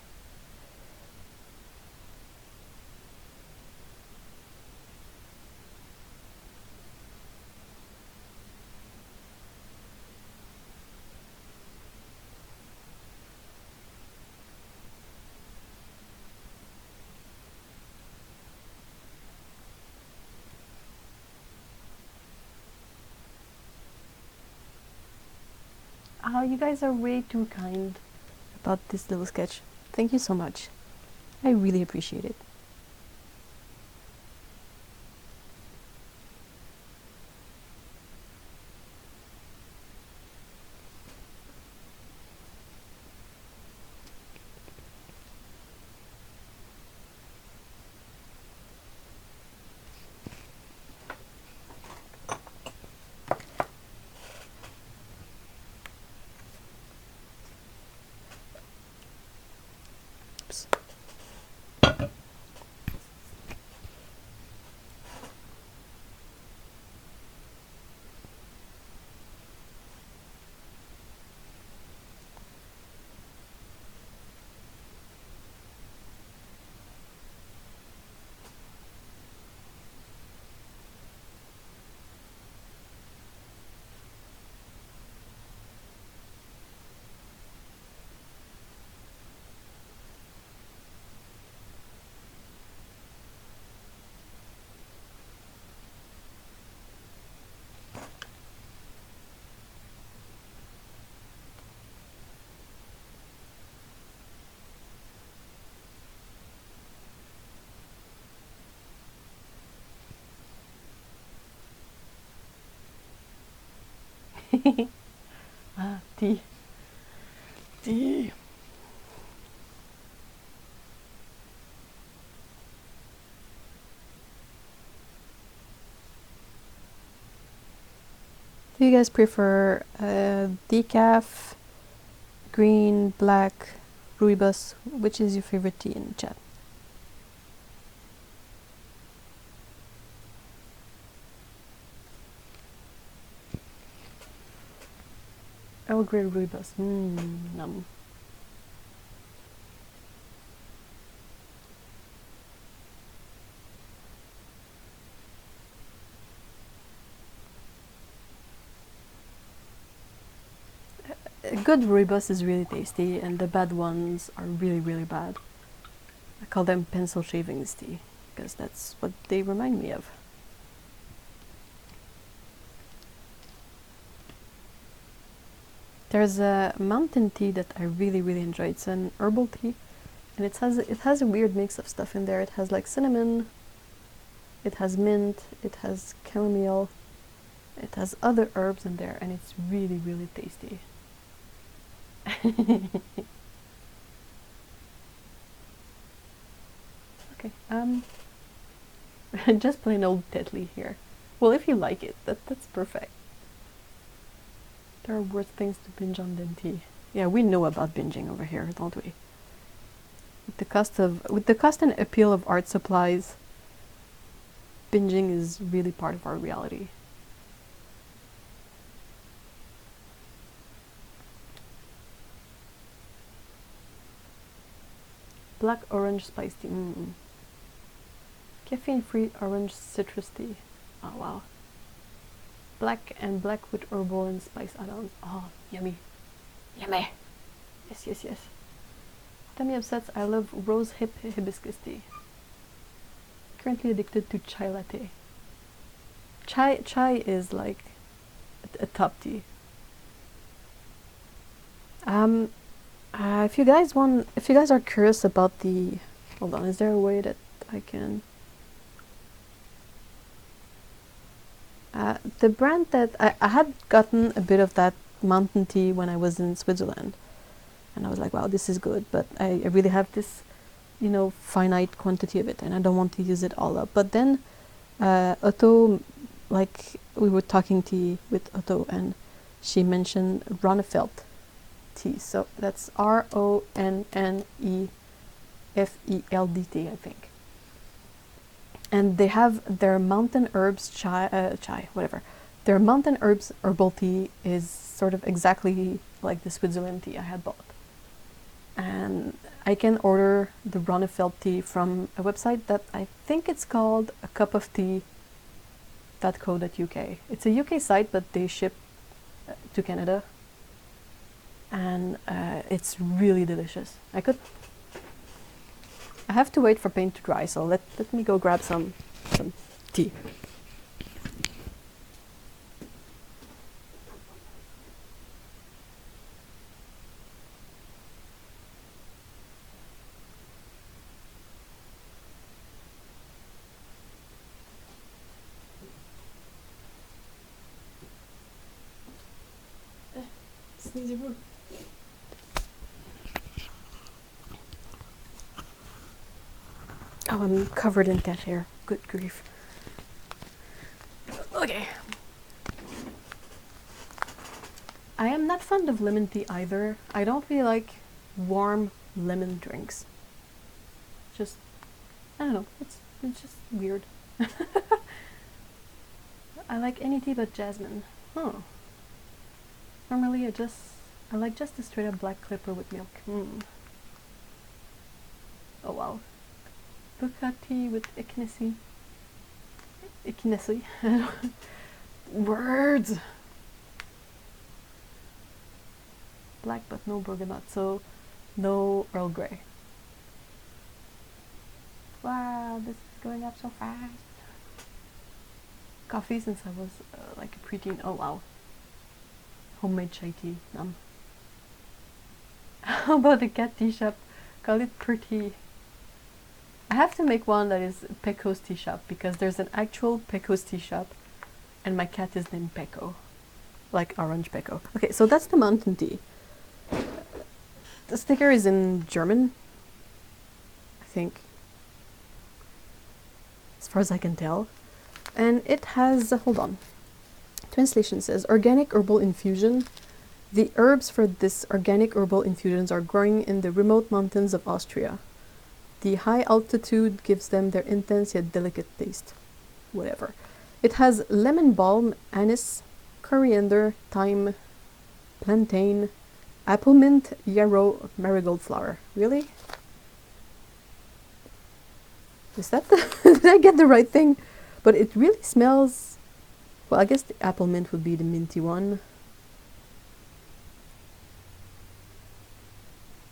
Oh, you guys are way too kind about this little sketch. Thank you so much. I really appreciate it. Oops. Tea. Tea. Do you guys prefer decaf, green, black, rooibos? Which is your favorite tea in the chat? Earl Grey rooibos. Num. A good rooibos is really tasty, and the bad ones are really, really bad. I call them pencil shavings tea, because that's what they remind me of. There's a mountain tea that I really, really enjoy. It's an herbal tea, and it has a weird mix of stuff in there. It has like cinnamon, it has mint, it has chamomile, it has other herbs in there, and it's really, really tasty. Okay, just plain old Tetley here. Well, if you like it, that's perfect. There are worse things to binge on than tea. Yeah, we know about binging over here, don't we? With the cost and appeal of art supplies, binging is really part of our reality. Black orange spice tea. Caffeine-free orange citrus tea. Oh wow. Black and black with herbal and spice add-ons. Oh, yummy. Yummy. Yes, yes, yes. Tummy upsets. I love rose hip hibiscus tea. Currently addicted to chai latte. Chai is like a top tea. If you guys are curious about the, hold on, is there a way that I can? The brand that I had gotten a bit of that mountain tea when I was in Switzerland, and I was like, wow, this is good, but I really have this, finite quantity of it, and I don't want to use it all up. But then Otto, like we were talking tea with Otto, and she mentioned Ronnefeld tea. So that's RONNEFELDT, I think. And they have their mountain herbs chai, whatever. Their mountain herbs herbal tea is sort of exactly like the Switzerland tea I had bought. And I can order the Ronnefeld tea from a website that I think it's called a cup of tea.co.uk. It's a UK site, but they ship to Canada. And it's really delicious. I have to wait for paint to dry, so let me go grab some tea. sneezez-vous. Oh, I'm covered in cat hair. Good grief. Okay. I am not fond of lemon tea either. I don't really like warm lemon drinks. Just, I don't know. It's just weird. I like any tea but jasmine. Huh. Normally I like just a straight up black clipper with milk. Oh wow. Buka tea with echinacea. Echinacea. Words! Black but no bergamot, so no Earl Grey. Wow, this is going up so fast. Coffee since I was like a preteen. Oh wow. Homemade chai tea. How about the cat tea shop? Call it pretty. I have to make one that is Pecco's tea shop because there's an actual Pecco's tea shop and my cat is named Pecco. Like orange Pecco. Okay, so that's the mountain tea. The sticker is in German, I think, as far as I can tell. And it has, hold on, translation says, organic herbal infusion. The herbs for this organic herbal infusions are growing in the remote mountains of Austria. The high altitude gives them their intense yet delicate taste. Whatever. It has lemon balm, anise, coriander, thyme, plantain, apple mint, yarrow, marigold flower. Really? Is that the... Did I get the right thing? But it really smells... Well, I guess the apple mint would be the minty one.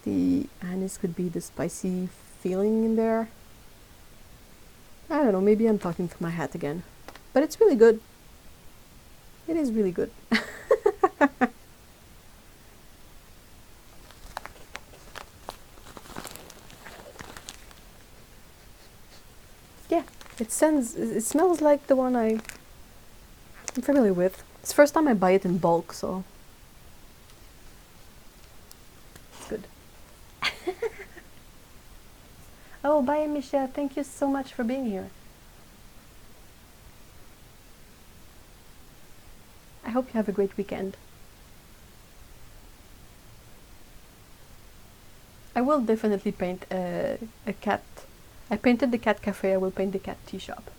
The anise could be the spicy feeling in there. I don't know, maybe I'm talking from my hat again. But it's really good. It is really good. Yeah, it smells like the one I'm familiar with. It's the first time I buy it in bulk, so it's good. Oh, bye, Michelle. Thank you so much for being here. I hope you have a great weekend. I will definitely paint a cat. I painted the cat cafe, I will paint the cat tea shop.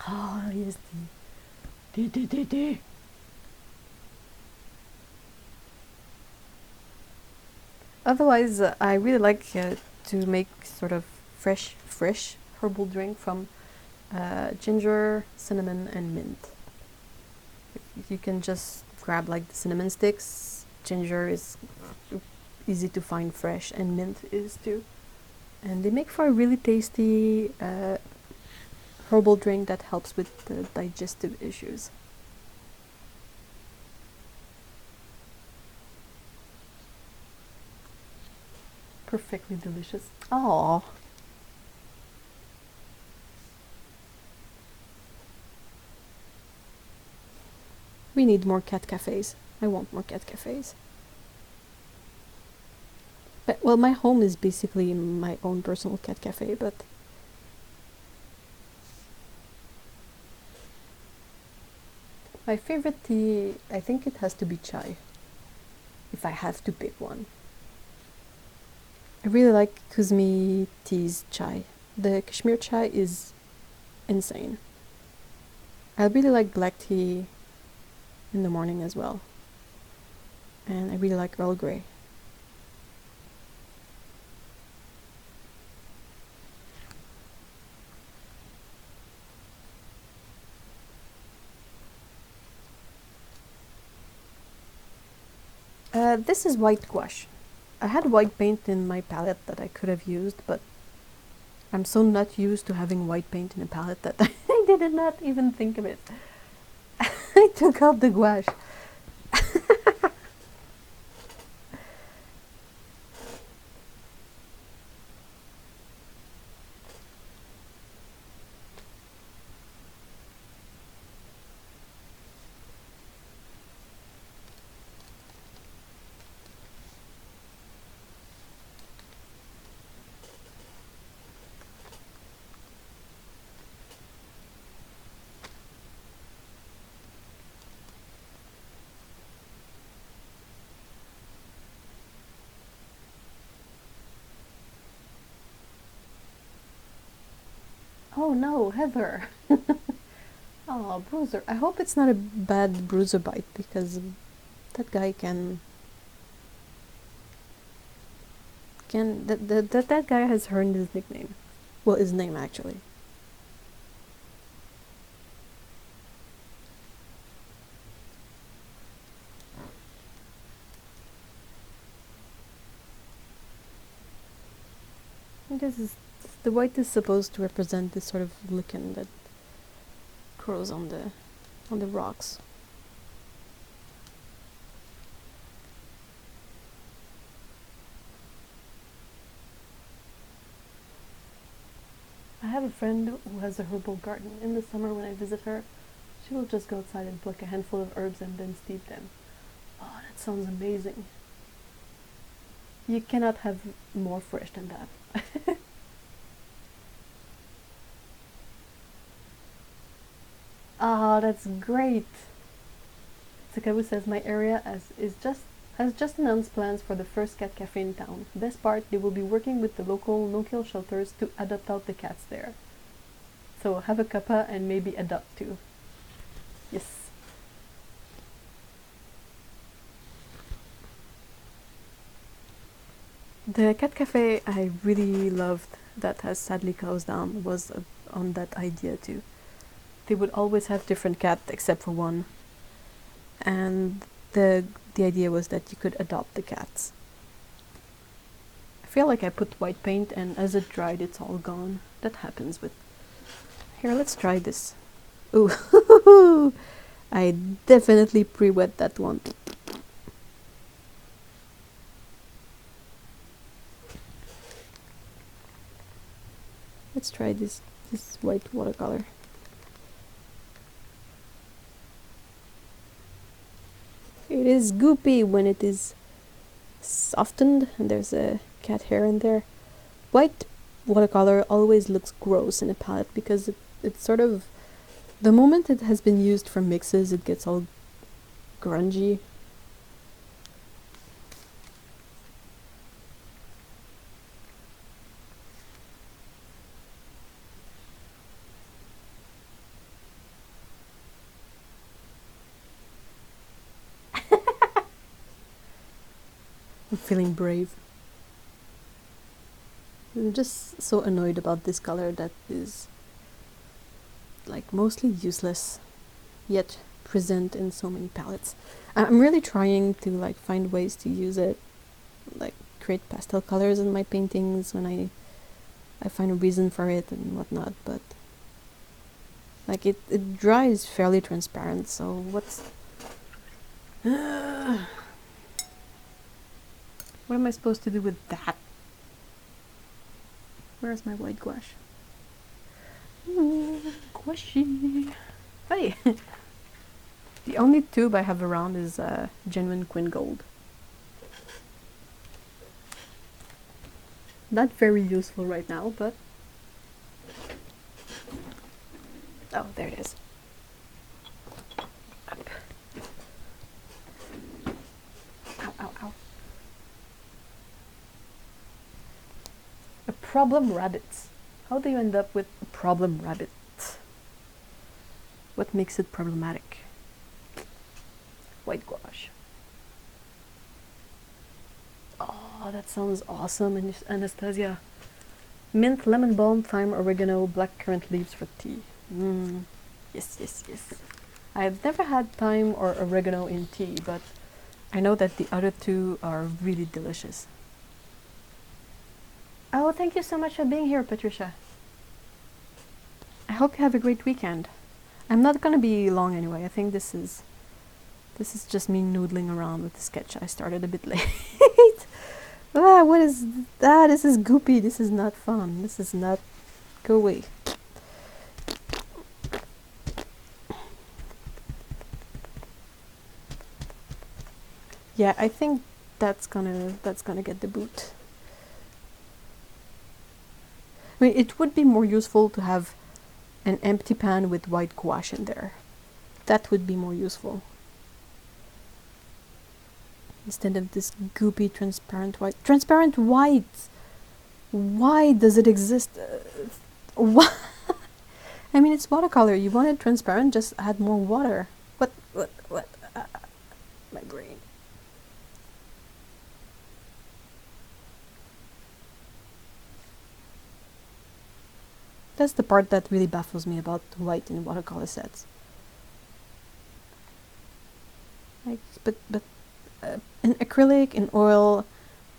Oh, yes, the. Otherwise, I really like to make sort of fresh herbal drink from ginger, cinnamon, and mint. You can just grab like the cinnamon sticks. Ginger is easy to find fresh, and mint is too. And they make for a really tasty herbal drink that helps with the digestive issues. Perfectly delicious. Aww. We need more cat cafes. I want more cat cafes. But, well, my home is basically my own personal cat cafe, but my favorite tea, I think it has to be chai, if I have to pick one. I really like Kuzmi tea's chai. The Kashmir chai is insane. I really like black tea in the morning as well. And I really like Earl Grey. This is white gouache. I had white paint in my palette that I could have used, but I'm so not used to having white paint in a palette that I did not even think of it. I took out the gouache. Oh no, Heather! Oh, bruiser. I hope it's not a bad bruiser bite, because that guy that guy has earned his nickname. Well, his name actually. This is the white is supposed to represent this sort of lichen that grows on the rocks. I have a friend who has a herbal garden. In the summer when I visit her, she will just go outside and pluck a handful of herbs and then steep them. Oh, that sounds amazing. You cannot have more fresh than that. Ah, that's great. Takabu says my area has just announced plans for the first cat cafe in town. Best part, they will be working with the local no-kill shelters to adopt out the cats there. So have a cuppa and maybe adopt too. Yes. The cat cafe I really loved that has sadly closed down was on that idea too. They would always have different cats except for one, and the idea was that you could adopt the cats. I feel like I put white paint and as it dried it's all gone. That happens with... Here, let's try this. Ooh, I definitely pre-wet that one. Let's try this white watercolor. It is goopy when it is softened, and there's a cat hair in there. White watercolor always looks gross in a palette because it's sort of... The moment it has been used for mixes, it gets all grungy. I'm feeling brave. I'm just so annoyed about this color that is like mostly useless, yet present in so many palettes. I'm really trying to like find ways to use it, like create pastel colors in my paintings when I find a reason for it and whatnot, but like it dries fairly transparent, so what's... What am I supposed to do with that? Where's my white gouache? Gouache! Hey! The only tube I have around is genuine Quin Gold. Not very useful right now, but... Oh, there it is. Up. Ow, ow, ow. A problem rabbit. How do you end up with a problem rabbit? What makes it problematic? White gouache. Oh, that sounds awesome, Anastasia. Mint, lemon balm, thyme, oregano, black currant leaves for tea. Yes, yes, yes. I've never had thyme or oregano in tea, but I know that the other two are really delicious. Oh, thank you so much for being here, Patricia. I hope you have a great weekend. I'm not gonna be long anyway. I think this is just me noodling around with the sketch. I started a bit late. What is that? This is goopy. This is not fun. This is not... Go away. Yeah, I think that's gonna get the boot. I mean, it would be more useful to have an empty pan with white gouache in there. That would be more useful. Instead of this goopy transparent white. Transparent white! Why does it exist? Why? I mean, it's watercolor. You want it transparent, just add more water. What? My brain. That's the part that really baffles me about white in watercolor sets. Like, but in acrylic, in oil,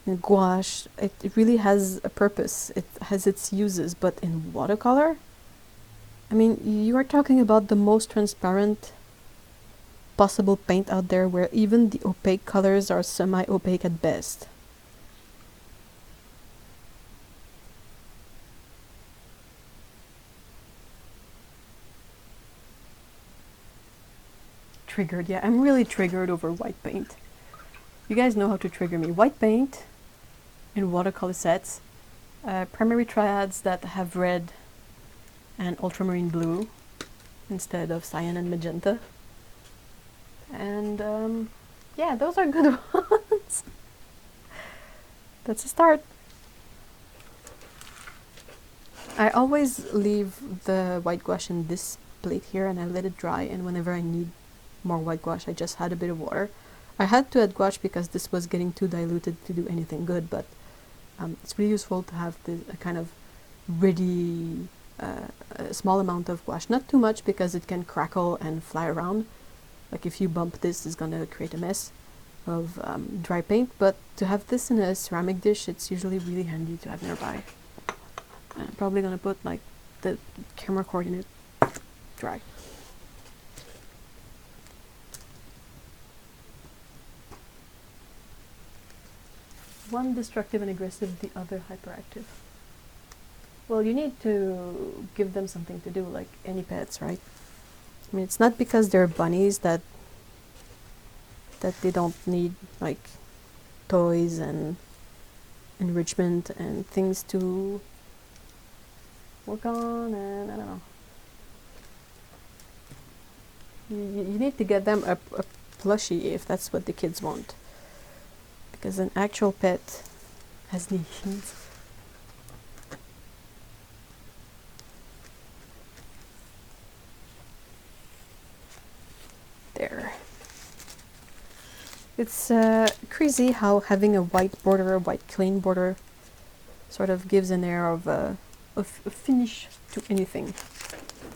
in gouache, it really has a purpose. It has its uses. But in watercolor, I mean, you are talking about the most transparent possible paint out there, where even the opaque colors are semi-opaque at best. Triggered, yeah, I'm really triggered over white paint. You guys know how to trigger me. White paint in watercolor sets, primary triads that have red and ultramarine blue instead of cyan and magenta. And yeah, those are good ones. That's a start. I always leave the white gouache in this plate here and I let it dry, and whenever I need more white gouache I just add a bit of water. I had to add gouache because this was getting too diluted to do anything good, but it's really useful to have this kind of ready a small amount of gouache, not too much because it can crackle and fly around. Like if you bump this, it's gonna create a mess of dry paint, but to have this in a ceramic dish, it's usually really handy to have nearby. I'm probably gonna put like the camera cord in it dry. One destructive and aggressive, the other hyperactive. Well, you need to give them something to do, like any pets, right? I mean, it's not because they're bunnies that they don't need like toys and enrichment and things to work on, and I don't know. You need to get them a plushie if that's what the kids want, because an actual pet has needs. There. It's crazy how having a white border, a white clean border, sort of gives an air of a finish to anything.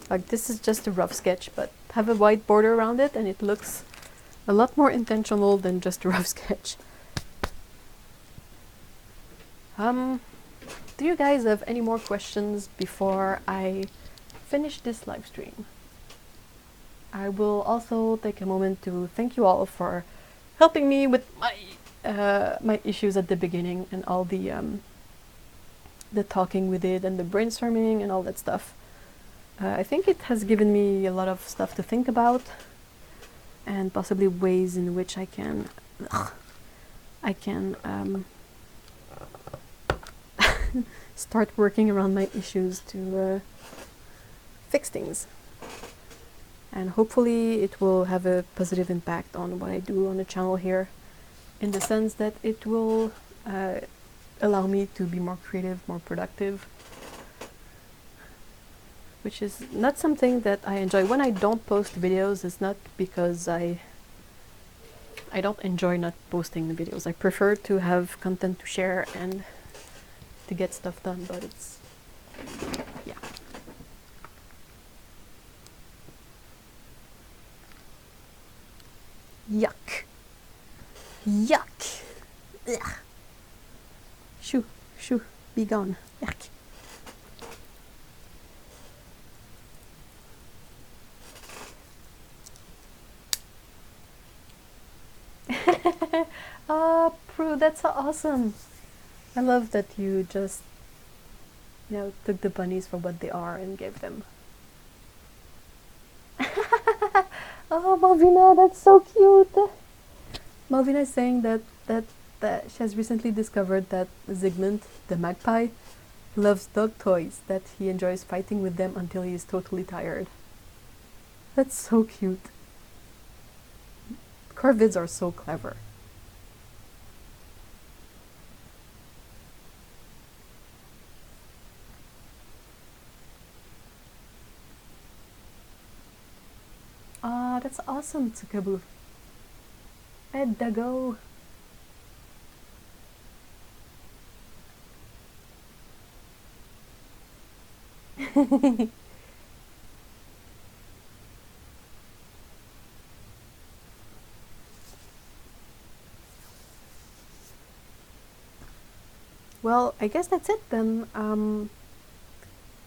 Like this is just a rough sketch, but have a white border around it and it looks a lot more intentional than just a rough sketch. Do you guys have any more questions before I finish this live stream? I will also take a moment to thank you all for helping me with my my issues at the beginning and all the talking we did and the brainstorming and all that stuff. I think it has given me a lot of stuff to think about, and possibly ways in which I can start working around my issues to fix things. And hopefully it will have a positive impact on what I do on the channel here, in the sense that it will allow me to be more creative, more productive, which is not something that I enjoy. When I don't post videos, it's not because I don't enjoy not posting the videos. I prefer to have content to share and to get stuff done, but it's, yeah. Yuck. Yuck. Ugh. Shoo, shoo, be gone. Yuck. Prue, that's so awesome. I love that you just, you know, took the bunnies for what they are and gave them. Oh, Malvina, that's so cute. Malvina is saying that she has recently discovered that Zygmunt, the magpie, loves dog toys, that he enjoys fighting with them until he is totally tired. That's so cute. Corvids are so clever. awesome, Tsukabu. Edago. Well, I guess that's it then.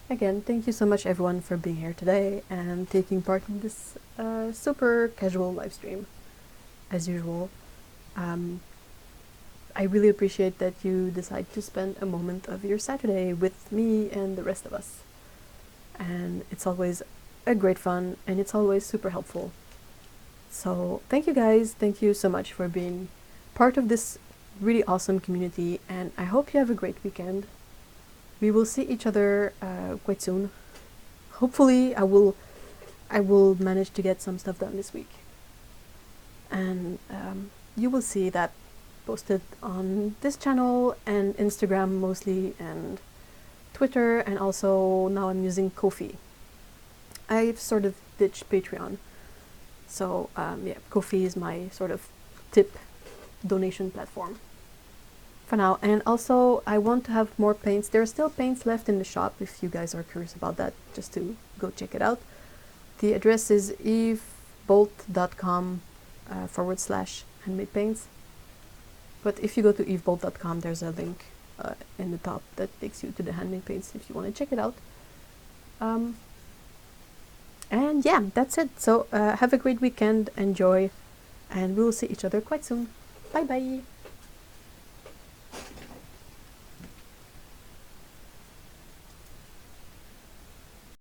Again, thank you so much everyone for being here today and taking part in this super casual live stream, as usual. I really appreciate that you decide to spend a moment of your Saturday with me and the rest of us. And it's always a great fun and it's always super helpful. So thank you guys, thank you so much for being part of this really awesome community, and I hope you have a great weekend. We will see each other quite soon. Hopefully I will manage to get some stuff done this week. And you will see that posted on this channel and Instagram mostly, and Twitter, and also now I'm using Ko-fi. I've sort of ditched Patreon. So yeah, Ko-fi is my sort of tip donation platform for now. And also I want to have more paints. There are still paints left in the shop if you guys are curious about that, just to go check it out. The address is evebolt.com /handmade paints. But if you go to evebolt.com, there's a link in the top that takes you to the handmade paints if you want to check it out. And yeah, that's it. So have a great weekend, enjoy, and we will see each other quite soon. Bye bye!